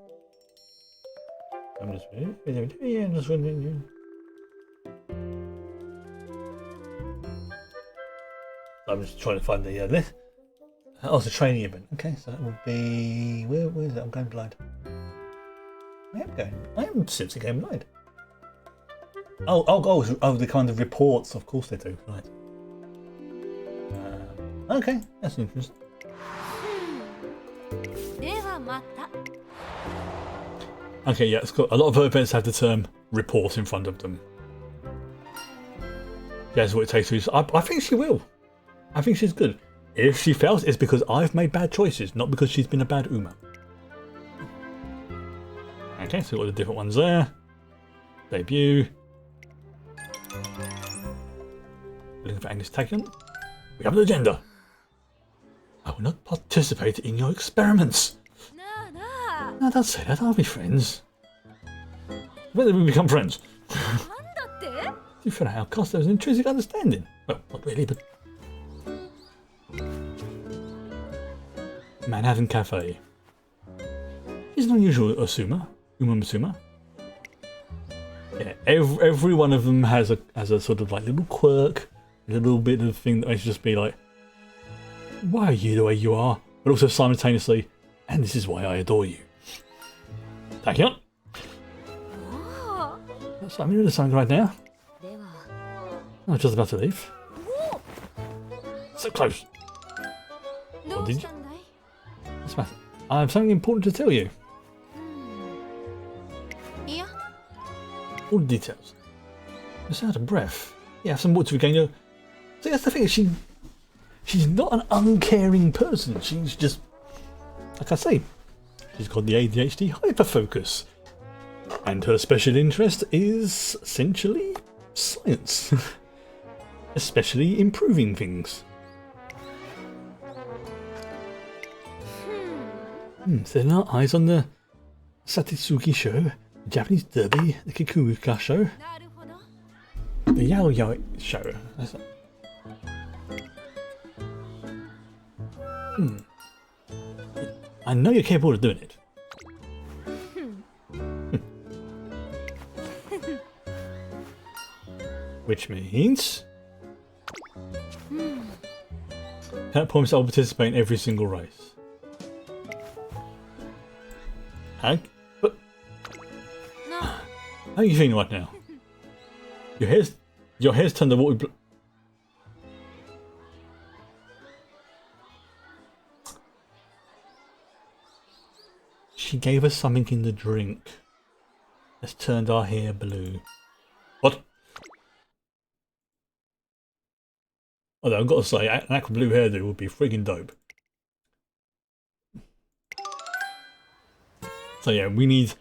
I'm just trying to find the list. Oh, it's a training event. Okay, so that would be where is it? I'm going blind. I am seriously going blind. Oh, the kind of reports. Of course they do. Right. Okay, that's interesting. Okay, yeah, it's got a lot of her events have the term report in front of them. That's what it takes to. I think she will. I think she's good. If she fails, it's because I've made bad choices, not because she's been a bad Uma. Okay, so we've got the different ones there. Debut. Looking for Agnes Tachyon. We have an agenda. I will not participate in your experiments. No, don't say that. I'll be friends. Whether we become friends. You feel our cost there's an intrinsic understanding. Well, not really, but. Manhattan Cafe. She's an unusual Umamusume. Yeah, every one of them has a sort of like little quirk, a little bit of thing that makes you just be like, why are you the way you are? But also simultaneously, and this is why I adore you. Tachyon. So I'm in the sun right now. I was just about to leave. So close. What did you? What's the matter? I have something important to tell you. All the details. You're out of breath. Yeah, have some water to regain your. See, that's the thing. She's not an uncaring person. She's just, like I say, she's got the ADHD hyperfocus. And her special interest is essentially science. Especially improving things. So there are eyes on the Satsuki show, the Japanese derby, the Kikuuka show, the Yao show. I know you're capable of doing it. Which means can't promise I'll participate in every single race. But how are you feeling right now? Your hair's turned a water. She gave us something in the drink that's turned our hair blue. What? Although I've got to say, an aqua blue hairdo would be friggin' dope. So yeah, we need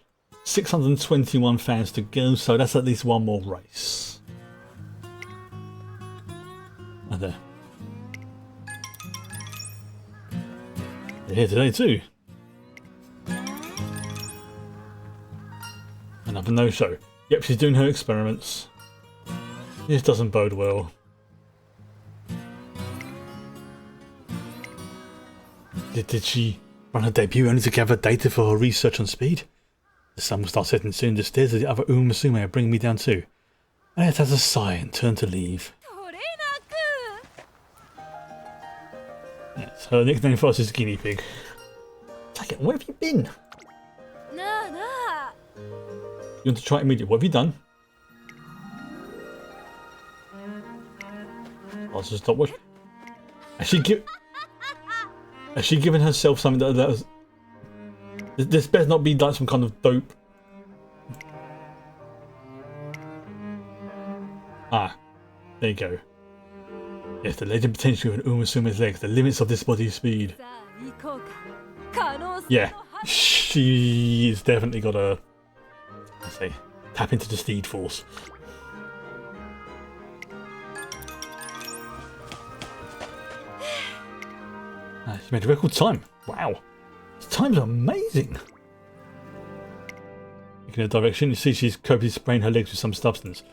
621 fans to go, so that's at least one more race. And there. They're here today too. Another no-show. Yep, she's doing her experiments. This doesn't bode well. Did she run her debut only to gather data for her research on speed? The sun will start setting soon. The stairs of the other Umamusume are bringing me down too. I had to have a sigh and turn to leave. Yes, her nickname for us is Guinea Pig. Tachyon, where have you been? You want to try it immediately? What have you done? I'll just stop watching. Has she given herself something that was... This better not be like some kind of dope. Ah, there you go. Yes, the latent potential of an Umasume's legs, the limits of this body's speed. Yeah, she's definitely got a, let's say, tap into the Steed force. She made a record time. Wow, this time's amazing. Looking in a direction, you see she's copied spraying her legs with some substance.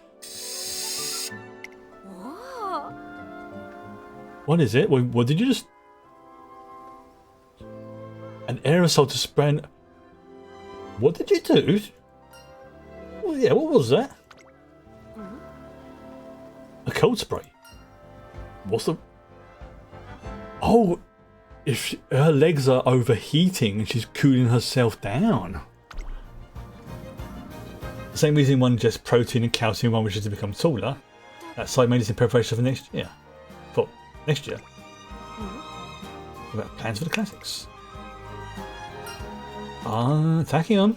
What is it? What did you just... An aerosol to spray... What did you do? Well, yeah, what was that? A cold spray. What's the... Oh, if her legs are overheating and she's cooling herself down. The same reason one ingests protein and calcium, one wishes to become taller. That side made this in preparation for next year. For next year. What about plans for the classics? Tachyon.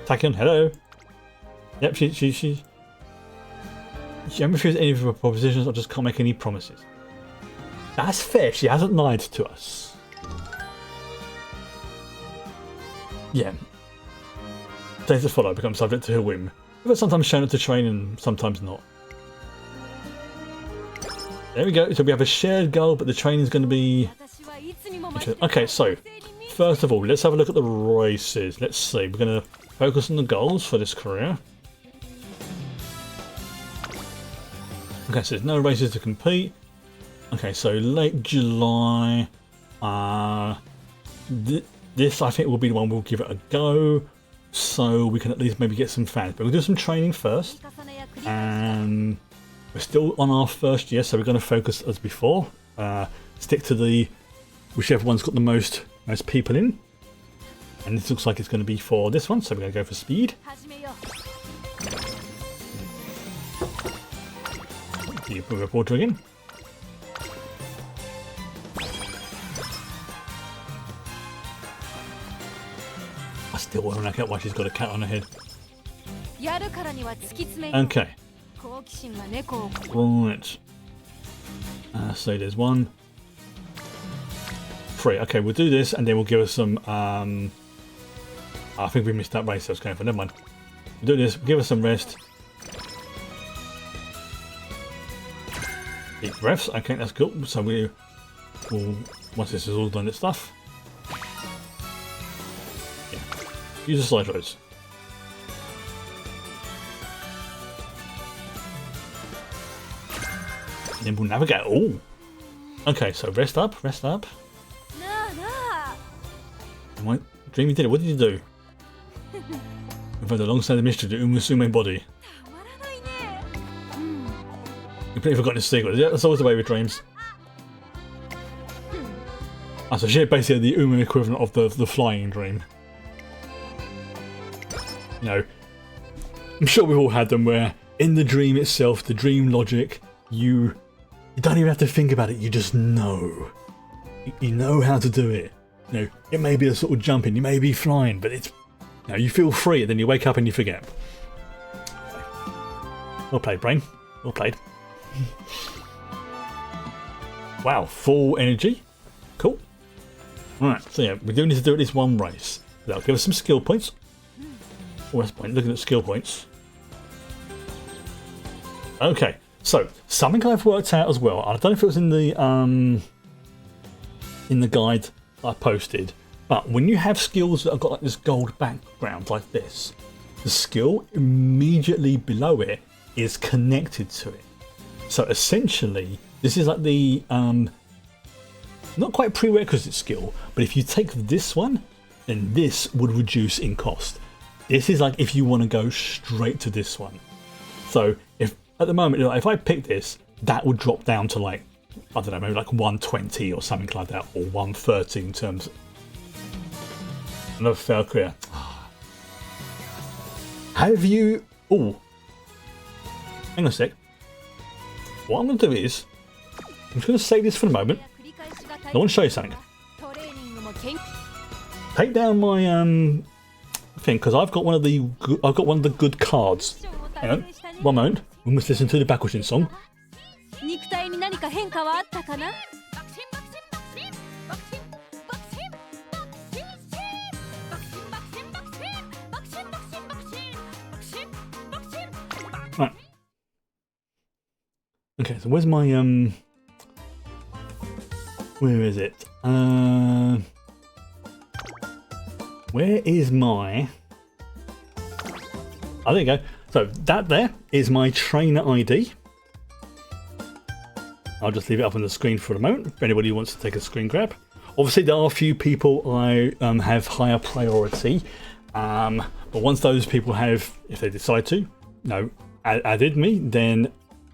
Tachyon, hello. Yep, she hasn't refused any of her propositions, I just can't make any promises. That's fair, she hasn't lied to us. Yeah. Days that follow become subject to her whim. But sometimes shown up to train and sometimes not. There we go, so we have a shared goal, but the training's going to be... Okay, so, first of all, let's have a look at the races. Let's see, we're going to focus on the goals for this career. Okay, so there's no races to compete. Okay, so late July. This I think will be the one we'll give it a go. So we can at least maybe get some fans. But we'll do some training first. And we're still on our first year, so we're going to focus as before. Stick to the whichever one's got the most people in. And this looks like it's going to be for this one, so we're going to go for speed. The reporter again. I still want to work out why she's got a cat on her head. Okay. Right. So there's 1, 3. Okay, we'll do this and then we'll give us some... I think we missed that race I was going for. Never mind. We'll do this, give us some rest. Deep breaths. Okay, that's good. So we'll... Once this is all done, this stuff. Yeah. Use the slide roads. And then we'll navigate. Oh! Okay, so rest up, rest up. What? Dreamy did it. What did you do? We've had a long-standing mystery, the Umamusume body. Completely forgotten his secret. Yeah, that's always the way with dreams. So she basically the Uma equivalent of the flying dream. You know, I'm sure we've all had them where in the dream itself, the dream logic, you don't even have to think about it. You just know. You know how to do it. You know, it may be a sort of jumping, you may be flying, but it's, you know, you feel free, and then you wake up and you forget. Well played, brain. Well played. Wow, full energy. Cool. Alright, so yeah, we do need to do at least one race. That'll give us some skill points. Oh, that's point. Looking at skill points. Okay, so something I've worked out as well. I don't know if it was in the guide I posted, but when you have skills that have got like this gold background like this, the skill immediately below it is connected to it. So essentially, this is like the not quite prerequisite skill, but if you take this one, then this would reduce in cost. This is like if you want to go straight to this one. So if at the moment, if I pick this, that would drop down to like, I don't know, maybe like 120 or something like that, or 130 in terms of... Another fail career. Have you... Oh, hang on a sec. What I'm going to do is, I'm just going to save this for the moment. I want to show you something. Take down my thing, because I've got one of the good cards. Hang on, one moment. We must listen to the backwards song. Okay, so where's my where is it? Where is my? Oh, there you go. So that there is my trainer ID. I'll just leave it up on the screen for a moment if anybody wants to take a screen grab. Obviously, there are a few people I have higher priority, but once those people have, if they decide to, added me, then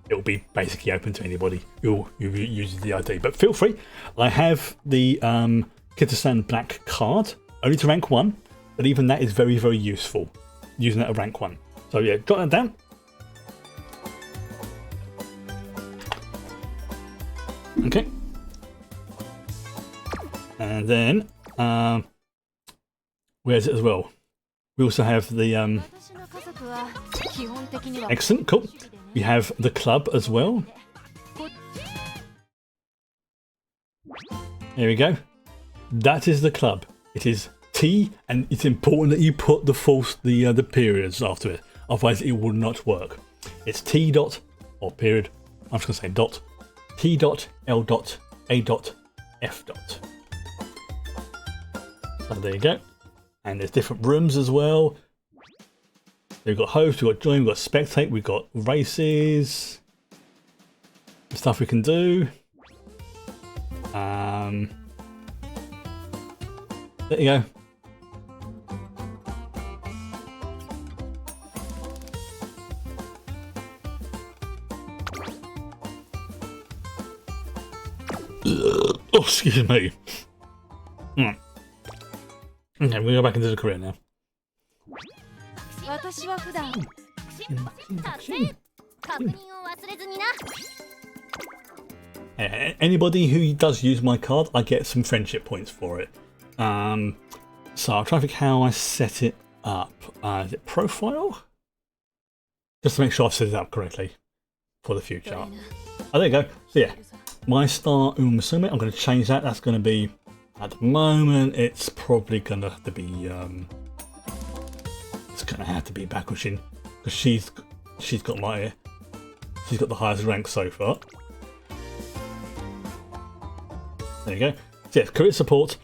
it'll be basically open to anybody who uses the ID. But feel free. I have the Kitasan Black card, only to rank 1, but even that is very, very useful, using that at rank 1. So yeah, jot that down. Okay. And then, where's it as well? We also have the, excellent, cool. We have the club as well. There we go. That is the club. It is T, and it's important that you put the periods after it. Otherwise, it will not work. It's T dot, or period, I'm just going to say dot, T dot, L dot, A dot, F dot. So there you go. And there's different rooms as well. We've got host, we've got join, we've got spectate, we've got races, stuff we can do. There you go. Oh, excuse me. Okay, we're going to go back into the career now. Anybody who does use my card, I get some friendship points for it. So I'll try to think how I set it up. Is it profile? Just to make sure I've set it up correctly for the future. Oh, there you go. So yeah, my star Umamusume, I'm going to change that. That's going to be, at the moment, it's probably going to have to be, it's going to have to be Bakushin, because she's got the highest rank so far. There you go. So yeah, career support.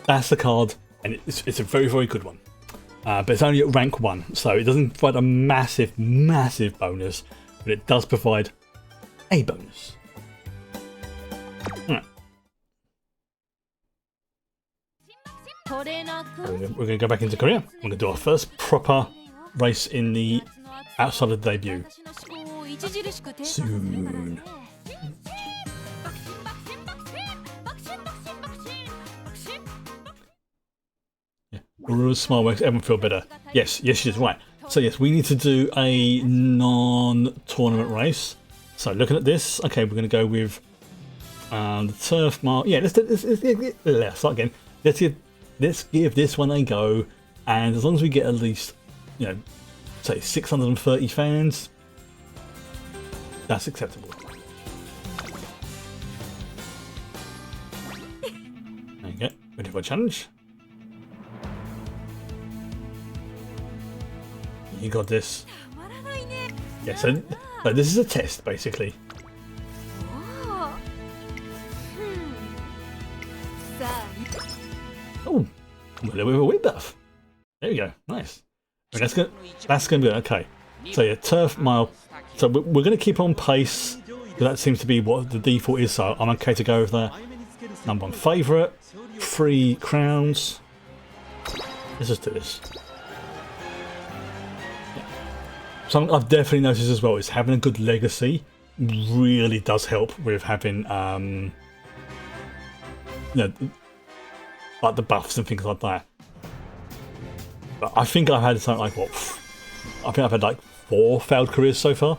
That's the card, and it's a very, very good one. But it's only at rank 1, so it doesn't provide a massive, massive bonus, but it does provide a bonus. Right. We're going to go back into Korea. We're going to do our first proper race in the outside of the debut. Soon. Yeah, a real smile makes everyone feel better. Yes, she is right. So yes, we need to do a non-tournament race. So looking at this, okay, we're going to go with the turf mile. Yeah, let's start again. Let's give this one a go, and as long as we get at least, say 630 fans, that's acceptable. There you go. Ready for a challenge? You got this. Yeah, so this is a test, basically. Oh, a little bit of a weight buff. There we go. Nice. I mean, that's gonna be okay. So yeah, turf mile. So we're gonna keep on pace, because that seems to be what the default is. So I'm okay to go with the number 1 favourite, 3 crowns. Let's just do this. Yeah. Something I've definitely noticed as well is having a good legacy really does help with having like the buffs and things like that. But I think I've had something like I think I've had like 4 failed careers so far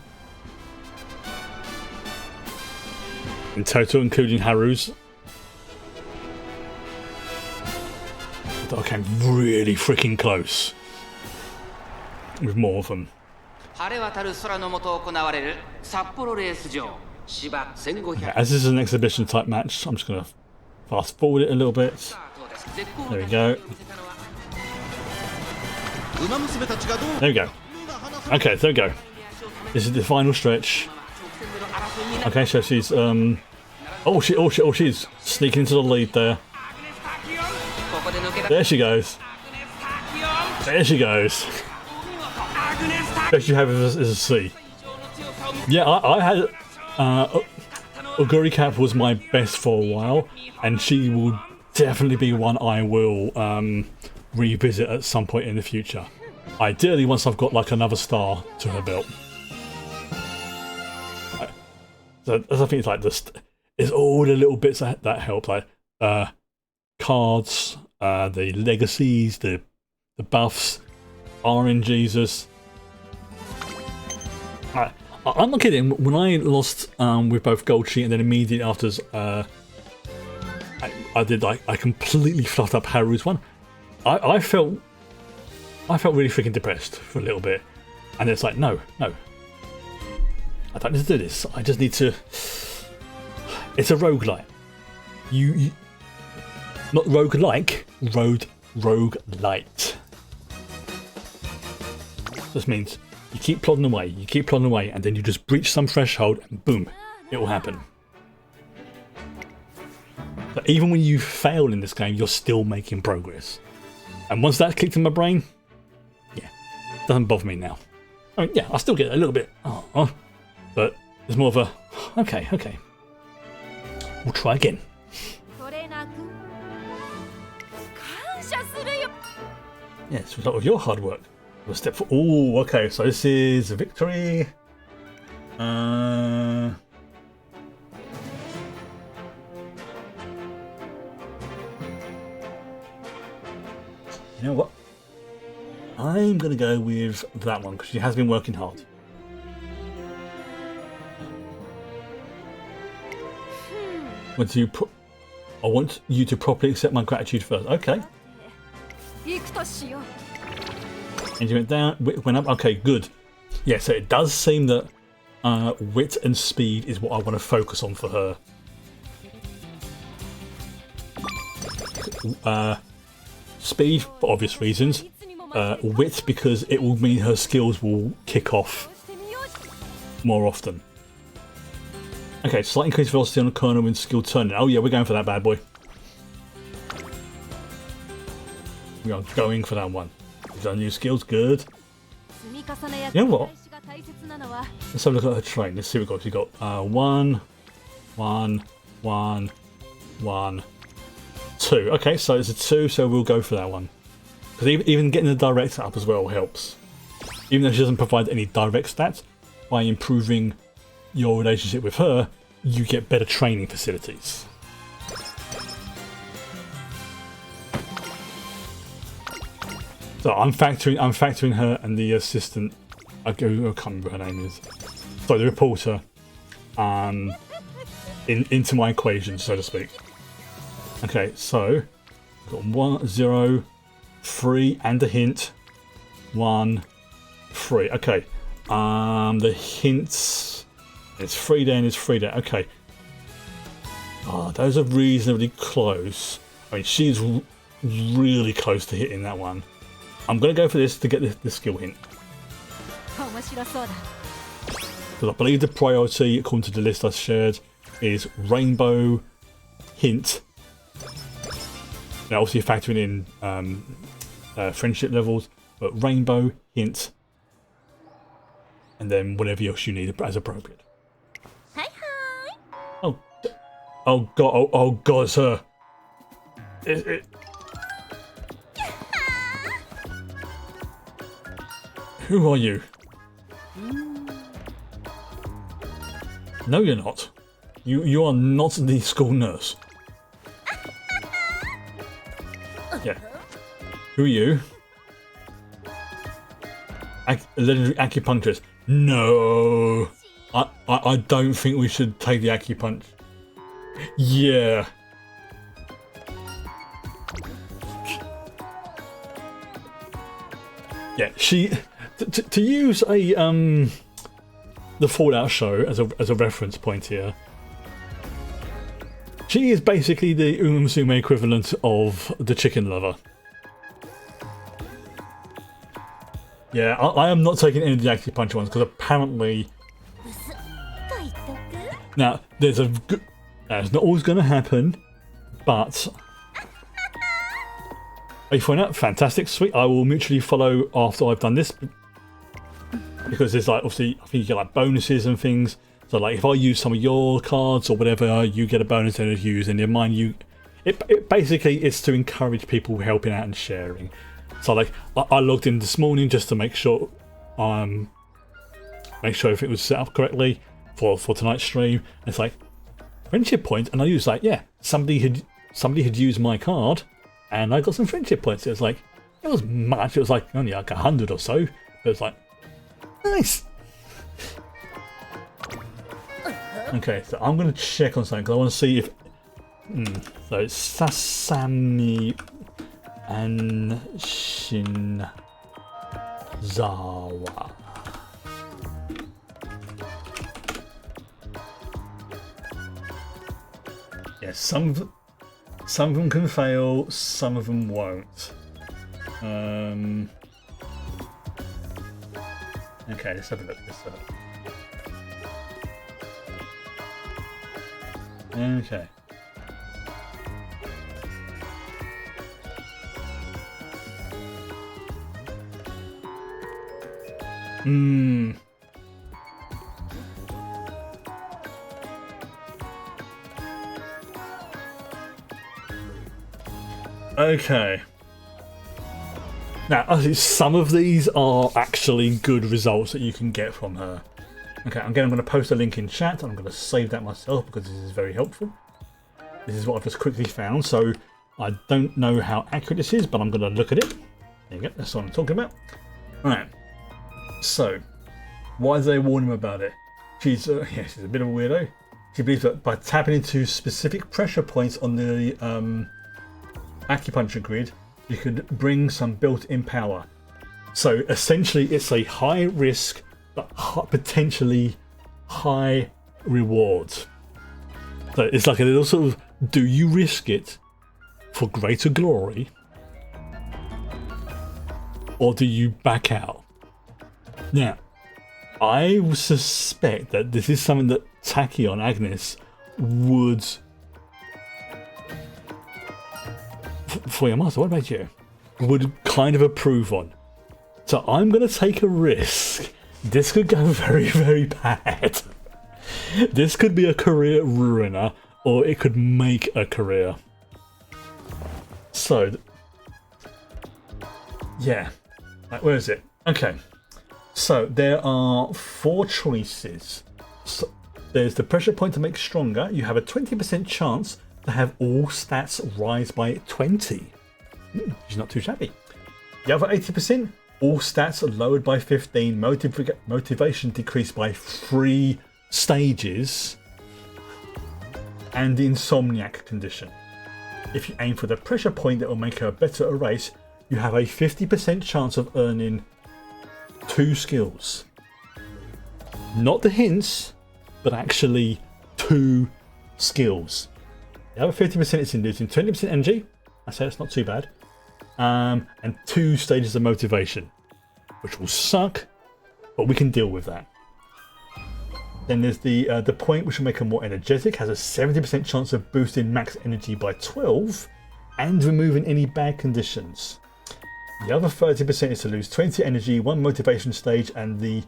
in total, including Haru's. But I came really freaking close with more of them. Yeah, as this is an exhibition type match, I'm just gonna fast forward it a little bit. There we go. There we go. Okay, there we go. This is the final stretch. Okay, so she's she's sneaking into the lead there. There she goes. There she goes. Best you have is a C. Yeah, I had Oguri Cap was my best for a while, and she will definitely be one I will revisit at some point in the future. Ideally, once I've got like another star to her belt. So I think it's like this. It's all the little bits that help, like cards, the legacies, the buffs, RNGesus. I'm not kidding. When I lost with both Gold Sheet and then immediately after, I completely fluffed up Haru's one. I felt really freaking depressed for a little bit, and it's like no, I don't need to do this. I just need to. It's a roguelite. You not roguelike, roguelite. This means you keep plodding away, and then you just breach some threshold, and boom, it will happen. But even when you fail in this game, you're still making progress. And once that's clicked in my brain, yeah, it doesn't bother me now. I mean, yeah, I still get a little bit, but it's more of a, okay, we'll try again. Yes, with a lot of your hard work. We'll step for. Oh, okay. So this is a victory. You know what? I'm gonna go with that one because she has been working hard. I want you to properly accept my gratitude first. Okay. And you went down, wit went up. Okay, good. Yeah, so it does seem that wit and speed is what I want to focus on for her. Speed for obvious reasons. Wit because it will mean her skills will kick off more often. Okay, slight increased velocity on the corner when skill turning. Oh yeah, we're going for that bad boy. We are going for that one. We've done new skills, good. You know what? Let's have a look at her train. Let's see what we've got. We've got 1, 1, 1, 1, 2. Okay, so it's a 2, so we'll go for that one. Because even getting the direct up as well helps. Even though she doesn't provide any direct stats, by improving your relationship with her, you get better training facilities. So I'm factoring her and the assistant. I can't remember what her name is. So the reporter, into my equation, so to speak. Okay, so got 1, 0, 3, and a hint. 1, 3. Okay. The hints. It's 3 there and it's 3 there. Okay. Those are reasonably close. I mean, she's really close to hitting that one. I'm going to go for this to get the skill hint. Because I believe the priority, according to the list I shared, is Rainbow, Hint. Now, obviously, factoring in friendship levels, but Rainbow, Hint, and then whatever else you need as appropriate. Oh god! Oh god! It's her. Who are you? No, you're not. You are not the school nurse. Yeah. Who are you? Legendary acupuncturist. No. I don't think we should take the acupuncture. Yeah. Yeah, she to use a the Fallout show as a reference point here. She is basically the Umamusume equivalent of the chicken lover. Yeah, I am not taking any of the acupuncture ones because apparently Now, that's not always going to happen, but you find out, fantastic, sweet. I will mutually follow after I've done this, because there's like, obviously, I think you get like bonuses and things. So like, if I use some of your cards or whatever, you get a bonus and use, and in mine, it basically it's to encourage people helping out and sharing. So like, I logged in this morning just to make sure everything was set up correctly for tonight's stream. And it's like friendship points, and I was like, yeah, somebody had used my card, and I got some friendship points. It was like, it was much. It was like only like 100 or so. But it was like, nice. Okay, so I'm gonna check on something because I want to see if. So it's Sasami and Shinzawa. Yeah, some of them can fail, some of them won't. Okay, let's have a look. Okay. Okay. Now, obviously, some of these are actually good results that you can get from her. Okay, I'm going to post a link in chat. I'm going to save that myself because this is very helpful. This is what I've just quickly found, so I don't know how accurate this is, but I'm going to look at it. There you go, that's what I'm talking about. Alright, so, why do they warn him about it? She's a bit of a weirdo. She believes that by tapping into specific pressure points on the acupuncture grid, you could bring some built-in power. So essentially it's a high risk but potentially high reward. So it's like a little sort of, do you risk it for greater glory, or do you back out? Now, I suspect that this is something that Tachyon, Agnes, would... For your master, what about you? Would kind of approve on. So I'm going to take a risk. This could go very, very bad. This could be a career ruiner, or it could make a career. So, yeah. Right, where is it? Okay. So there are 4 choices. So, there's the pressure point to make stronger. You have a 20% chance to have all stats rise by 20. Which is not too shabby. The other 80%, all stats are lowered by 15. Motivation decreased by 3 stages. And the insomniac condition. If you aim for the pressure point that will make a better erase, you have a 50% chance of earning 2 skills. Not the hints, but actually 2 skills. The other 50% is in losing 20% energy. I say that's not too bad. And 2 stages of motivation, which will suck, but we can deal with that. Then there's the point which will make them more energetic, has a 70% chance of boosting max energy by 12 and removing any bad conditions. The other 30% is to lose 20 energy, 1 motivation stage, and the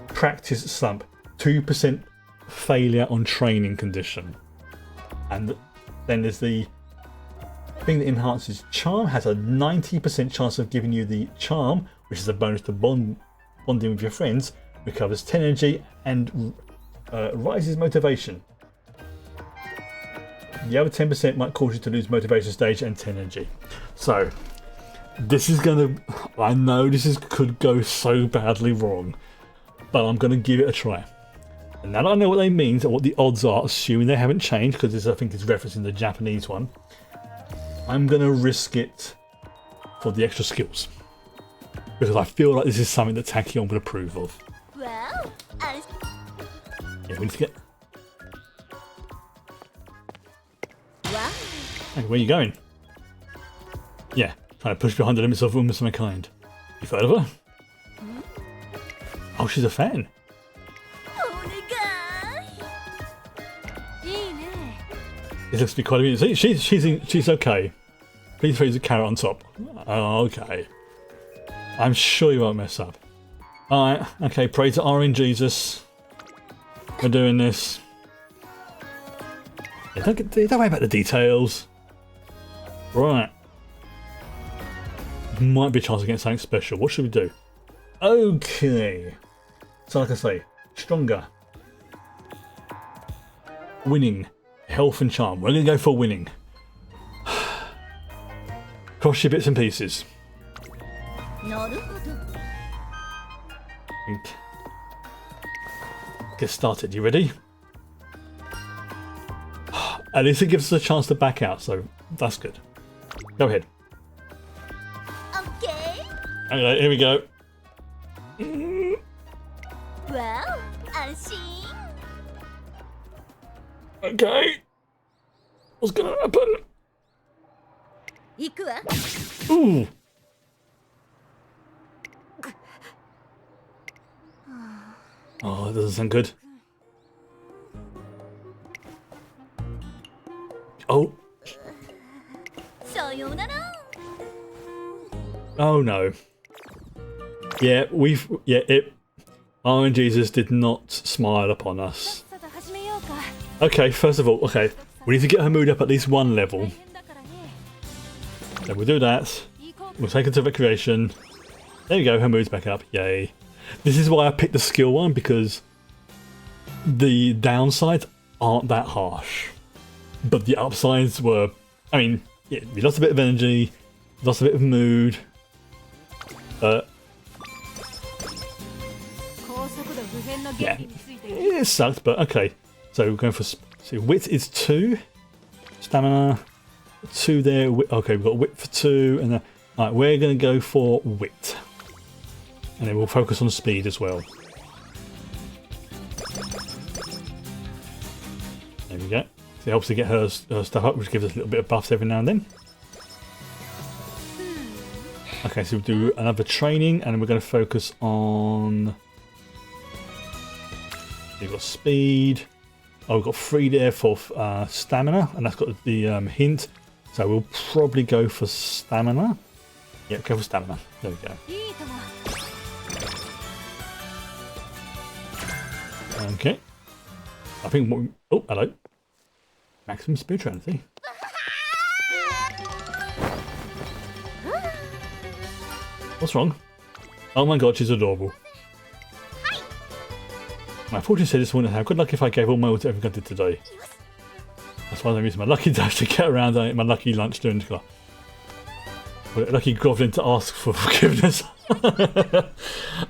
practice slump, 2% failure on training condition. And then there's the thing that enhances charm, has a 90% chance of giving you the charm, which is a bonus to bonding with your friends, recovers 10 energy and rises motivation. The other 10% might cause you to lose motivation stage and 10 energy. So this is gonna, I know this could go so badly wrong, but I'm gonna give it a try. And now that I know what they mean and what the odds are, assuming they haven't changed, because this I think is referencing the Japanese one, I'm gonna risk it for the extra skills. Because I feel like this is something that Tachyon would approve of. Well, Yeah, we need to get... wow. Hey, where are you going? Yeah, trying to push behind the limits of Umamusume kind. You've heard of her? Oh, she's a fan. It looks to be quite a bit. See, she's okay. Please freeze a carrot on top. Oh, okay. I'm sure you won't mess up. Alright, okay, pray to RN Jesus. We're doing this. Yeah, don't worry about the details. Right. Might be a chance to get something special. What should we do? Okay. So like I say, stronger. Winning. Health and charm. We're going to go for winning. Cross your bits and pieces. Get started. You ready? At least it gives us a chance to back out, so that's good. Go ahead. Okay. Okay, here we go. Well, 安心. Okay. What's gonna happen? 行くわ. Ooh. Oh, that doesn't sound good. Oh. さようなら. Oh no. Yeah, Iron Jesus did not smile upon us. Okay, first of all, okay, we need to get her mood up at least one level. So we'll do that. We'll take her to recreation. There you go, her mood's back up. Yay. This is why I picked the skill one, because the downsides aren't that harsh. But the upsides were, I mean, yeah, we lost a bit of energy, lost a bit of mood. Yeah, it sucked, but okay. So we're going for, so wit is 2, stamina 2 there. Okay, we've got wit for 2, and then, alright, we're going to go for wit, and then we'll focus on speed as well. There we go. So it helps to get her stuff up, which gives us a little bit of buffs every now and then. Okay, so we'll do another training, and we're going to focus on. We've got speed. Oh, we've got 3 there for stamina, and that's got the hint. So we'll probably go for stamina. Yeah, go for stamina. There we go. Okay. I think. Oh, hello. Maximum spirituality. What's wrong? Oh my god, she's adorable. My fortune said this morning how good luck if I gave all my will to everything I did today. That's why I'm using my lucky dash to get around and my lucky lunch during the class. Lucky groveling to ask for forgiveness.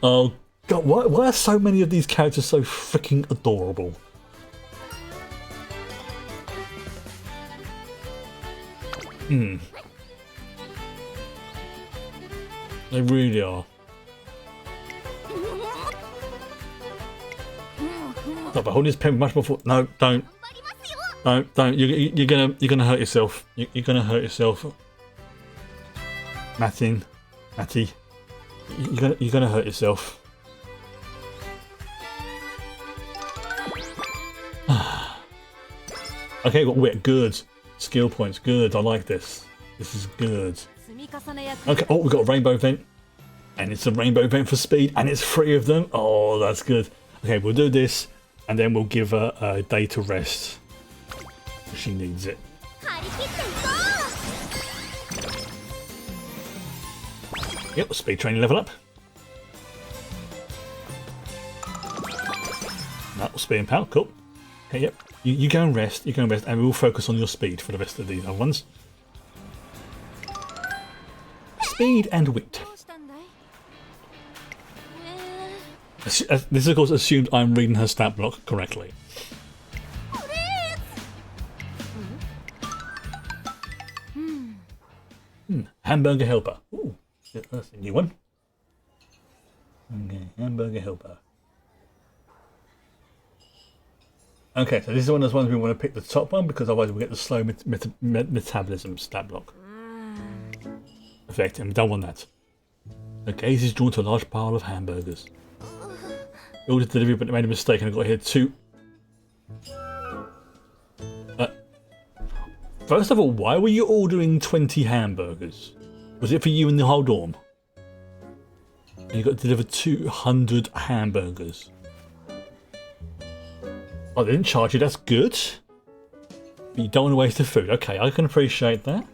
Oh god, why are so many of these characters so freaking adorable? They really are. Stop holding this pen much more for. No, don't. No, don't. You're gonna hurt yourself. You're gonna hurt yourself. Matty. You're gonna hurt yourself. Okay, got wit. Good. Skill points. Good. I like this. This is good. Okay. Oh, we got a rainbow vent, and it's a rainbow vent for speed, and it's 3 of them. Oh, that's good. Okay, we'll do this. And then we'll give her a day to rest. She needs it. Yep, speed training level up. That will speed and power, cool. Okay, yep. You go and rest, and we'll focus on your speed for the rest of these other ones. Speed and wit. This, of course, assumed I'm reading her stat block correctly. Hamburger helper. Ooh, that's a new one. Okay, hamburger helper. Okay, so this is one of those ones we want to pick the top one, because otherwise we'll get the slow metabolism stat block effect, and we don't want that. The gaze is drawn to a large pile of hamburgers. Ordered delivery, but made a mistake and I got here 2. First of all, why were you ordering 20 hamburgers? Was it for you and the whole dorm? And you got to deliver 200 hamburgers. Oh, they didn't charge you, that's good. But you don't want to waste the food. Okay, I can appreciate that.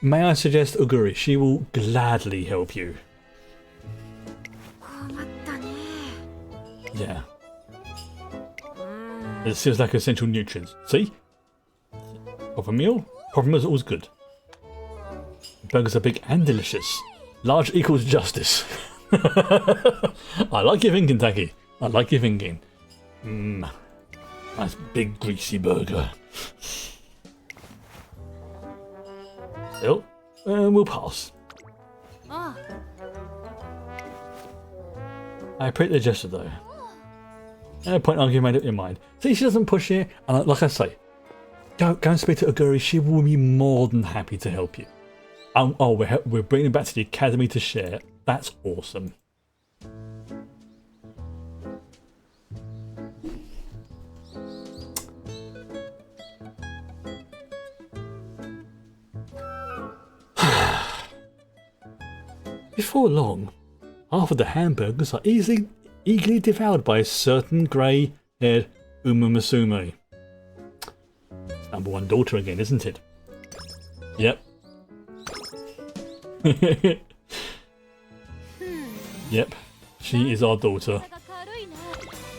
May I suggest Uguri? She will gladly help you. Yeah. It feels like essential nutrients. See? Proper meal? Proper meal is always good. Burgers are big and delicious. Large equals justice. I like your thinking, Taki. I like your thinking. Nice big greasy burger. Still, we'll pass. I appreciate the gesture though. No point arguing made up your mind. See, she doesn't push it, and like I say, go and speak to Uguri. She will be more than happy to help you. Oh, we're bringing it back to the academy to share. That's awesome. Before long, half of the hamburgers are eagerly devoured by a certain grey-haired Umamusume. Number one daughter again, isn't it? Yep. Yep, she is our daughter.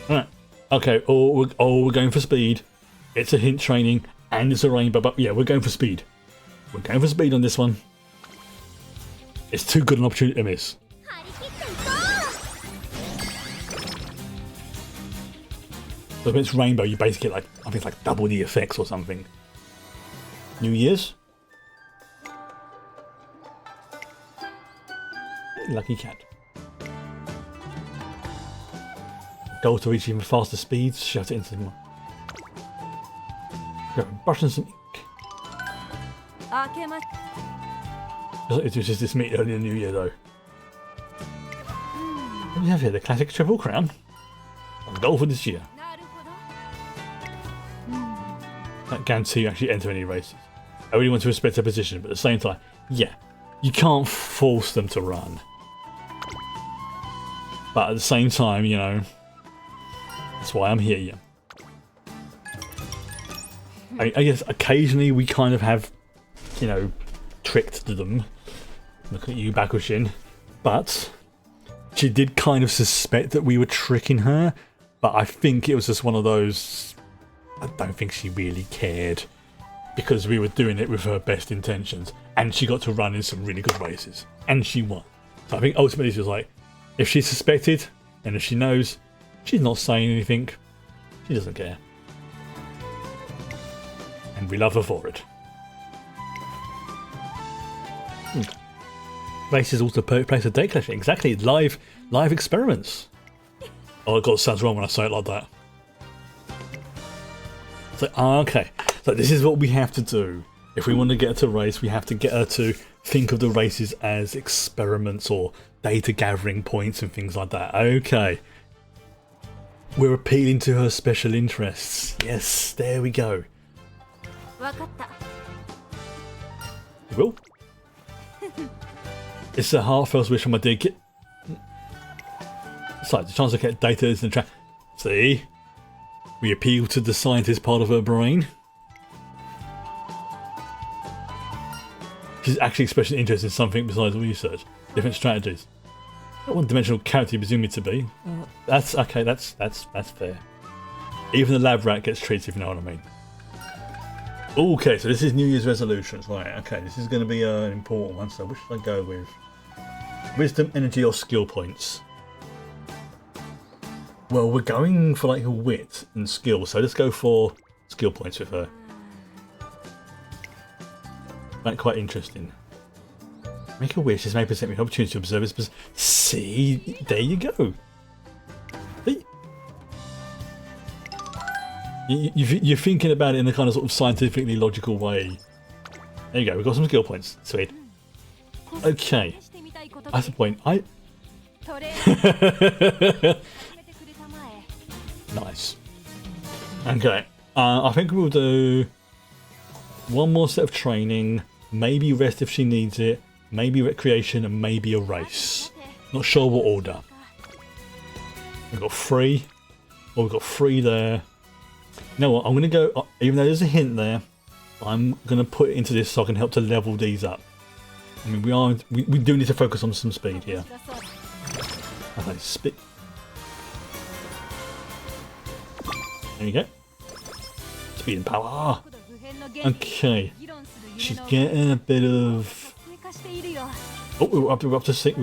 Alright, okay, we're going for speed. It's a hint training, and it's a rainbow, but yeah, we're going for speed. We're going for speed on this one. It's too good an opportunity to miss. So when it's rainbow, you basically get like, I think it's like double the effects or something. New Year's? Lucky cat. Goal to reach even faster speeds, shut it into them. Go, brush and some ink. It was just this meet early in the new year though. What do we have here? The classic Triple Crown. Goal for this year. That guarantee you actually enter any races. I really want to respect their position, but at the same time, yeah, you can't force them to run. But at the same time, you know, that's why I'm here, yeah. I guess occasionally we kind of have, you know, tricked them. Look at you, Bakushin. But she did kind of suspect that we were tricking her. But I think it was just one of those... I don't think she really cared. Because we were doing it with her best intentions. And she got to run in some really good races. And she won. So I think ultimately she was like, if she suspected, and if she knows, she's not saying anything. She doesn't care. And we love her for it. Races also place a date clashing. Exactly, live experiments. Oh god, it sounds wrong when I say it like that. So, okay. So this is what we have to do. If we want to get her to race, we have to get her to think of the races as experiments or data gathering points and things like that. Okay. We're appealing to her special interests. Yes, there we go. You will? It's a heartfelt wish from my dear kid. Besides, the chance to get data is in the track. See? We appeal to the scientist part of her brain. She's actually expressing interest in something besides research. Different strategies. Not one-dimensional character you presume me to be. That's okay, that's fair. Even the lab rat gets treats, if you know what I mean. Okay, so this is New Year's resolutions. Right, okay, this is going to be an important one, so which should I go with? Wisdom, energy, or skill points? Well, we're going for like a wit and skill, so let's go for skill points with her. That's quite interesting. Make a wish. This may present me an opportunity to observe its... See? There you go. See? You're thinking about it in a kind of sort of scientifically logical way. There you go. We've got some skill points. Sweet. Okay. That's the point. Nice. Okay. I think we'll do one more set of training, maybe rest if she needs it, maybe recreation, and maybe a race. Not sure what order. We've got 3. Well, we've got 3 there. You know what? I'm going to go, even though there's a hint there, I'm going to put it into this so I can help to level these up. I mean, we do need to focus on some speed here. Okay, speed. There you go. Speed and power. Okay. She's getting a bit of... Oh, we're up to 6.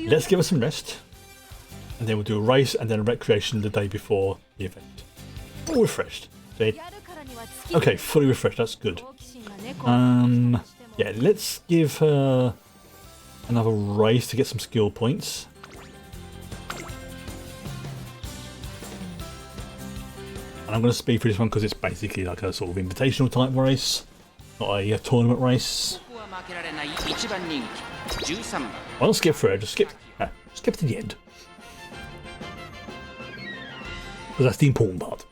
Let's give her some rest. And then we'll do a race and then a recreation the day before the event. All refreshed. Okay, fully refreshed. That's good. Yeah, let's give her another race to get some skill points. And I'm going to speed through this one because it's basically like a sort of invitational type race, not a tournament race. I'll skip through it. Just skip to the end. Because that's the important part.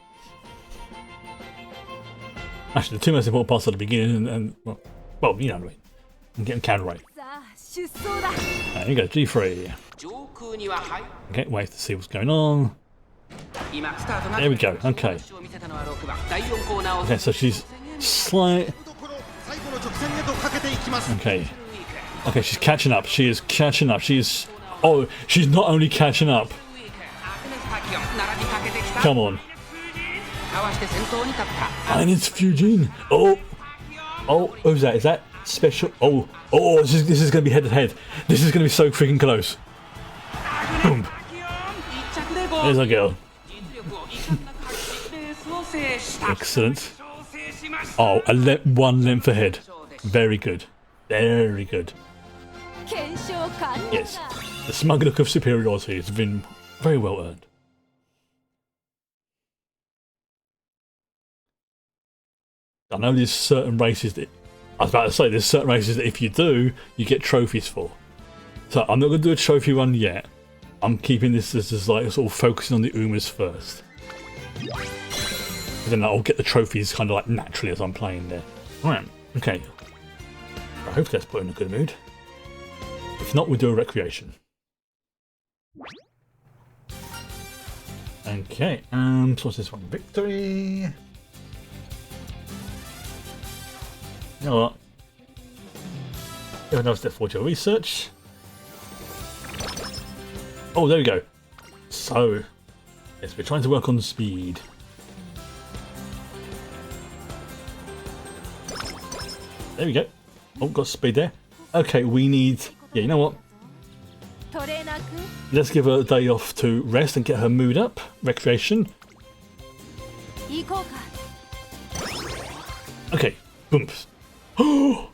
Actually, the 2 most important parts are the beginning and well, you know what I mean. And getting counter right. There you go, G3. Okay, wait to see what's going on. There we go, okay. Okay, so she's slight. Okay. Okay, she's catching up. She is catching up. She's. Oh, she's not only catching up. Come on. And it's Fujin. Oh. Oh, who's that? Is that special? Oh. Oh, this is going to be head to head. This is going to be so freaking close. Boom. There's our girl. Excellent. Oh, 1 length ahead. Very good. Very good. Yes. The smug look of superiority has been very well earned. I know there's certain races that... I was about to say, there's certain races that if you do, you get trophies for. So I'm not going to do a trophy run yet. I'm keeping this as like sort of focusing on the Umas first. Then I'll get the trophies kind of like naturally as I'm playing there. Alright, okay. I hope that's put in a good mood. If not, we'll do a recreation. Okay, so what's this one? Victory! You know what? Have another step forward to your research. Oh, there we go. So, yes, we're trying to work on speed. There we go. Oh, got speed there. Okay, we need... Yeah, you know what? Let's give her a day off to rest and get her mood up. Recreation. Okay, boom. Oh!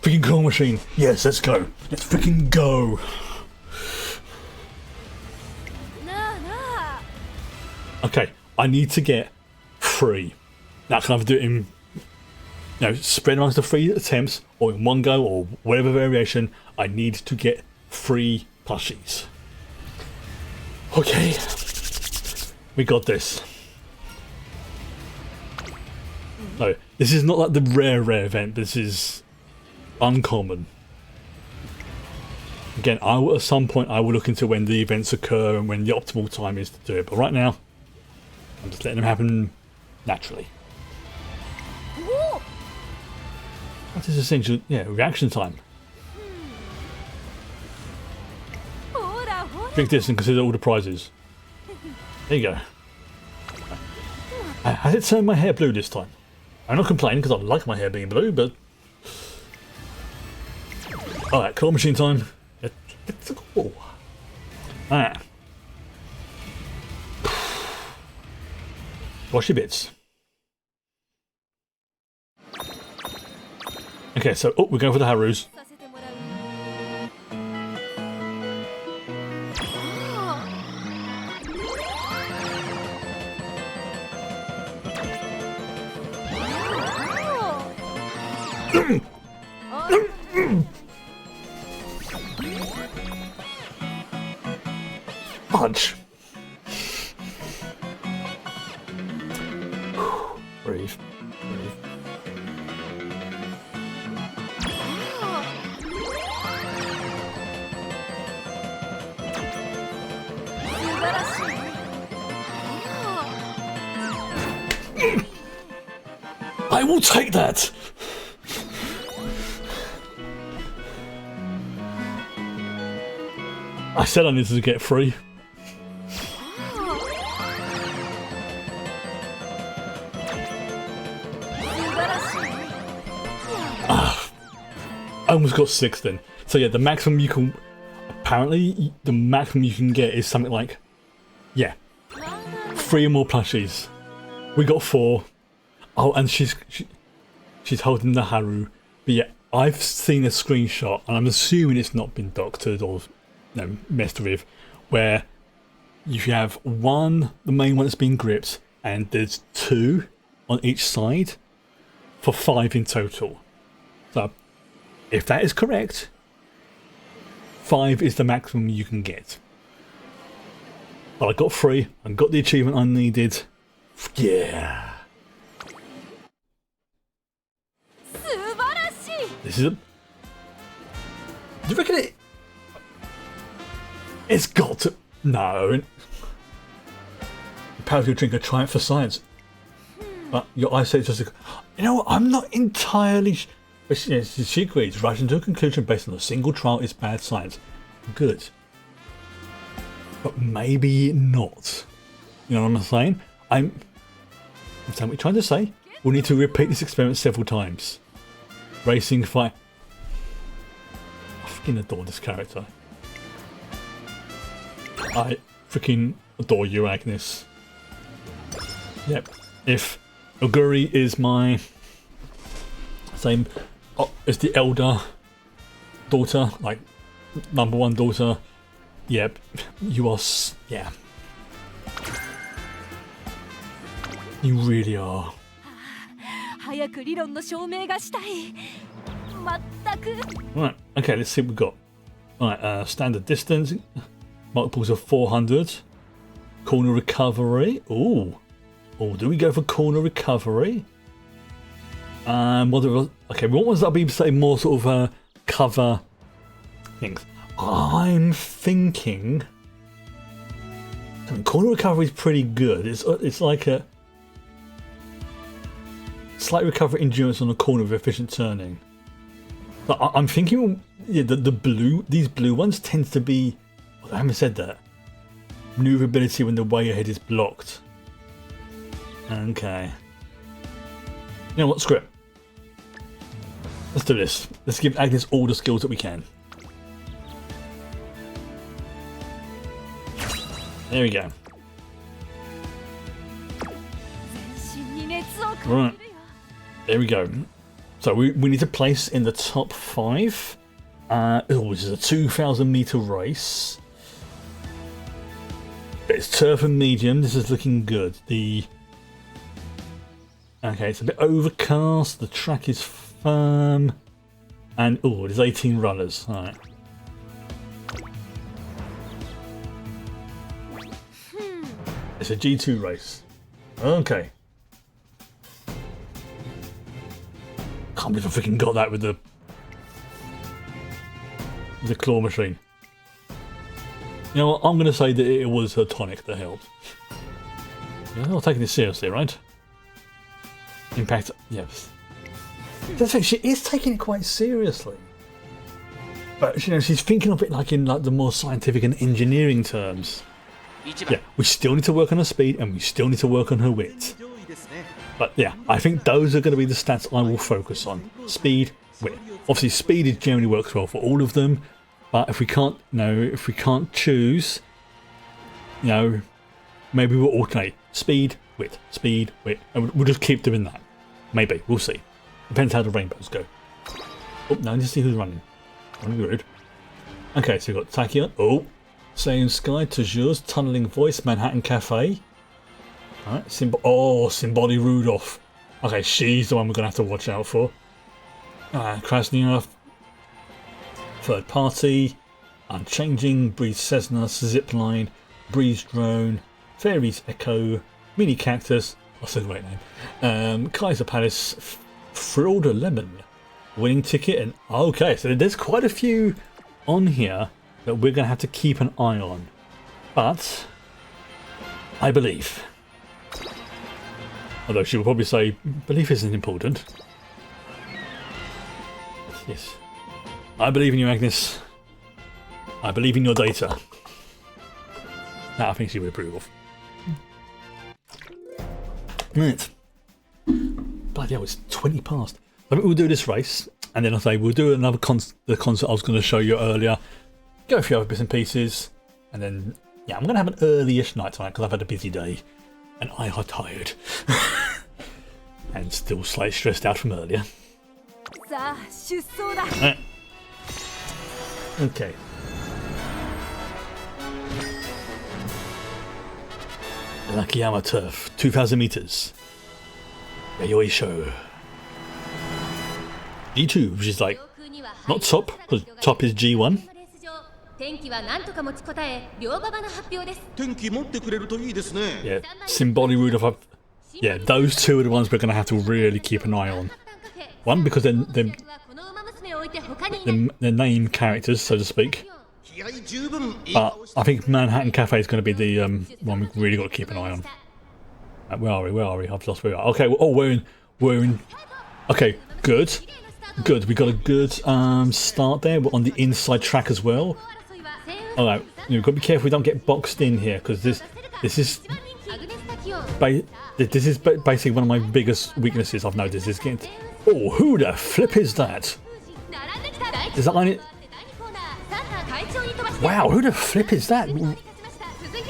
Freaking claw machine. Yes, let's go. Let's freaking go. Okay, I need to get 3. Now, can I either do it in... You know, spread amongst the 3 attempts, or in one go, or whatever variation. I need to get 3 plushies. Okay. We got this. No, this is not like the rare event. This is uncommon. Again, at some point I will look into when the events occur and when the optimal time is to do it. But right now, I'm just letting them happen naturally. That is essential, yeah, reaction time. Drink this and consider all the prizes. There you go. Has it turned my hair blue this time? I'm not complaining because I like my hair being blue, but... Alright, claw machine time. It's cool. Ah. Wash your bits. Okay, so we're going for the Harus. Punch. will take that! I said I needed to get free. I almost got 6 then. So yeah, the maximum you can... Apparently, the maximum you can get is something like... Yeah. 3 or more plushies. We got 4. Oh, and she's holding the Haru. But yeah, I've seen a screenshot, and I'm assuming it's not been doctored or messed with, where you have one, the main one that's been gripped, and there's 2 on each side for 5 in total. So, if that is correct, 5 is the maximum you can get. But I got 3, I got the achievement I needed. Yeah. This is a... Do you reckon it... It's got to... No. The power of your drink, a triumph for science. But your eyesight is just... You know what, I'm not entirely... She agrees, rushing to a conclusion based on a single trial is bad science. Good. But maybe not. You know what I'm saying? I'm saying what you're trying to say. We'll need to repeat this experiment several times. Racing fight. I freaking adore this character. I freaking adore you, Agnes. Yep. If Oguri is my same as the elder daughter, like #1 daughter, yep, you are. Yeah, you really are. Right, okay, let's see what we've got. Alright, standard distance, multiples of 400, corner recovery. Ooh, do we go for corner recovery? Okay, what ones that be say more sort of cover things? I'm thinking. I mean, corner recovery is pretty good. It's like a slight recovery endurance on the corner of efficient turning. But I'm thinking, yeah, these blue ones tend to be. I haven't said that. Maneuverability when the way ahead is blocked. Okay. You know what? Screw it. Let's do this. Let's give Agnes all the skills that we can. There we go. Right. There we go. So we need to place in the top 5. This is a 2,000 meter race. It's turf and medium. This is looking good. Okay, it's a bit overcast. The track is firm. And there's 18 runners. All right. It's a G2 race. Okay. Can't believe I freaking got that with the claw machine. You know what? I'm going to say that it was her tonic that helped. Yeah, I'm not taking this seriously, right? Impact, yes. That's right, she is taking it quite seriously. But she's thinking of it like in the more scientific and engineering terms. Yeah, we still need to work on her speed and we still need to work on her wit. But yeah, I think those are going to be the stats I will focus on. Speed, wit. Obviously speed generally works well for all of them, but if we can't choose, maybe we'll alternate. Speed, wit, and we'll just keep doing that. Maybe, we'll see. Depends how the rainbows go. Oh, now I need to see who's running. Running rude. Okay, so we've got Tachyon. Oh, Saying Sky, Tajur's, Tunneling Voice, Manhattan Cafe. Alright, Symbody Rudolph. Okay, she's the one we're going to have to watch out for. Krasnyanov. Third Party. Unchanging, Breeze Cessna, Zipline, Breeze Drone, Fairies Echo, Mini Cactus. That's a great name. Kaiser Palace, Frilled Lemon, Winning Ticket, and okay, so there's quite a few on here that we're going to have to keep an eye on. But I believe Although she will probably say, belief isn't important. Yes. I believe in you, Agnes. I believe in your data. That I think she would approve of. Right. Bloody hell, it's 20 past. I think we'll do this race, and then I'll say we'll do another the concert I was going to show you earlier. Go a few other bits and pieces, and then, yeah, I'm going to have an early-ish night tonight because I've had a busy day, and I are tired. And still slightly stressed out from earlier. Okay. Nakayama Turf, 2,000 meters. Yayoi Show. G2, which is like, not top, because top is G1. Yeah, Symbolic Root of... Yeah, those two are the ones we're going to have to really keep an eye on. One, because they're name characters, so to speak. But I think Manhattan Cafe is going to be the one we've really got to keep an eye on. Where are we? Where are we? I've lost where we are. Okay, oh, we're in... Okay, good. Good, we got a good start there. We're on the inside track as well. Alright, we've got to be careful we don't get boxed in here, because this is basically one of my biggest weaknesses I've noticed is getting... Oh, who the flip is that? Is that line it? Wow, who the flip is that?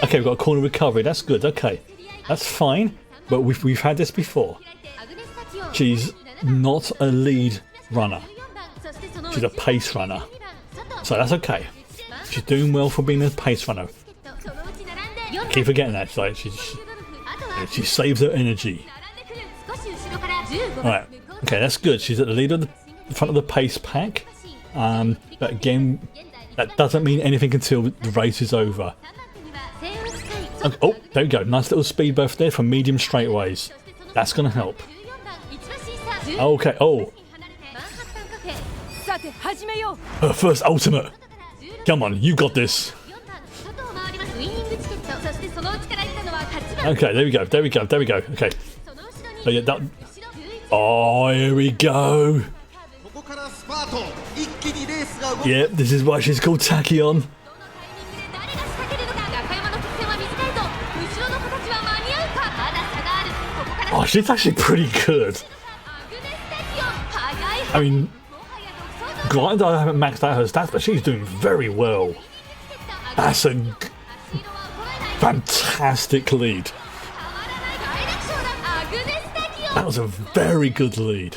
Okay, we've got a corner recovery, that's good, okay. That's fine, but we've had this before. She's not a lead runner. She's a pace runner. So that's okay. She's doing well for being a pace runner. Keep forgetting that. Like she saves her energy. Alright. Okay, that's good. She's at the lead of the front of the pace pack. But again, that doesn't mean anything until the race is over. Okay, oh, there we go. Nice little speed burst there from medium straightaways. That's going to help. Okay, oh. Her first ultimate. Come on, you got this. Okay, there we go, there we go, there we go. Okay. So yeah, that... Oh, here we go. Yeah, this is why she's called Tachyon. Oh, she's actually pretty good. I mean, granted I haven't maxed out her stats, but she's doing very well. That's a fantastic lead. That was a very good lead.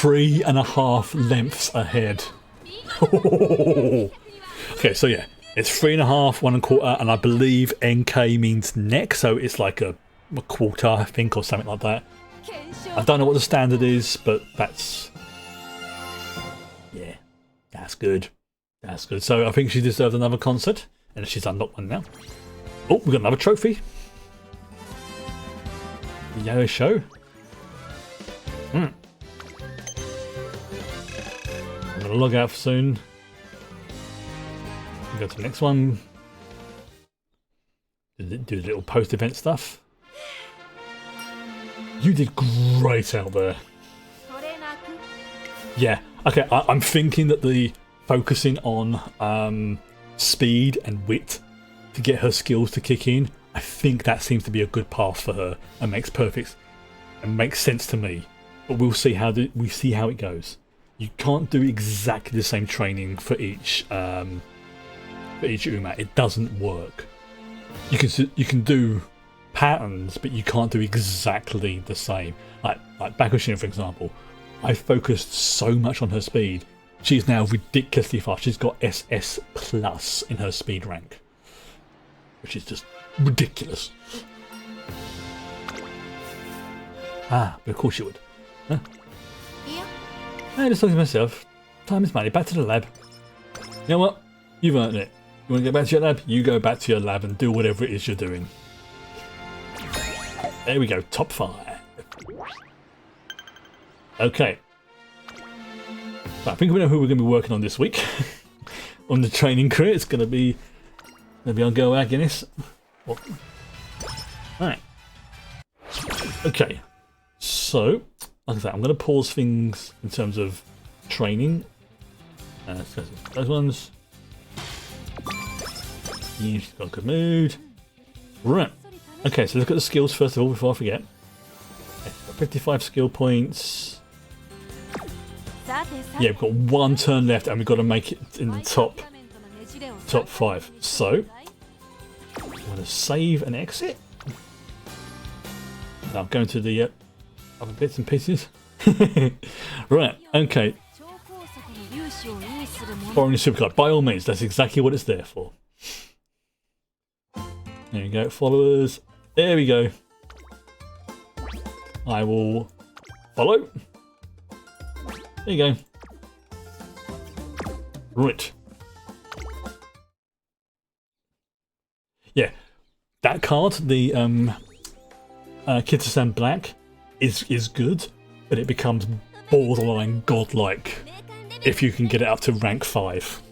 3.5 lengths ahead. Okay, so yeah, it's 3.5, 1.25, and I believe NK means neck, so it's like a quarter, I think, or something like that. I don't know what the standard is, but that's... Yeah, that's good. That's good. So I think she deserves another concert, and she's unlocked one now. Oh, we've got another trophy. The Yellow Show. I'm going to log out soon. Go to the next one. Do the little post-event stuff. You did great out there. Yeah, okay, I'm thinking that the focusing on speed and wit to get her skills to kick in, I think that seems to be a good path for her and makes sense to me. But we'll see how it goes. You can't do exactly the same training for each Uma. It doesn't work. You can do patterns, but you can't do exactly the same. Like Bakushina, for example, I focused so much on her speed. She's now ridiculously fast. She's got SS plus in her speed rank, which is just ridiculous. Ah, but of course you would. Huh? I just thought to myself, time is money, back to the lab. You know what? You've earned it. You want to get back to your lab? You go back to your lab and do whatever it is you're doing. There we go, top 5. Okay. So I think we know who we're going to be working on this week. On the training crew, it's going to be our girl Agnes. Alright. Okay. So, like I said, I'm going to pause things in terms of training. So those ones. She's got a good mood. Right. Okay, so look at the skills first of all before I forget. Okay, 55 skill points. Yeah, we've got one turn left and we've got to make it in the top 5. So, I'm going to save and exit. Now I'm going to the other bits and pieces. Right, okay. Borrowing a supercard, by all means, that's exactly what it's there for. There you go, followers. There we go. I will follow. There you go. Right. Yeah, that card, the Kitasan Black, is good, but it becomes borderline godlike if you can get it up to rank 5.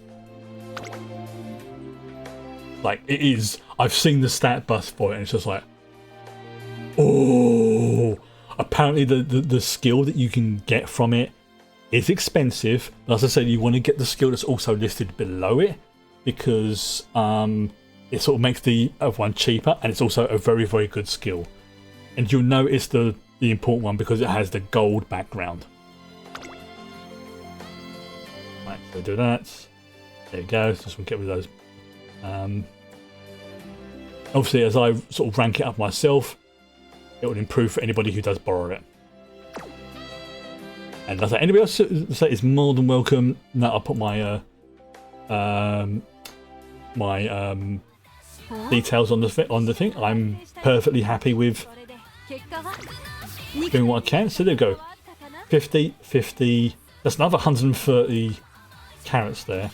Like, it is. I've seen the stat bus for it, and it's just like, oh. Apparently, the skill that you can get from it is expensive. But as I said, you want to get the skill that's also listed below it, because it sort of makes the other one cheaper, and it's also a very, very good skill. And you'll notice the important one because it has the gold background. Right, so do that. There you go. Just want to get rid of those. Obviously, as I sort of rank it up myself, it would improve for anybody who does borrow it. And that's it. Anybody else say is more than welcome. Now I'll put my details on the thing. I'm perfectly happy with doing what I can. So there we go. 50, 50. That's another 130 carats there.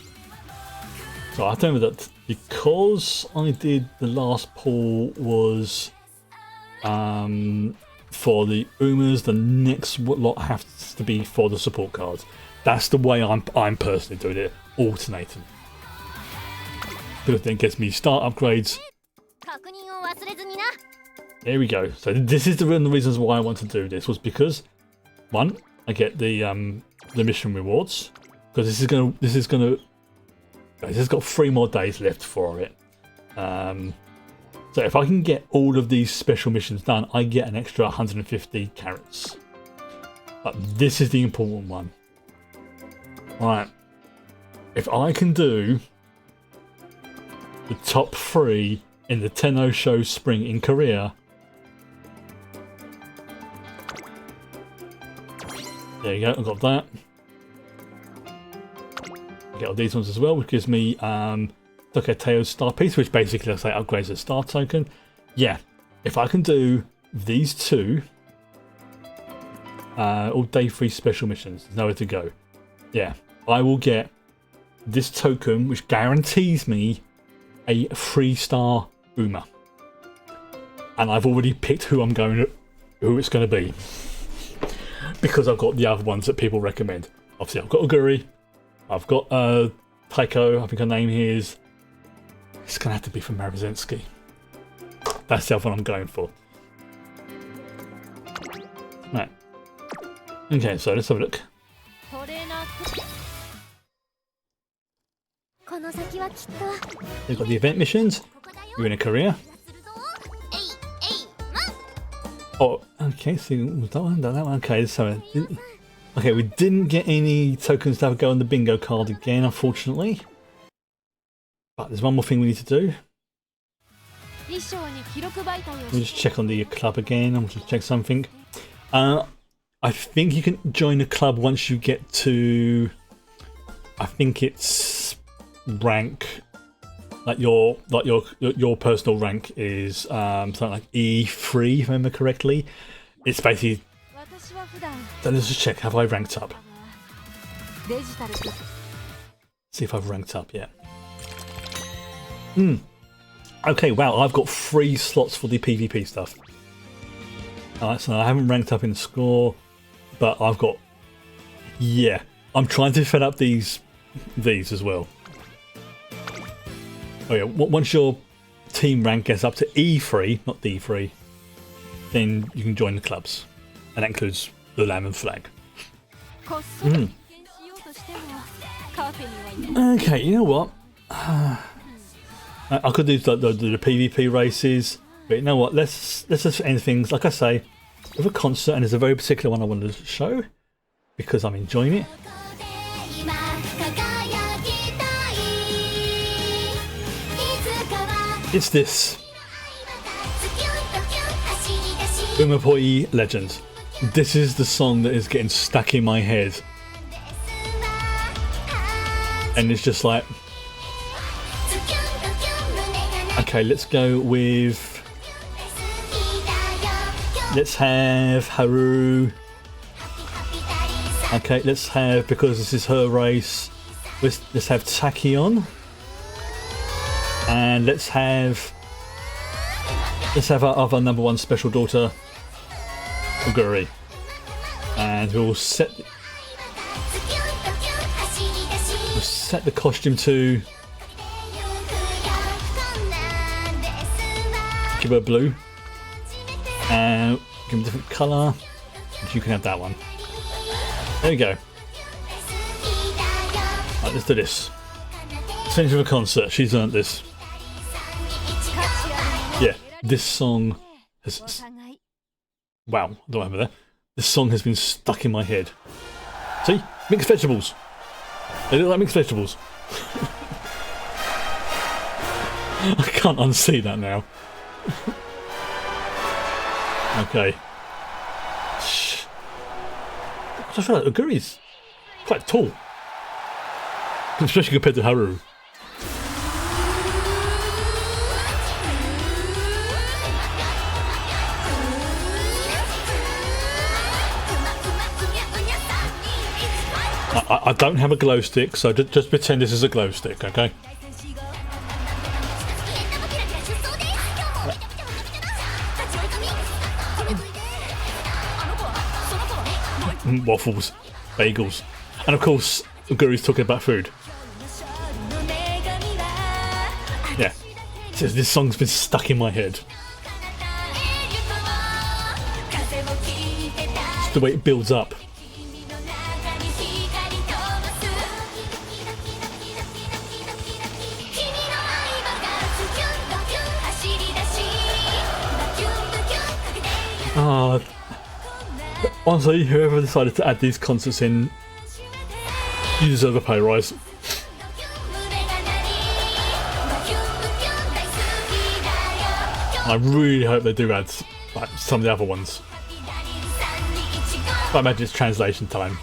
So I don't know that because I did the last pull was for the Umas, the next lot has to be for the support cards. That's the way I'm personally doing it, alternating. Because then it gets me start upgrades. There we go. So this is one of the reasons why I want to do this, was because one, I get the mission rewards, because this has got 3 more days left for it. So if I can get all of these special missions done, I get an extra 150 carats. But this is the important one. Right. If I can do the top 3 in the Tenno Show Spring in Korea, there you go, I've got that. I get all these ones as well, which gives me Toketeo's star piece, which basically, let's say, upgrades the star token. Yeah, if I can do these 2 all day 3 special missions, there's nowhere to go. Yeah, I will get this token, which guarantees me a 3-star Uma. And I've already picked who it's going to be, because I've got the other ones that people recommend. Obviously, I've got Oguri, I've got Taiko, I think her name is. It's going to have to be from Marizensky. That's the other one I'm going for. Right. Okay, so let's have a look. We've got the event missions. You're in a career. Oh, okay, so that one. Okay, so okay, we didn't get any tokens to go on the bingo card again, unfortunately. But there's one more thing we need to do. We'll just check on the club again. I'm just check something. I think you can join the club once you get to, I think it's rank, like your personal rank is something like E3, if I remember correctly. It's basically. So let's just check. Have I ranked up? See if I've ranked up yet. Okay, wow, I've got 3 slots for the PvP stuff. Alright, so I haven't ranked up in score, but I've got... Yeah, I'm trying to fill up these as well. Oh yeah, once your team rank gets up to E3, not D3, then you can join the clubs. And that includes the Lamb and Flag. こっそり発見しようとしてもカフェにはいない Okay, you know what? I could do the PvP races, but you know what? Let's just end things, like I say, with a concert, and there's a very particular one I wanted to show because I'm enjoying it. It's this Umamusume Legend. This is the song that is getting stuck in my head, and it's just like, okay, let's go with, let's have Haru. Okay, let's have, because this is her race, let's have Tachyon. And let's have our other number one special daughter, Oguri. And we'll set the costume to give her blue. And give them a different colour. And you can have that one. There we go. Right, let's do this. Same to a concert, she's earned this. Yeah, this song has... Wow, I don't remember that. This song has been stuck in my head. See? Mixed vegetables. They look like mixed vegetables. I can't unsee that now. Okay. I feel like Oguri's quite tall. Especially compared to Haru. I don't have a glow stick, so just pretend this is a glow stick, okay? Waffles, bagels, and of course, Oguri's talking about food. Yeah, this song's been stuck in my head. It's the way it builds up. Honestly, whoever decided to add these concerts in, you deserve a pay rise. I really hope they do add like some of the other ones. I imagine it's translation time.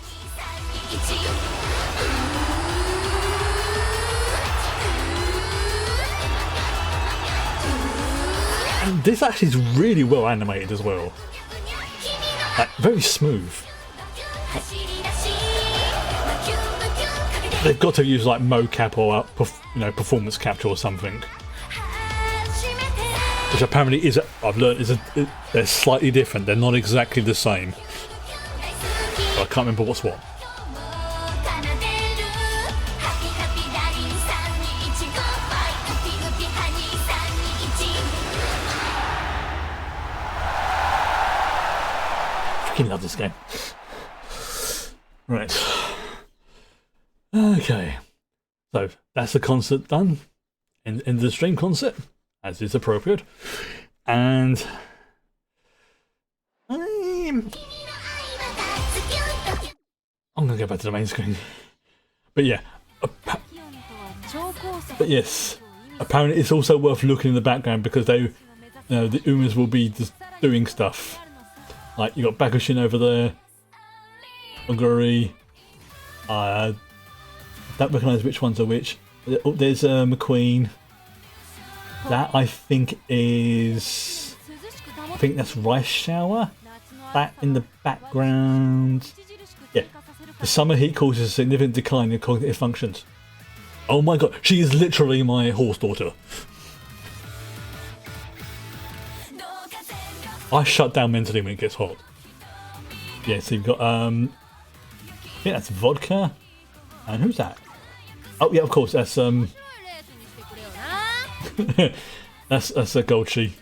And this actually is really well animated as well. Like, very smooth. They've got to use like mocap or performance capture or something, which apparently is, I've learned, they're slightly different. They're not exactly the same. But I can't remember what's what. I love this game. Right. Okay. So that's the concert done. In the stream concert, as is appropriate. And I'm gonna go back to the main screen. But yeah. But yes. Apparently it's also worth looking in the background because they, the Umas will be just doing stuff. Like, you got Bakushin over there, Oguri, don't recognise which ones are which. Oh, there's McQueen. That I think that's Rice Shower. That in the background. Yeah, the summer heat causes a significant decline in cognitive functions. Oh my god, she is literally my horse daughter. I shut down mentally when it gets hot. Yeah, so you've got I think that's vodka. And who's that? Oh yeah, of course, that's that's a Golchi.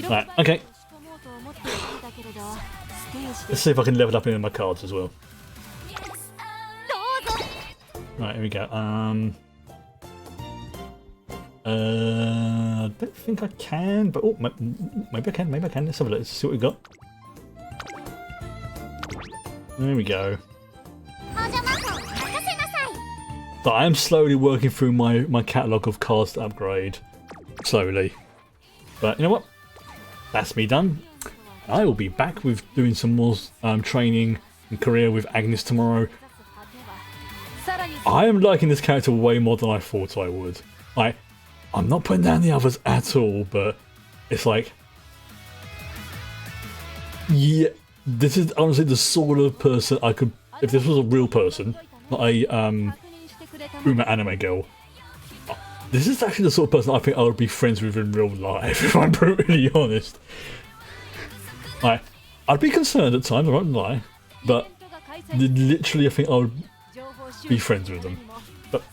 Right, okay. Let's see if I can level up any of my cards as well. Right, here we go. I don't think I can, but oh, maybe I can. Maybe I can. Let's have a look. Let's see what we got. There we go. But I am slowly working through my catalogue of cards to upgrade. Slowly. But you know what? That's me done. I will be back with doing some more training and career with Agnes tomorrow. I am liking this character way more than I thought I would. I'm not putting down the others at all, but it's like... Yeah, this is honestly the sort of person I could... If this was a real person, not a Uma anime girl, this is actually the sort of person I think I would be friends with in real life, if I'm brutally honest. I'd be concerned at times, I won't lie, but literally I think I would be friends with them. But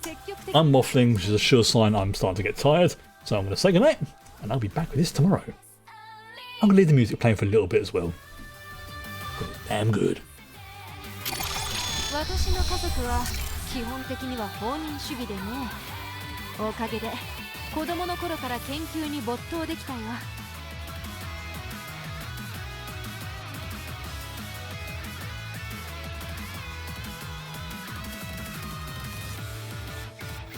I'm waffling, which is a sure sign I'm starting to get tired, so I'm going to say goodnight, and I'll be back with this tomorrow. I'm going to leave the music playing for a little bit as well. It's damn good. 私の家族は基本的には放任主義でね。おかげで子供の頃から研究に没頭できたよ。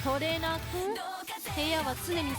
トレーナー君、部屋は常に